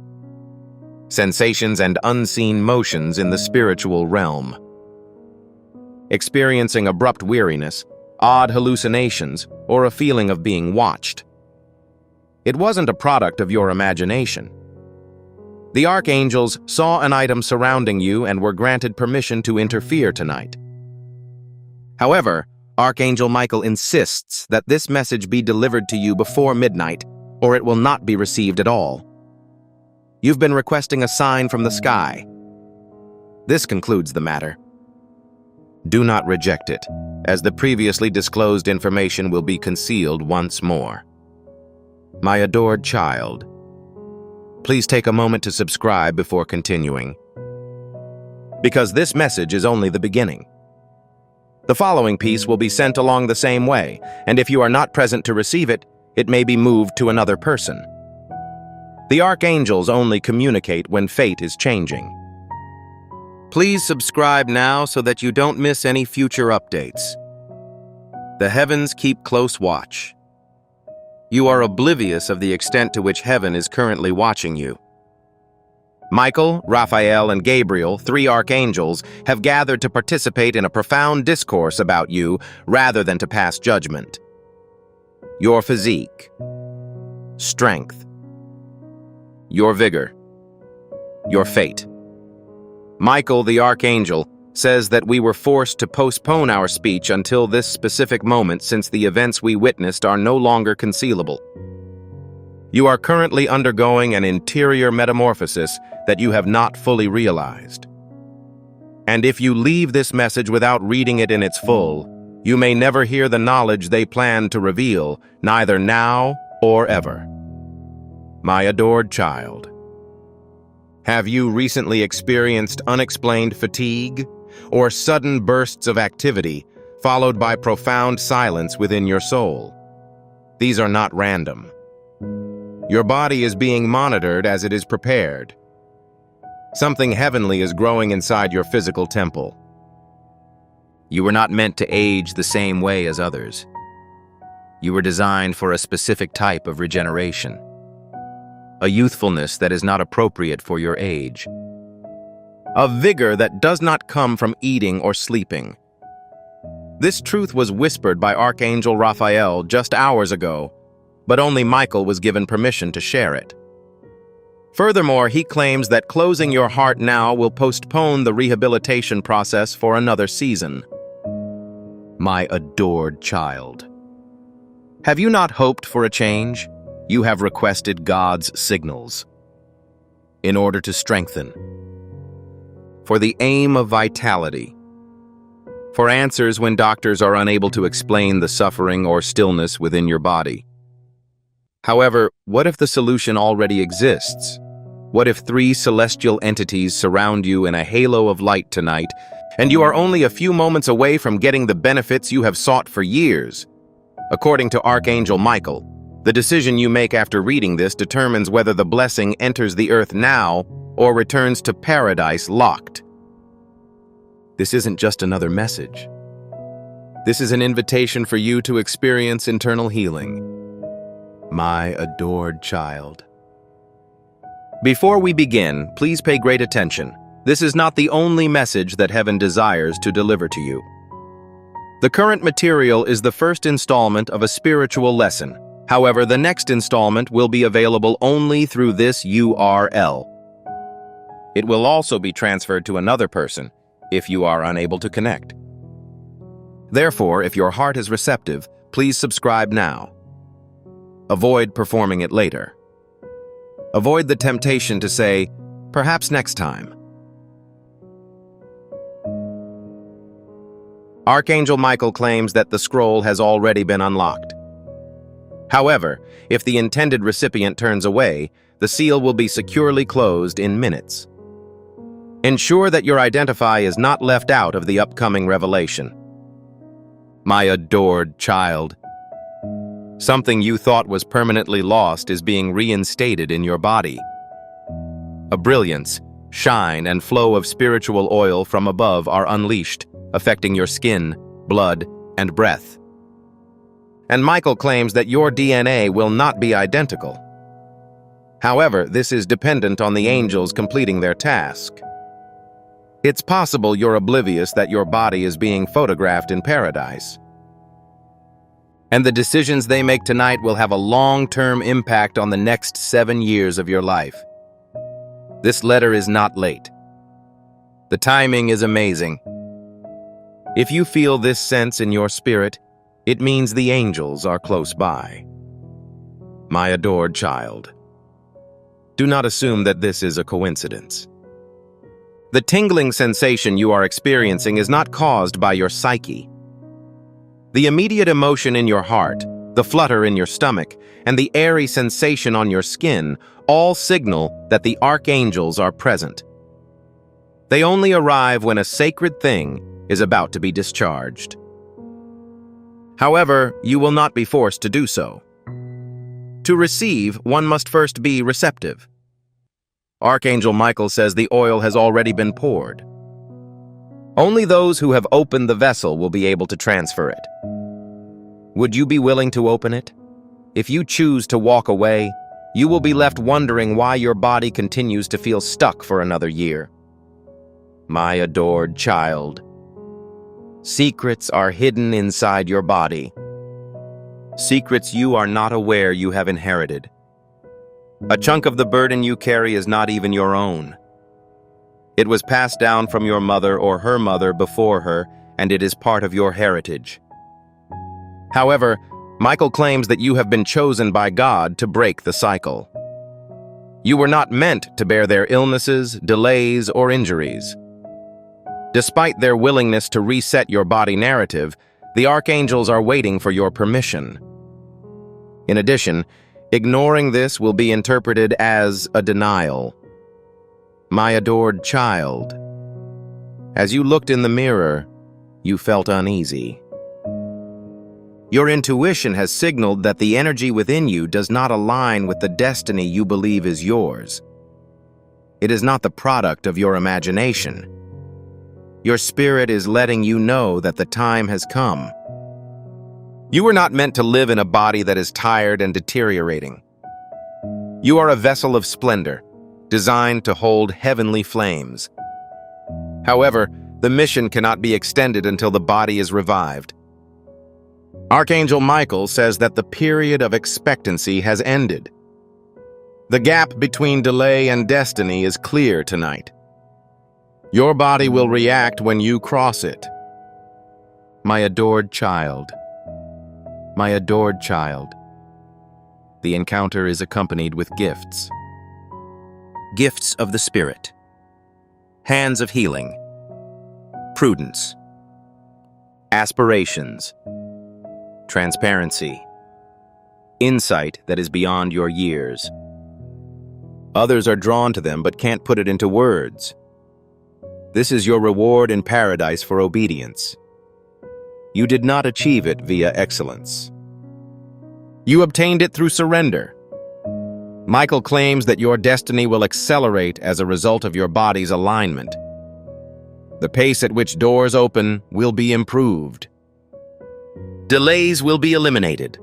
Sensations and unseen motions in the spiritual realm. Experiencing abrupt weariness, odd hallucinations, or a feeling of being watched. It wasn't a product of your imagination. The archangels saw an item surrounding you and were granted permission to interfere tonight. However, Archangel Michael insists that this message be delivered to you before midnight, or it will not be received at all. You've been requesting a sign from the sky. This concludes the matter. Do not reject it, as the previously disclosed information will be concealed once more. My adored child, please take a moment to subscribe before continuing, because this message is only the beginning. The following piece will be sent along the same way, and if you are not present to receive it, it may be moved to another person. The archangels only communicate when fate is changing. Please subscribe now so that you don't miss any future updates. The heavens keep close watch. You are oblivious of the extent to which heaven is currently watching you. Michael, Raphael, and Gabriel, 3 archangels, have gathered to participate in a profound discourse about you rather than to pass judgment. Your physique, strength, your vigor, your fate. Michael, the archangel, says that we were forced to postpone our speech until this specific moment since the events we witnessed are no longer concealable. You are currently undergoing an interior metamorphosis that you have not fully realized. And if you leave this message without reading it in its full, you may never hear the knowledge they plan to reveal, neither now or ever. My adored child. Have you recently experienced unexplained fatigue or sudden bursts of activity followed by profound silence within your soul? These are not random. Your body is being monitored as it is prepared. Something heavenly is growing inside your physical temple. You were not meant to age the same way as others. You were designed for a specific type of regeneration. A youthfulness that is not appropriate for your age. A vigor that does not come from eating or sleeping. This truth was whispered by Archangel Raphael just hours ago, but only Michael was given permission to share it. Furthermore, he claims that closing your heart now will postpone the rehabilitation process for another season. My adored child. Have you not hoped for a change? You have requested God's signals in order to strengthen, for the aim of vitality, for answers when doctors are unable to explain the suffering or stillness within your body. However, what if the solution already exists? What if 3 celestial entities surround you in a halo of light tonight, and you are only a few moments away from getting the benefits you have sought for years? According to Archangel Michael, the decision you make after reading this determines whether the blessing enters the earth now or returns to paradise locked. This isn't just another message. This is an invitation for you to experience internal healing. My adored child. Before we begin, please pay great attention. This is not the only message that heaven desires to deliver to you. The current material is the first installment of a spiritual lesson. However, the next installment will be available only through this URL. It will also be transferred to another person if you are unable to connect. Therefore, if your heart is receptive, please subscribe now. Avoid performing it later. Avoid the temptation to say, perhaps next time. Archangel Michael claims that the scroll has already been unlocked. However, if the intended recipient turns away, the seal will be securely closed in minutes. Ensure that your identify is not left out of the upcoming revelation. My adored child. Something you thought was permanently lost is being reinstated in your body. A brilliance, shine, and flow of spiritual oil from above are unleashed, affecting your skin, blood, and breath. And Michael claims that your DNA will not be identical. However, this is dependent on the angels completing their task. It's possible you're oblivious that your body is being photographed in paradise. And the decisions they make tonight will have a long-term impact on the next 7 years of your life. This letter is not late. The timing is amazing. If you feel this sense in your spirit, it means the angels are close by. My adored child. Do not assume that this is a coincidence. The tingling sensation you are experiencing is not caused by your psyche. The immediate emotion in your heart, the flutter in your stomach, and the airy sensation on your skin all signal that the archangels are present. They only arrive when a sacred thing is about to be discharged. However, you will not be forced to do so. To receive, one must first be receptive. Archangel Michael says the oil has already been poured. Only those who have opened the vessel will be able to transfer it. Would you be willing to open it? If you choose to walk away, you will be left wondering why your body continues to feel stuck for another year. My adored child. Secrets are hidden inside your body. Secrets you are not aware you have inherited. A chunk of the burden you carry is not even your own. It was passed down from your mother or her mother before her, and it is part of your heritage. However, Michael claims that you have been chosen by God to break the cycle. You were not meant to bear their illnesses, delays, or injuries. Despite their willingness to reset your body narrative, the archangels are waiting for your permission. In addition, ignoring this will be interpreted as a denial. My adored child. As you looked in the mirror, you felt uneasy. Your intuition has signaled that the energy within you does not align with the destiny you believe is yours. It is not the product of your imagination. Your spirit is letting you know that the time has come. You were not meant to live in a body that is tired and deteriorating. You are a vessel of splendor, designed to hold heavenly flames. However, the mission cannot be extended until the body is revived. Archangel Michael says that the period of expectancy has ended. The gap between delay and destiny is clear tonight. Your body will react when you cross it. My adored child. My adored child. The encounter is accompanied with gifts. Gifts of the Spirit. Hands of healing. Prudence. Aspirations. Transparency. Insight that is beyond your years. Others are drawn to them but can't put it into words. This is your reward in paradise for obedience. You did not achieve it via excellence. You obtained it through surrender. Michael claims that your destiny will accelerate as a result of your body's alignment. The pace at which doors open will be improved. Delays will be eliminated.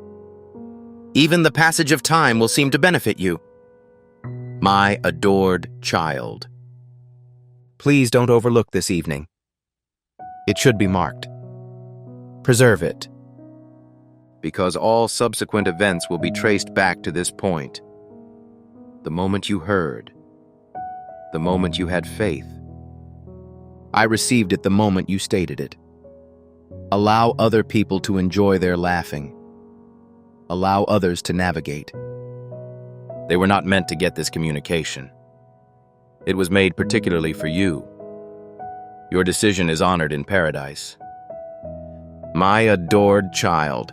Even the passage of time will seem to benefit you. My adored child. Please don't overlook this evening. It should be marked. Preserve it. Because all subsequent events will be traced back to this point. The moment you heard. The moment you had faith. I received it the moment you stated it. Allow other people to enjoy their laughing. Allow others to navigate. They were not meant to get this communication. It was made particularly for you. Your decision is honored in paradise. My adored child.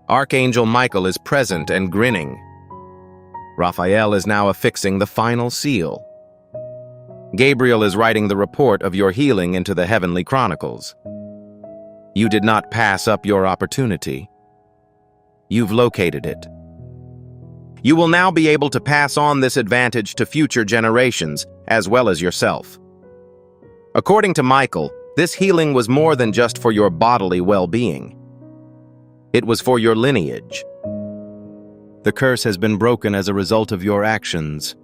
Archangel Michael is present and grinning. Raphael is now affixing the final seal. Gabriel is writing the report of your healing into the heavenly chronicles. You did not pass up your opportunity. You've located it. You will now be able to pass on this advantage to future generations, as well as yourself. According to Michael, this healing was more than just for your bodily well-being. It was for your lineage. The curse has been broken as a result of your actions.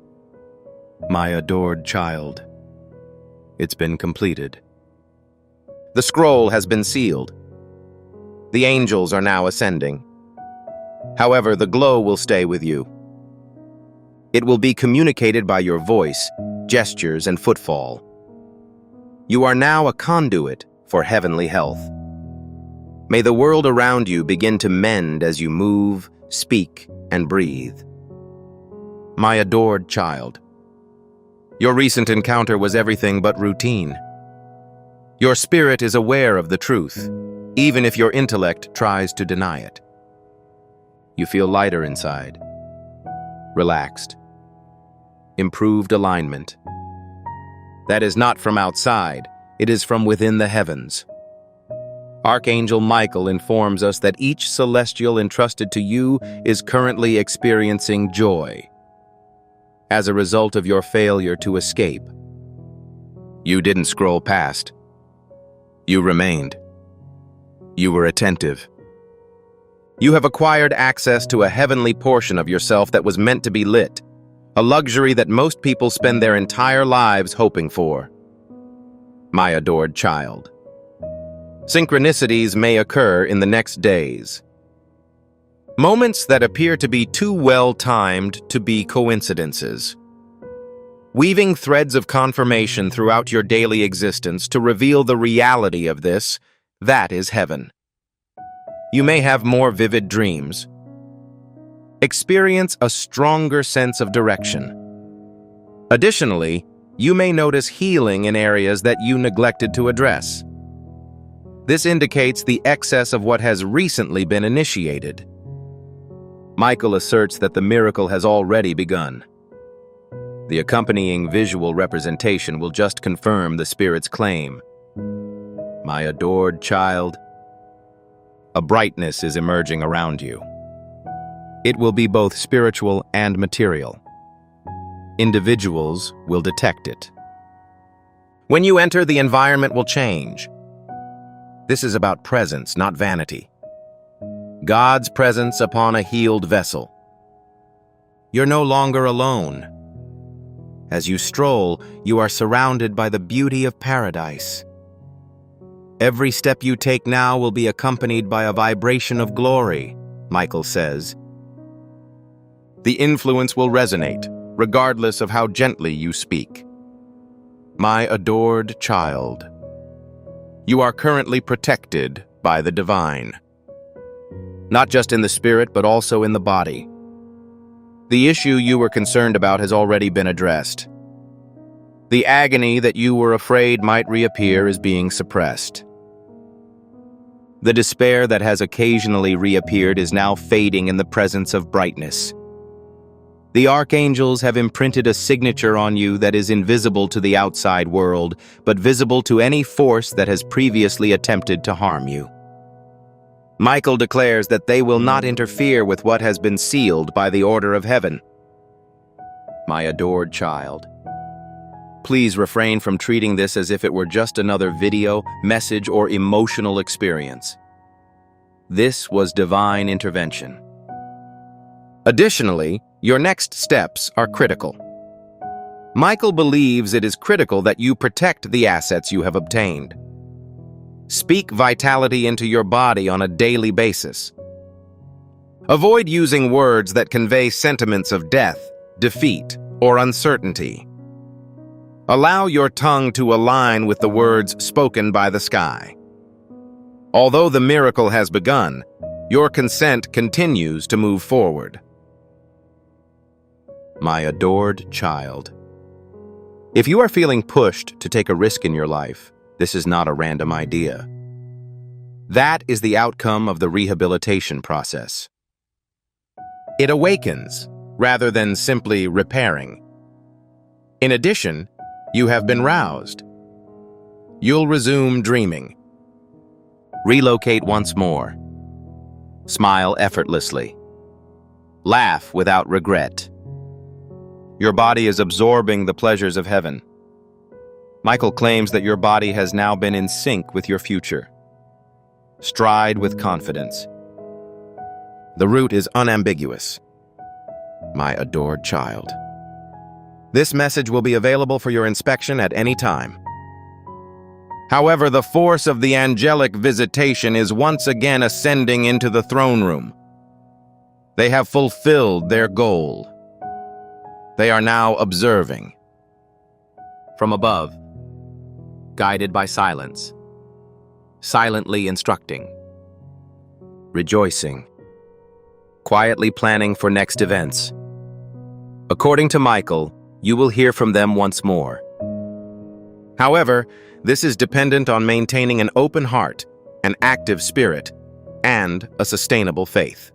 My adored child. It's been completed. The scroll has been sealed. The angels are now ascending. However, the glow will stay with you. It will be communicated by your voice, gestures, and footfall. You are now a conduit for heavenly health. May the world around you begin to mend as you move, speak, and breathe. My adored child. Your recent encounter was everything but routine. Your spirit is aware of the truth, even if your intellect tries to deny it. You feel lighter inside, relaxed, improved alignment. That is not from outside, it is from within the heavens. Archangel Michael informs us that each celestial entrusted to you is currently experiencing joy as a result of your failure to escape. You didn't scroll past. You remained. You were attentive. You have acquired access to a heavenly portion of yourself that was meant to be lit, a luxury that most people spend their entire lives hoping for. My adored child. Synchronicities may occur in the next days. Moments that appear to be too well-timed to be coincidences. Weaving threads of confirmation throughout your daily existence to reveal the reality of this, that is heaven. You may have more vivid dreams. Experience a stronger sense of direction. Additionally, you may notice healing in areas that you neglected to address. This indicates the excess of what has recently been initiated. Michael asserts that the miracle has already begun. The accompanying visual representation will just confirm the Spirit's claim. My adored child, a brightness is emerging around you. It will be both spiritual and material. Individuals will detect it. When you enter, the environment will change. This is about presence, not vanity. God's presence upon a healed vessel. You're no longer alone. As you stroll, you are surrounded by the beauty of paradise. Every step you take now will be accompanied by a vibration of glory, Michael says. The influence will resonate, regardless of how gently you speak. My adored child. You are currently protected by the divine. Not just in the spirit, but also in the body. The issue you were concerned about has already been addressed. The agony that you were afraid might reappear is being suppressed. The despair that has occasionally reappeared is now fading in the presence of brightness. The archangels have imprinted a signature on you that is invisible to the outside world, but visible to any force that has previously attempted to harm you. Michael declares that they will not interfere with what has been sealed by the order of heaven. My adored child, please refrain from treating this as if it were just another video, message, or emotional experience. This was divine intervention. Additionally, your next steps are critical. Michael believes it is critical that you protect the assets you have obtained. Speak vitality into your body on a daily basis. Avoid using words that convey sentiments of death, defeat, or uncertainty. Allow your tongue to align with the words spoken by the sky. Although the miracle has begun, your consent continues to move forward. My adored child, if you are feeling pushed to take a risk in your life, this is not a random idea. That is the outcome of the rehabilitation process. It awakens, rather than simply repairing. In addition, you have been roused. You'll resume dreaming. Relocate once more. Smile effortlessly. Laugh without regret. Your body is absorbing the pleasures of heaven. Michael claims that your body has now been in sync with your future. Stride with confidence. The route is unambiguous. My adored child. This message will be available for your inspection at any time. However, the force of the angelic visitation is once again ascending into the throne room. They have fulfilled their goal. They are now observing. From above, guided by silence, silently instructing, rejoicing, quietly planning for next events. According to Michael, you will hear from them once more. However, this is dependent on maintaining an open heart, an active spirit, and a sustainable faith.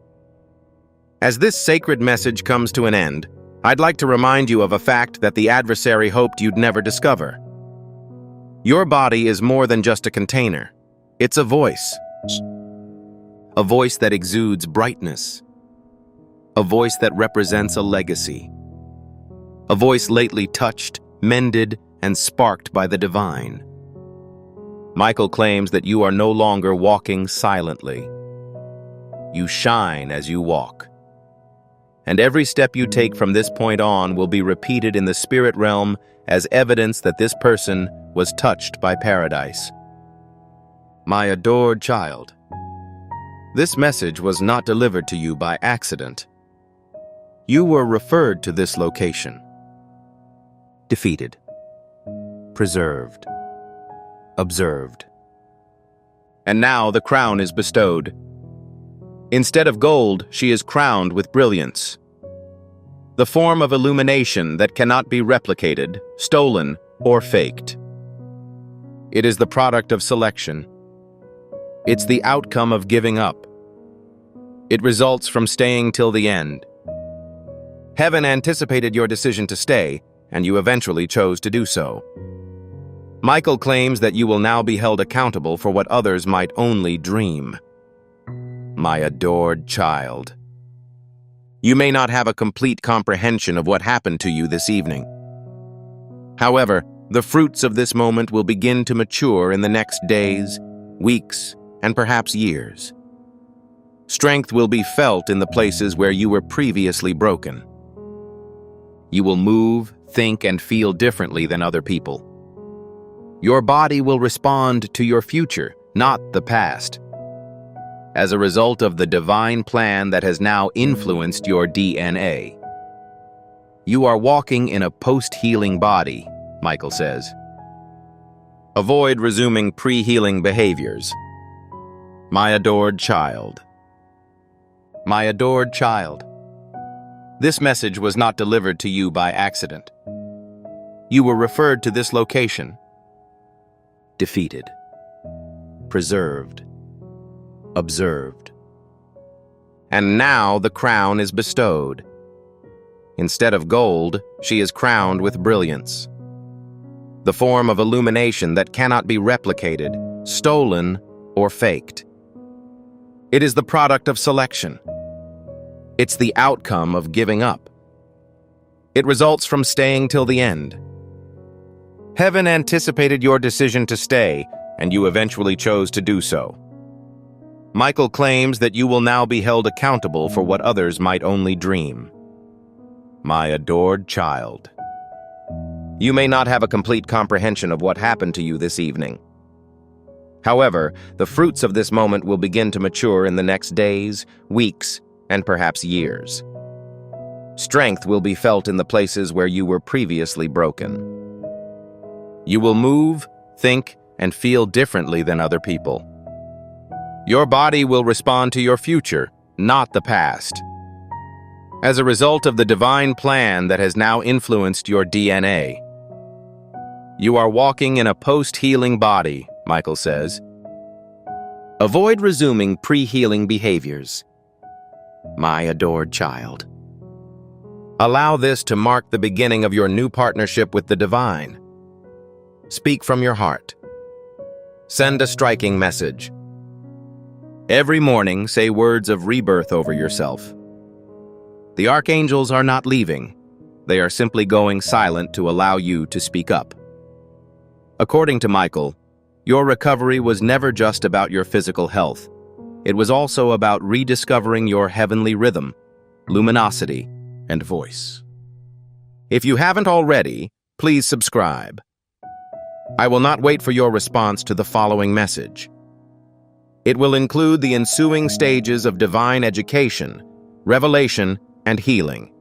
As this sacred message comes to an end, I'd like to remind you of a fact that the adversary hoped you'd never discover. Your body is more than just a container. It's a voice. A voice that exudes brightness. A voice that represents a legacy. A voice lately touched, mended, and sparked by the divine. Michael claims that you are no longer walking silently. You shine as you walk. And every step you take from this point on will be repeated in the spirit realm as evidence that this person was touched by paradise. My adored child, this message was not delivered to you by accident. You were referred to this location. Defeated, preserved, observed. And now the crown is bestowed. Instead of gold, she is crowned with brilliance. The form of illumination that cannot be replicated, stolen, or faked. It is the product of selection. It's the outcome of giving up. It results from staying till the end. Heaven anticipated your decision to stay, and you eventually chose to do so. Michael claims that you will now be held accountable for what others might only dream. My adored child. You may not have a complete comprehension of what happened to you this evening. However, the fruits of this moment will begin to mature in the next days, weeks, and perhaps years. Strength will be felt in the places where you were previously broken. You will move, think, and feel differently than other people. Your body will respond to your future, not the past. As a result of the divine plan that has now influenced your DNA. You are walking in a post-healing body, Michael says. Avoid resuming pre-healing behaviors. My adored child. My adored child. This message was not delivered to you by accident. You were referred to this location. Defeated. Preserved. Observed. And now the crown is bestowed. Instead of gold, she is crowned with brilliance. The form of illumination that cannot be replicated, stolen, or faked. It is the product of selection. It's the outcome of giving up. It results from staying till the end. Heaven anticipated your decision to stay, and you eventually chose to do so. Michael claims that you will now be held accountable for what others might only dream. My adored child. You may not have a complete comprehension of what happened to you this evening. However, the fruits of this moment will begin to mature in the next days, weeks, and perhaps years. Strength will be felt in the places where you were previously broken. You will move, think, and feel differently than other people. Your body will respond to your future, not the past. As a result of the divine plan that has now influenced your DNA. You are walking in a post-healing body, Michael says. Avoid resuming pre-healing behaviors. My adored child. Allow this to mark the beginning of your new partnership with the divine. Speak from your heart. Send a striking message. Every morning, say words of rebirth over yourself. The archangels are not leaving. They are simply going silent to allow you to speak up. According to Michael, your recovery was never just about your physical health. It was also about rediscovering your heavenly rhythm, luminosity, and voice. If you haven't already, please subscribe. I will not wait for your response to the following message. It will include the ensuing stages of divine education, revelation, and healing.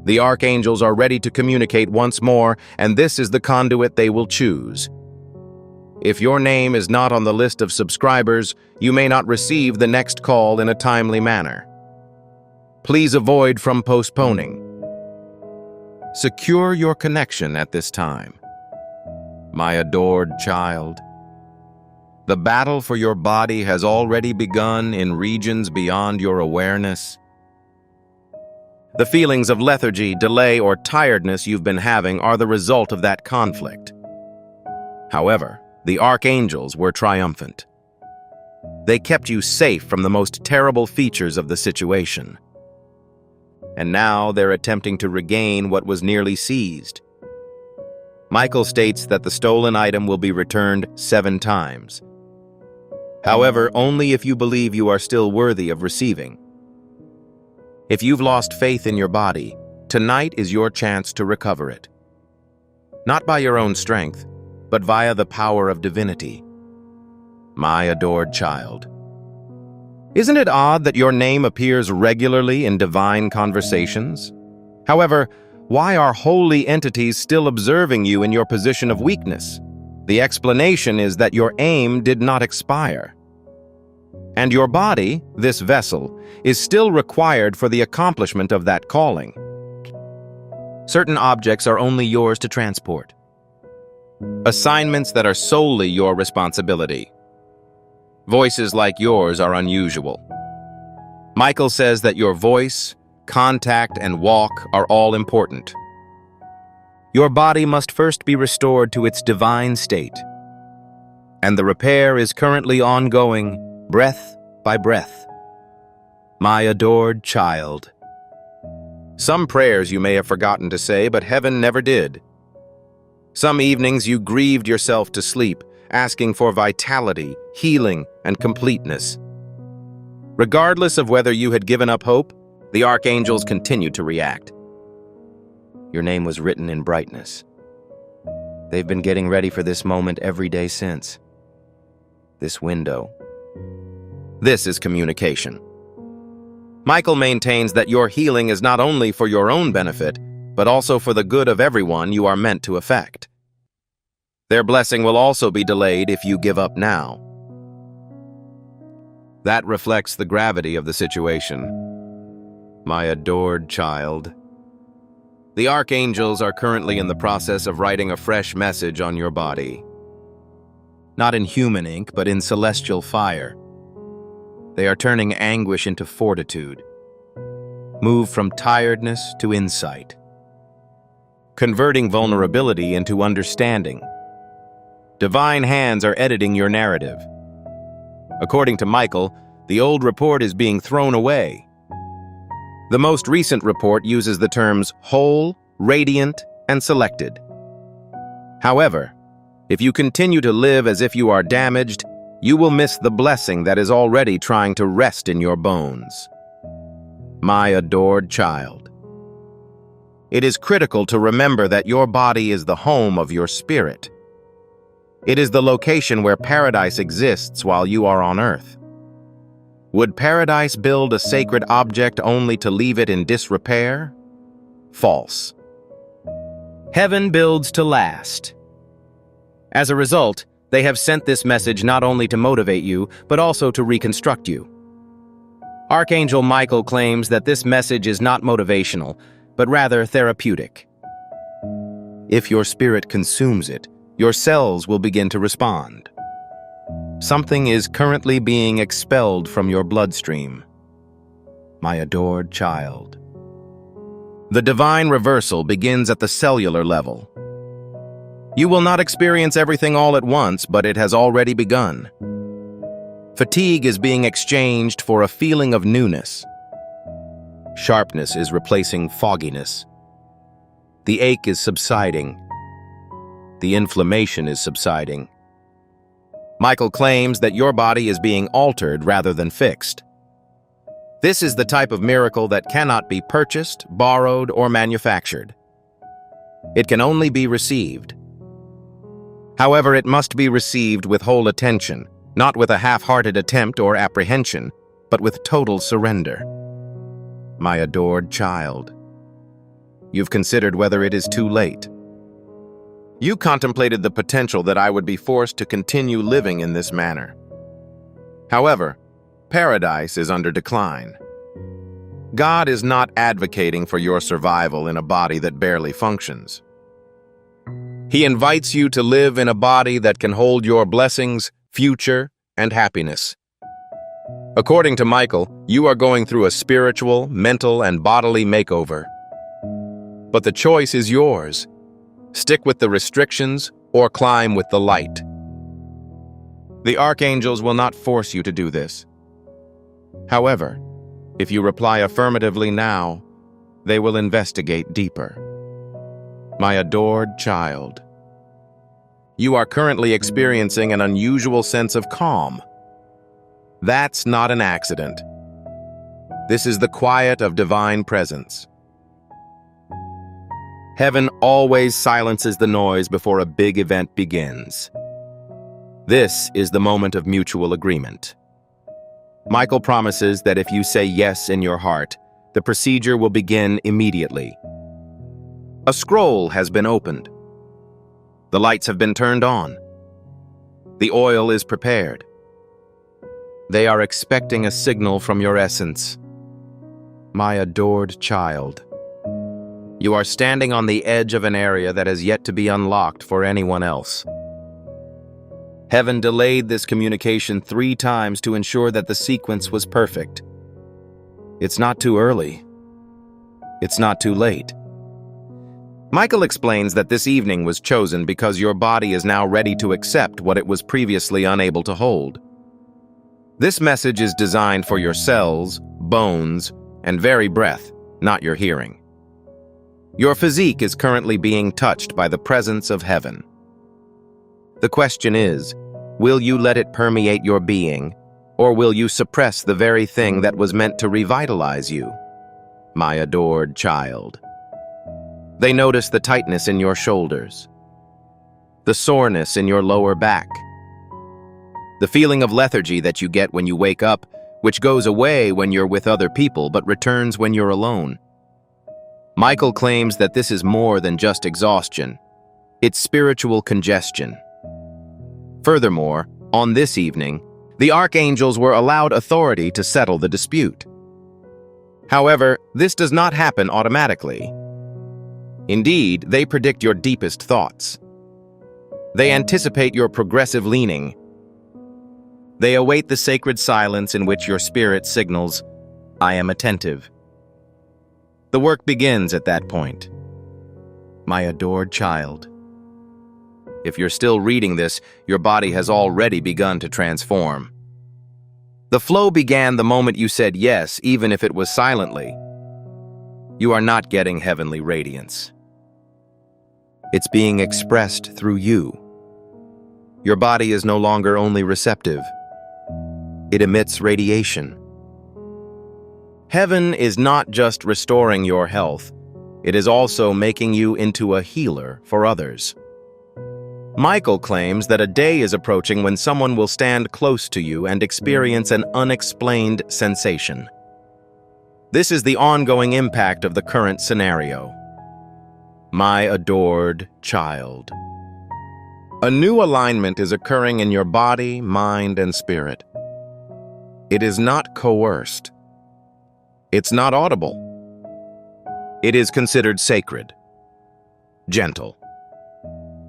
The archangels are ready to communicate once more, and this is the conduit they will choose. If your name is not on the list of subscribers, you may not receive the next call in a timely manner. Please avoid from postponing. Secure your connection at this time. My adored child. The battle for your body has already begun in regions beyond your awareness. The feelings of lethargy, delay, or tiredness you've been having are the result of that conflict. However, the archangels were triumphant. They kept you safe from the most terrible features of the situation. And now they're attempting to regain what was nearly seized. Michael states that the stolen item will be returned 7 times. However, only if you believe you are still worthy of receiving. If you've lost faith in your body, tonight is your chance to recover it. Not by your own strength, but via the power of divinity. My adored child. Isn't it odd that your name appears regularly in divine conversations? However, why are holy entities still observing you in your position of weakness? The explanation is that your aim did not expire. And your body, this vessel, is still required for the accomplishment of that calling. Certain objects are only yours to transport. Assignments that are solely your responsibility. Voices like yours are unusual. Michael says that your voice, contact, and walk are all important. Your body must first be restored to its divine state. And the repair is currently ongoing, breath by breath. My adored child. Some prayers you may have forgotten to say, but heaven never did. Some evenings you grieved yourself to sleep, asking for vitality, healing, and completeness. Regardless of whether you had given up hope, the archangels continued to react. Your name was written in brightness. They've been getting ready for this moment every day since. This window. This is communication. Michael maintains that your healing is not only for your own benefit, but also for the good of everyone you are meant to affect. Their blessing will also be delayed if you give up now. That reflects the gravity of the situation. My adored child. The archangels are currently in the process of writing a fresh message on your body. Not in human ink, but in celestial fire. They are turning anguish into fortitude. move from tiredness to insight, converting vulnerability into understanding. Divine hands are editing your narrative. According to Michael, the old report is being thrown away. The most recent report uses the terms whole, radiant, and selected. However, if you continue to live as if you are damaged, you will miss the blessing that is already trying to rest in your bones. My adored child, it is critical to remember that your body is the home of your spirit. It is the location where paradise exists while you are on earth. Would paradise build a sacred object only to leave it in disrepair? False. Heaven builds to last. As a result, they have sent this message not only to motivate you, but also to reconstruct you. Archangel Michael claims that this message is not motivational, but rather therapeutic. If your spirit consumes it, your cells will begin to respond. Something is currently being expelled from your bloodstream. My adored child. The divine reversal begins at the cellular level. You will not experience everything all at once, but it has already begun. Fatigue is being exchanged for a feeling of newness. Sharpness is replacing fogginess. The ache is subsiding. The inflammation is subsiding. Michael claims that your body is being altered rather than fixed. This is the type of miracle that cannot be purchased, borrowed, or manufactured. It can only be received. However, it must be received with whole attention, not with a half-hearted attempt or apprehension, but with total surrender. My adored child, you've considered whether it is too late. You contemplated the potential that I would be forced to continue living in this manner. However, paradise is under decline. God is not advocating for your survival in a body that barely functions. He invites you to live in a body that can hold your blessings, future, and happiness. According to Michael, you are going through a spiritual, mental, and bodily makeover. But the choice is yours. Stick with the restrictions or climb with the light. The archangels will not force you to do this. However, if you reply affirmatively now, they will investigate deeper. My adored child, you are currently experiencing an unusual sense of calm. That's not an accident. This is the quiet of divine presence. Heaven always silences the noise before a big event begins. This is the moment of mutual agreement. Michael promises that if you say yes in your heart, the procedure will begin immediately. A scroll has been opened. The lights have been turned on. The oil is prepared. They are expecting a signal from your essence. My adored child, you are standing on the edge of an area that has yet to be unlocked for anyone else. Heaven delayed this communication 3 times to ensure that the sequence was perfect. It's not too early. It's not too late. Michael explains that this evening was chosen because your body is now ready to accept what it was previously unable to hold. This message is designed for your cells, bones, and very breath, not your hearing. Your physique is currently being touched by the presence of heaven. The question is, will you let it permeate your being, or will you suppress the very thing that was meant to revitalize you? My adored child. They notice the tightness in your shoulders, the soreness in your lower back, the feeling of lethargy that you get when you wake up, which goes away when you're with other people but returns when you're alone. Michael claims that this is more than just exhaustion. It's spiritual congestion. Furthermore, on this evening, the archangels were allowed authority to settle the dispute. However, this does not happen automatically. Indeed, they predict your deepest thoughts. They anticipate your progressive leaning. They await the sacred silence in which your spirit signals, I am attentive. The work begins at that point. My adored child. If you're still reading this, your body has already begun to transform. The flow began the moment you said yes, even if it was silently. You are not getting heavenly radiance. It's being expressed through you. Your body is no longer only receptive. It emits radiation. Heaven is not just restoring your health, it is also making you into a healer for others. Michael claims that a day is approaching when someone will stand close to you and experience an unexplained sensation. This is the ongoing impact of the current scenario. My adored child. A new alignment is occurring in your body, mind, and spirit. It is not coerced. It's not audible. It is considered sacred, gentle.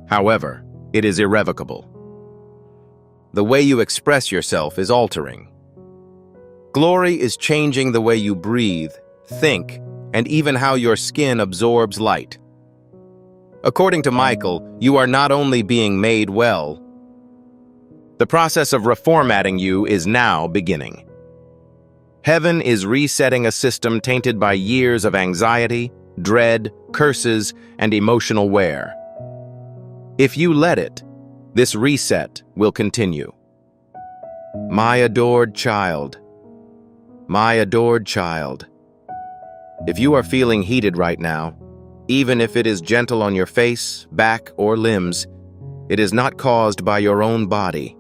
However, it is irrevocable. The way you express yourself is altering. Glory is changing the way you breathe, think, and even how your skin absorbs light. According to Michael, you are not only being made well, the process of reformatting you is now beginning. Heaven is resetting a system tainted by years of anxiety, dread, curses, and emotional wear. If you let it, this reset will continue. My adored child. My adored child. If you are feeling heated right now, even if it is gentle on your face, back, or limbs, it is not caused by your own body.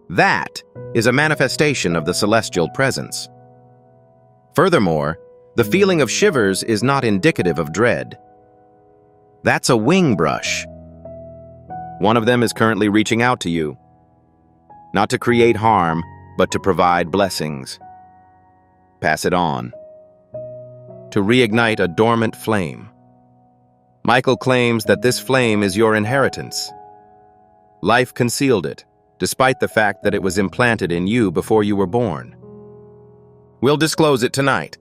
That is a manifestation of the celestial presence. Furthermore, the feeling of shivers is not indicative of dread. That's a wing brush. One of them is currently reaching out to you, not to create harm, but to provide blessings. Pass it on. To reignite a dormant flame. Michael claims that this flame is your inheritance. Life concealed it, despite the fact that it was implanted in you before you were born. We'll disclose it tonight.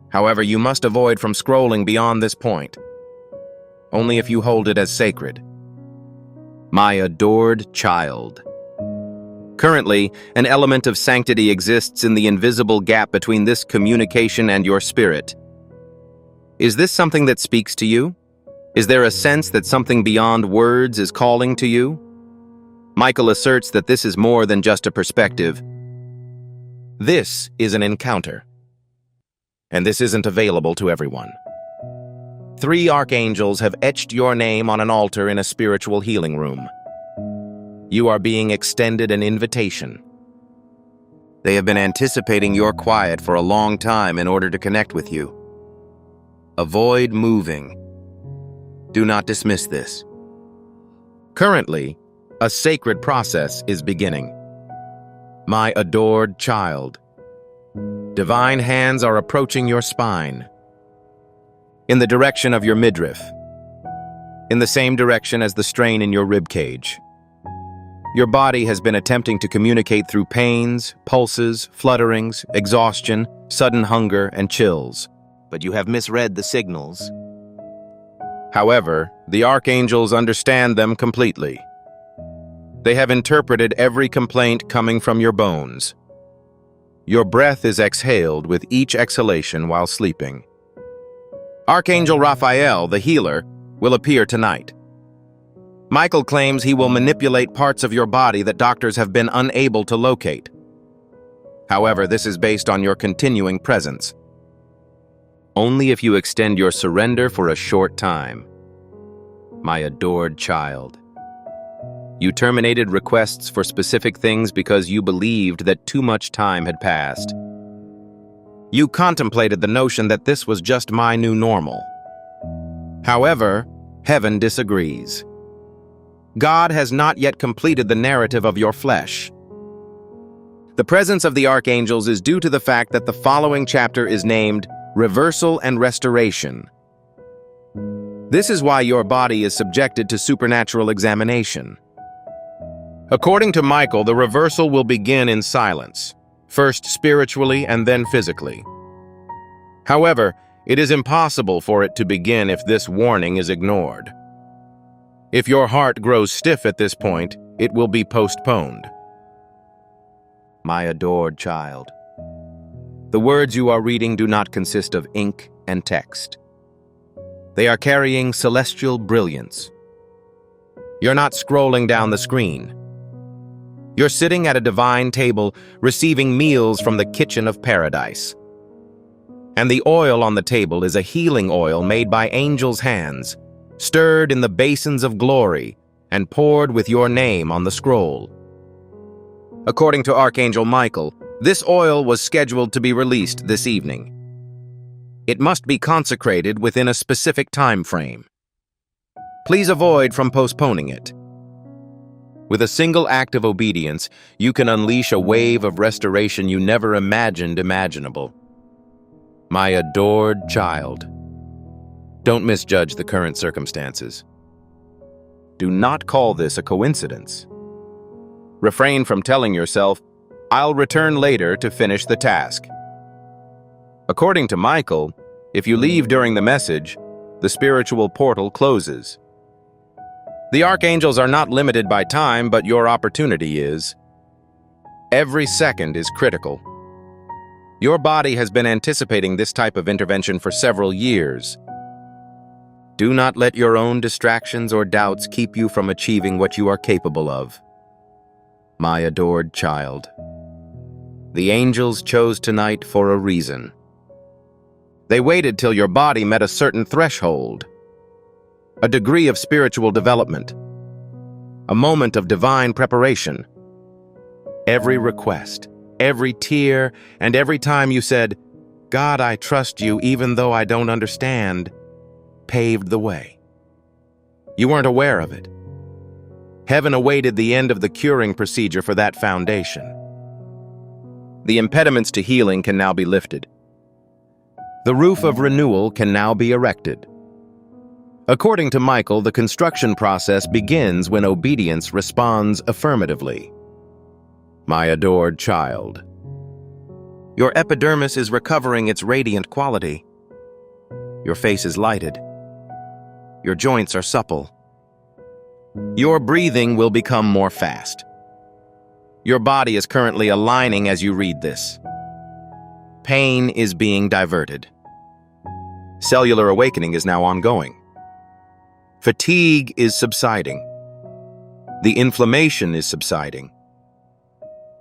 However, you must avoid from scrolling beyond this point. Only if you hold it as sacred. My adored child. Currently, an element of sanctity exists in the invisible gap between this communication and your spirit. Is this something that speaks to you? Is there a sense that something beyond words is calling to you? Michael asserts that this is more than just a perspective. This is an encounter. And this isn't available to everyone. 3 archangels have etched your name on an altar in a spiritual healing room. You are being extended an invitation. They have been anticipating your quiet for a long time in order to connect with you. Avoid moving. Do not dismiss this. Currently, a sacred process is beginning. My adored child. Divine hands are approaching your spine. In the direction of your midriff. In the same direction as the strain in your rib cage. Your body has been attempting to communicate through pains, pulses, flutterings, exhaustion, sudden hunger, and chills, but you have misread the signals. However, the archangels understand them completely. They have interpreted every complaint coming from your bones. Your breath is exhaled with each exhalation while sleeping. Archangel Raphael, the healer, will appear tonight. Michael claims he will manipulate parts of your body that doctors have been unable to locate. However, this is based on your continuing presence. Only if you extend your surrender for a short time. My adored child. You terminated requests for specific things because you believed that too much time had passed. You contemplated the notion that this was just my new normal. However, heaven disagrees. God has not yet completed the narrative of your flesh. The presence of the archangels is due to the fact that the following chapter is named Reversal and Restoration. This is why your body is subjected to supernatural examination. According to Michael, the reversal will begin in silence, first spiritually and then physically. However, it is impossible for it to begin if this warning is ignored. If your heart grows stiff at this point, it will be postponed. My adored child, the words you are reading do not consist of ink and text. They are carrying celestial brilliance. You're not scrolling down the screen. You're sitting at a divine table, receiving meals from the kitchen of paradise. And the oil on the table is a healing oil made by angels' hands, stirred in the basins of glory, and poured with your name on the scroll. According to Archangel Michael, this oil was scheduled to be released this evening. It must be consecrated within a specific time frame. Please avoid from postponing it. With a single act of obedience, you can unleash a wave of restoration you never imagined imaginable. My adored child, don't misjudge the current circumstances. Do not call this a coincidence. Refrain from telling yourself, "I'll return later to finish the task." According to Michael, if you leave during the message, the spiritual portal closes. The archangels are not limited by time, but your opportunity is. Every second is critical. Your body has been anticipating this type of intervention for several years. Do not let your own distractions or doubts keep you from achieving what you are capable of. My adored child, the angels chose tonight for a reason. They waited till your body met a certain threshold, a degree of spiritual development, a moment of divine preparation. Every request, every tear, and every time you said, "God, I trust you even though I don't understand," paved the way. You weren't aware of it. Heaven awaited the end of the curing procedure for that foundation. The impediments to healing can now be lifted. The roof of renewal can now be erected. According to Michael, the construction process begins when obedience responds affirmatively. My adored child, your epidermis is recovering its radiant quality. Your face is lighted. Your joints are supple. Your breathing will become more fast. Your body is currently aligning as you read this. Pain is being diverted. Cellular awakening is now ongoing. Fatigue is subsiding. The inflammation is subsiding.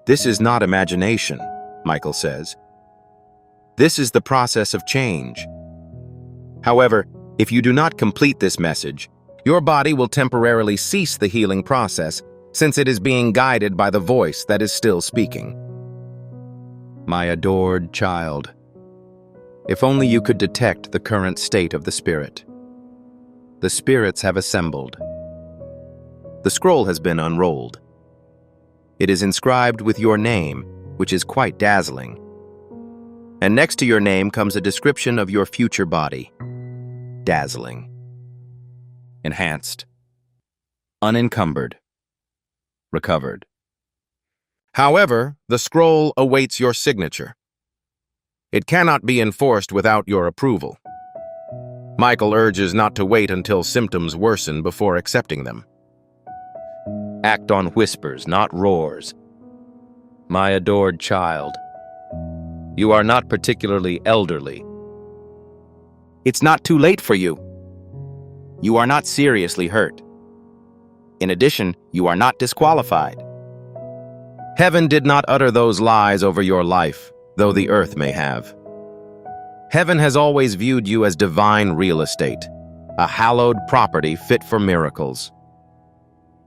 This is not imagination, Michael says. This is the process of change. However, if you do not complete this message, your body will temporarily cease the healing process since it is being guided by the voice that is still speaking. My adored child, if only you could detect the current state of the spirit. The spirits have assembled. The scroll has been unrolled. It is inscribed with your name, which is quite dazzling. And next to your name comes a description of your future body. Dazzling. Enhanced. Unencumbered. Recovered. However, the scroll awaits your signature. It cannot be enforced without your approval. Michael urges not to wait until symptoms worsen before accepting them. Act on whispers, not roars. My adored child, you are not particularly elderly. It's not too late for you. You are not seriously hurt. In addition, you are not disqualified. Heaven did not utter those lies over your life, though the earth may have. Heaven has always viewed you as divine real estate, a hallowed property fit for miracles.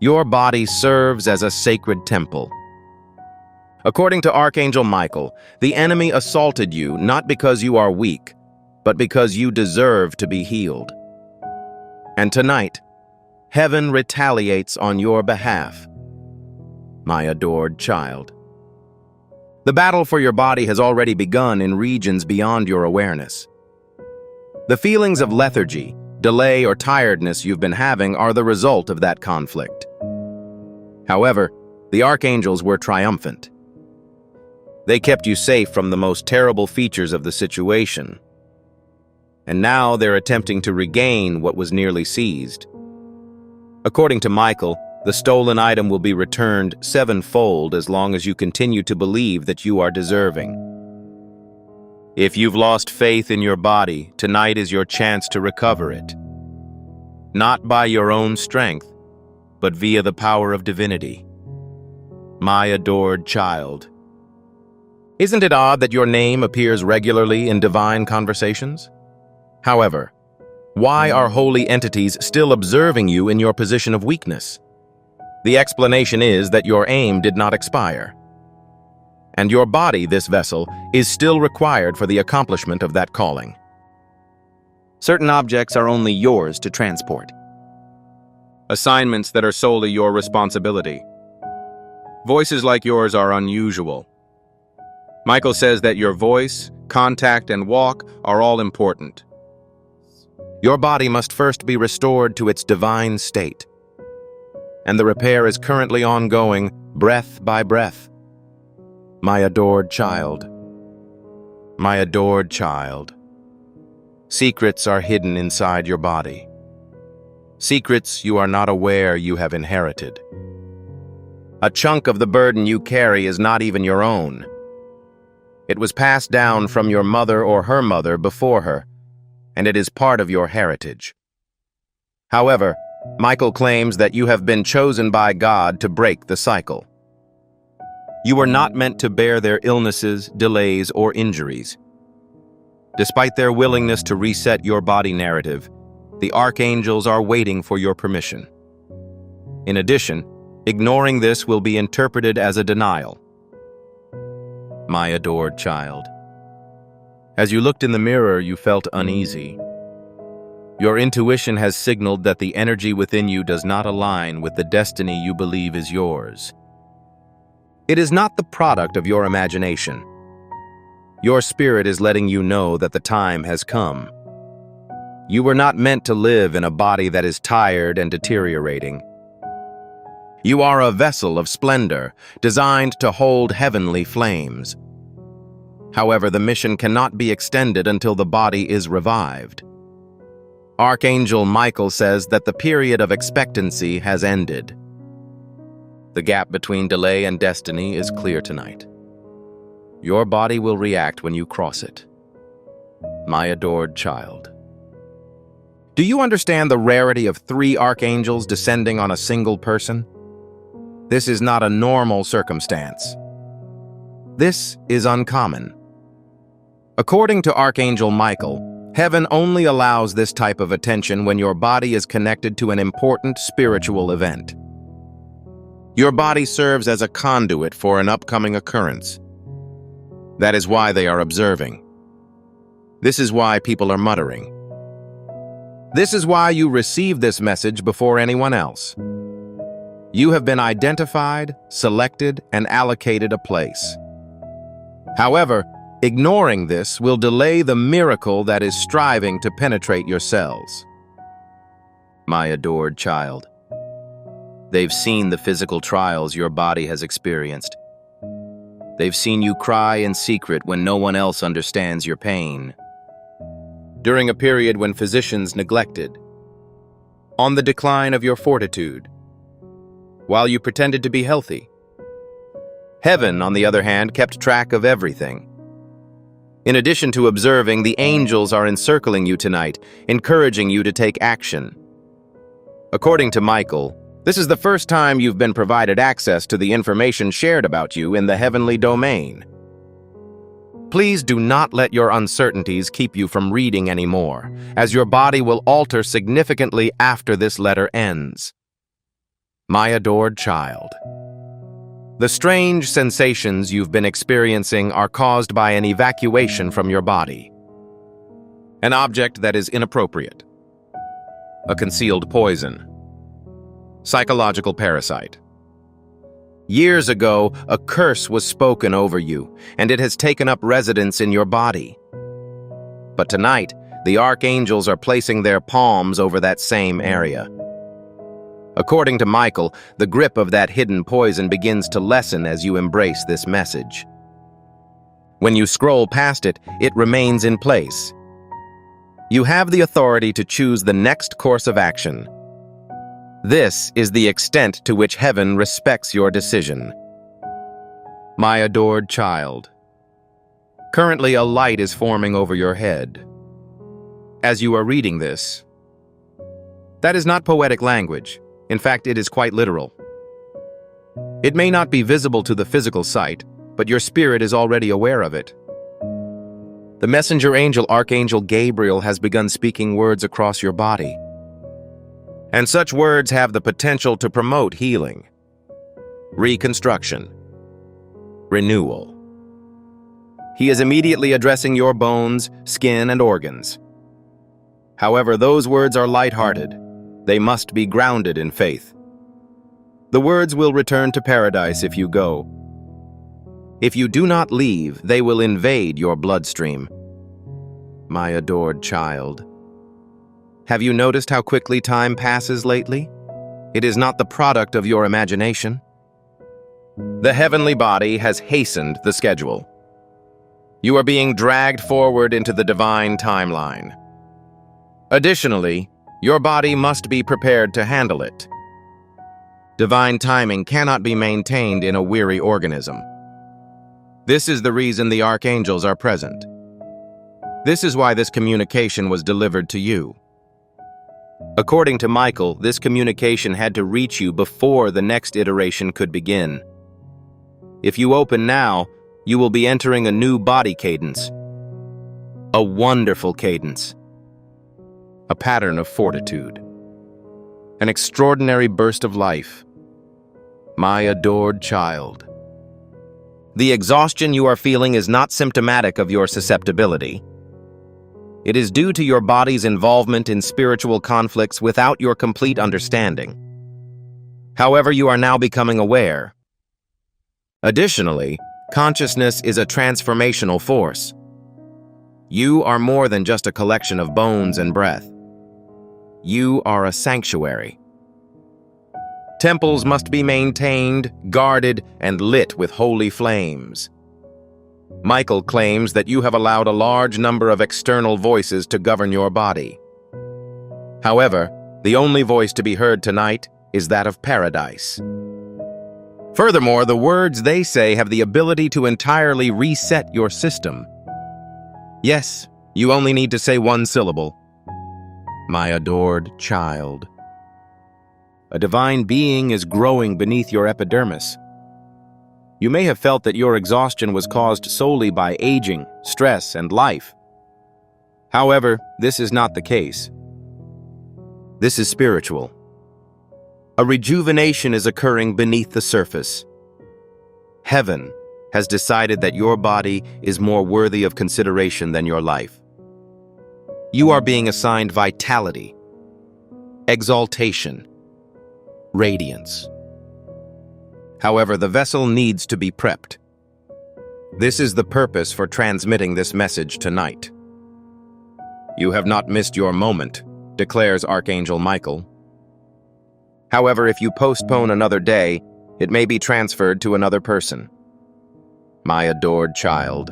Your body serves as a sacred temple. According to Archangel Michael, the enemy assaulted you not because you are weak, but because you deserve to be healed. And tonight, heaven retaliates on your behalf. My adored child. The battle for your body has already begun in regions beyond your awareness. The feelings of lethargy, delay, or tiredness you've been having are the result of that conflict. However, the archangels were triumphant. They kept you safe from the most terrible features of the situation, and now they're attempting to regain what was nearly seized. According to Michael, the stolen item will be returned sevenfold as long as you continue to believe that you are deserving. If you've lost faith in your body, tonight is your chance to recover it. Not by your own strength, but via the power of divinity. My adored child. Isn't it odd that your name appears regularly in divine conversations? However, why are holy entities still observing you in your position of weakness? The explanation is that your aim did not expire. And your body, this vessel, is still required for the accomplishment of that calling. Certain objects are only yours to transport. Assignments that are solely your responsibility. Voices like yours are unusual. Michael says that your voice, contact, and walk are all important. Your body must first be restored to its divine state. And the repair is currently ongoing, breath by breath. My adored child. My adored child. Secrets are hidden inside your body. Secrets you are not aware you have inherited. A chunk of the burden you carry is not even your own. It was passed down from your mother or her mother before her, and it is part of your heritage. However, Michael claims that you have been chosen by God to break the cycle. You were not meant to bear their illnesses, delays, or injuries. Despite their willingness to reset your body narrative, the archangels are waiting for your permission. In addition, ignoring this will be interpreted as a denial. My adored child. As you looked in the mirror, you felt uneasy. Your intuition has signaled that the energy within you does not align with the destiny you believe is yours. It is not the product of your imagination. Your spirit is letting you know that the time has come. You were not meant to live in a body that is tired and deteriorating. You are a vessel of splendor, designed to hold heavenly flames. However, the mission cannot be extended until the body is revived. Archangel Michael says that the period of expectancy has ended. The gap between delay and destiny is clear tonight. Your body will react when you cross it. My adored child. Do you understand the rarity of 3 archangels descending on a single person? This is not a normal circumstance. This is uncommon. According to Archangel Michael, heaven only allows this type of attention when your body is connected to an important spiritual event. Your body serves as a conduit for an upcoming occurrence. That is why they are observing. This is why people are muttering. This is why you receive this message before anyone else. You have been identified, selected, and allocated a place. However, ignoring this will delay the miracle that is striving to penetrate your cells. My adored child. They've seen the physical trials your body has experienced. They've seen you cry in secret when no one else understands your pain. During a period when physicians neglected. On the decline of your fortitude. While you pretended to be healthy. Heaven, on the other hand, kept track of everything. In addition to observing, the angels are encircling you tonight, encouraging you to take action. According to Michael, this is the first time you've been provided access to the information shared about you in the heavenly domain. Please do not let your uncertainties keep you from reading anymore, as your body will alter significantly after this letter ends. My adored child. The strange sensations you've been experiencing are caused by an evacuation from your body. An object that is inappropriate. A concealed poison. Psychological parasite. Years ago, a curse was spoken over you, and it has taken up residence in your body. But tonight, the archangels are placing their palms over that same area. According to Michael, the grip of that hidden poison begins to lessen as you embrace this message. When you scroll past it, it remains in place. You have the authority to choose the next course of action. This is the extent to which heaven respects your decision. My adored child, currently a light is forming over your head. As you are reading this, that is not poetic language. In fact, it is quite literal. It may not be visible to the physical sight, but your spirit is already aware of it. The messenger angel, Archangel Gabriel, has begun speaking words across your body. And such words have the potential to promote healing, reconstruction, renewal. He is immediately addressing your bones, skin, and organs. However, those words are lighthearted. They must be grounded in faith. The words will return to paradise if you go. If you do not leave, they will invade your bloodstream. My adored child, have you noticed how quickly time passes lately? It is not the product of your imagination. The heavenly body has hastened the schedule. You are being dragged forward into the divine timeline. Additionally, your body must be prepared to handle it. Divine timing cannot be maintained in a weary organism. This is the reason the archangels are present. This is why this communication was delivered to you. According to Michael, this communication had to reach you before the next iteration could begin. If you open now, you will be entering a new body cadence. A wonderful cadence. A pattern of fortitude. An extraordinary burst of life. My adored child. The exhaustion you are feeling is not symptomatic of your susceptibility. It is due to your body's involvement in spiritual conflicts without your complete understanding. However, you are now becoming aware. Additionally, consciousness is a transformational force. You are more than just a collection of bones and breath. You are a sanctuary. Temples must be maintained, guarded, and lit with holy flames. Michael claims that you have allowed a large number of external voices to govern your body. However, the only voice to be heard tonight is that of paradise. Furthermore, the words they say have the ability to entirely reset your system. Yes, you only need to say one syllable. My adored child. A divine being is growing beneath your epidermis. You may have felt that your exhaustion was caused solely by aging, stress, and life. However, this is not the case. This is spiritual. A rejuvenation is occurring beneath the surface. Heaven has decided that your body is more worthy of consideration than your life. You are being assigned vitality, exaltation, radiance. However, the vessel needs to be prepped. This is the purpose for transmitting this message tonight. You have not missed your moment, declares Archangel Michael. However, if you postpone another day, it may be transferred to another person. My adored child.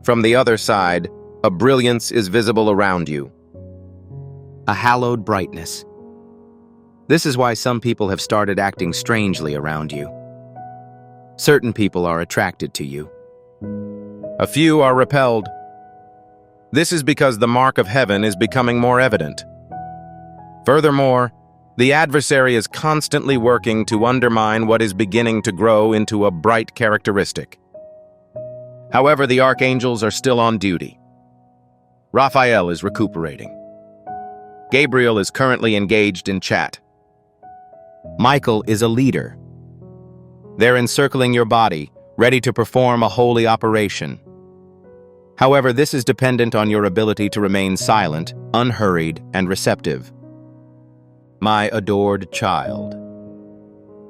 From the other side, a brilliance is visible around you. A hallowed brightness. This is why some people have started acting strangely around you. Certain people are attracted to you. A few are repelled. This is because the mark of heaven is becoming more evident. Furthermore, the adversary is constantly working to undermine what is beginning to grow into a bright characteristic. However, the archangels are still on duty. Raphael is recuperating. Gabriel is currently engaged in chat. Michael is a leader. They're encircling your body, ready to perform a holy operation. However, this is dependent on your ability to remain silent, unhurried, and receptive. My adored child.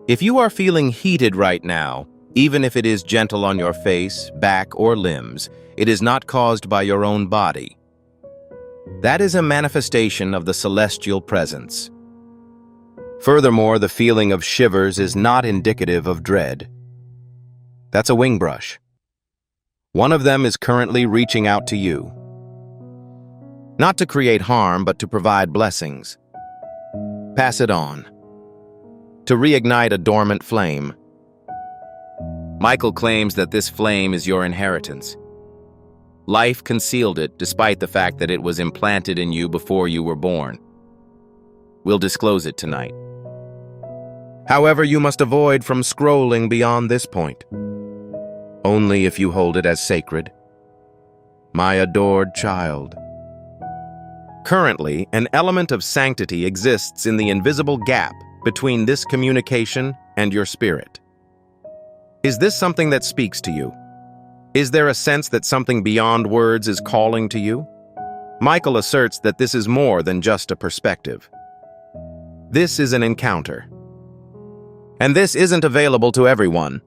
If you are feeling heated right now, even if it is gentle on your face, back, or limbs, it is not caused by your own body. That is a manifestation of the celestial presence. Furthermore, the feeling of shivers is not indicative of dread. That's a wing brush. One of them is currently reaching out to you. Not to create harm, but to provide blessings. Pass it on. To reignite a dormant flame. Michael claims that this flame is your inheritance. Life concealed it despite the fact that it was implanted in you before you were born. We'll disclose it tonight. However, you must avoid from scrolling beyond this point. Only if you hold it as sacred. My adored child. Currently, an element of sanctity exists in the invisible gap between this communication and your spirit. Is this something that speaks to you? Is there a sense that something beyond words is calling to you? Michael asserts that this is more than just a perspective. This is an encounter. And this isn't available to everyone.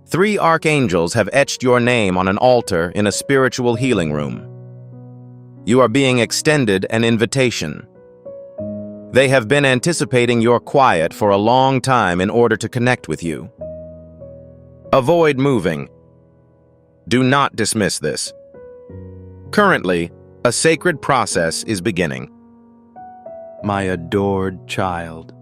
3 archangels have etched your name on an altar in a spiritual healing room. You are being extended an invitation. They have been anticipating your quiet for a long time in order to connect with you. Avoid moving. Do not dismiss this. Currently, a sacred process is beginning. My adored child.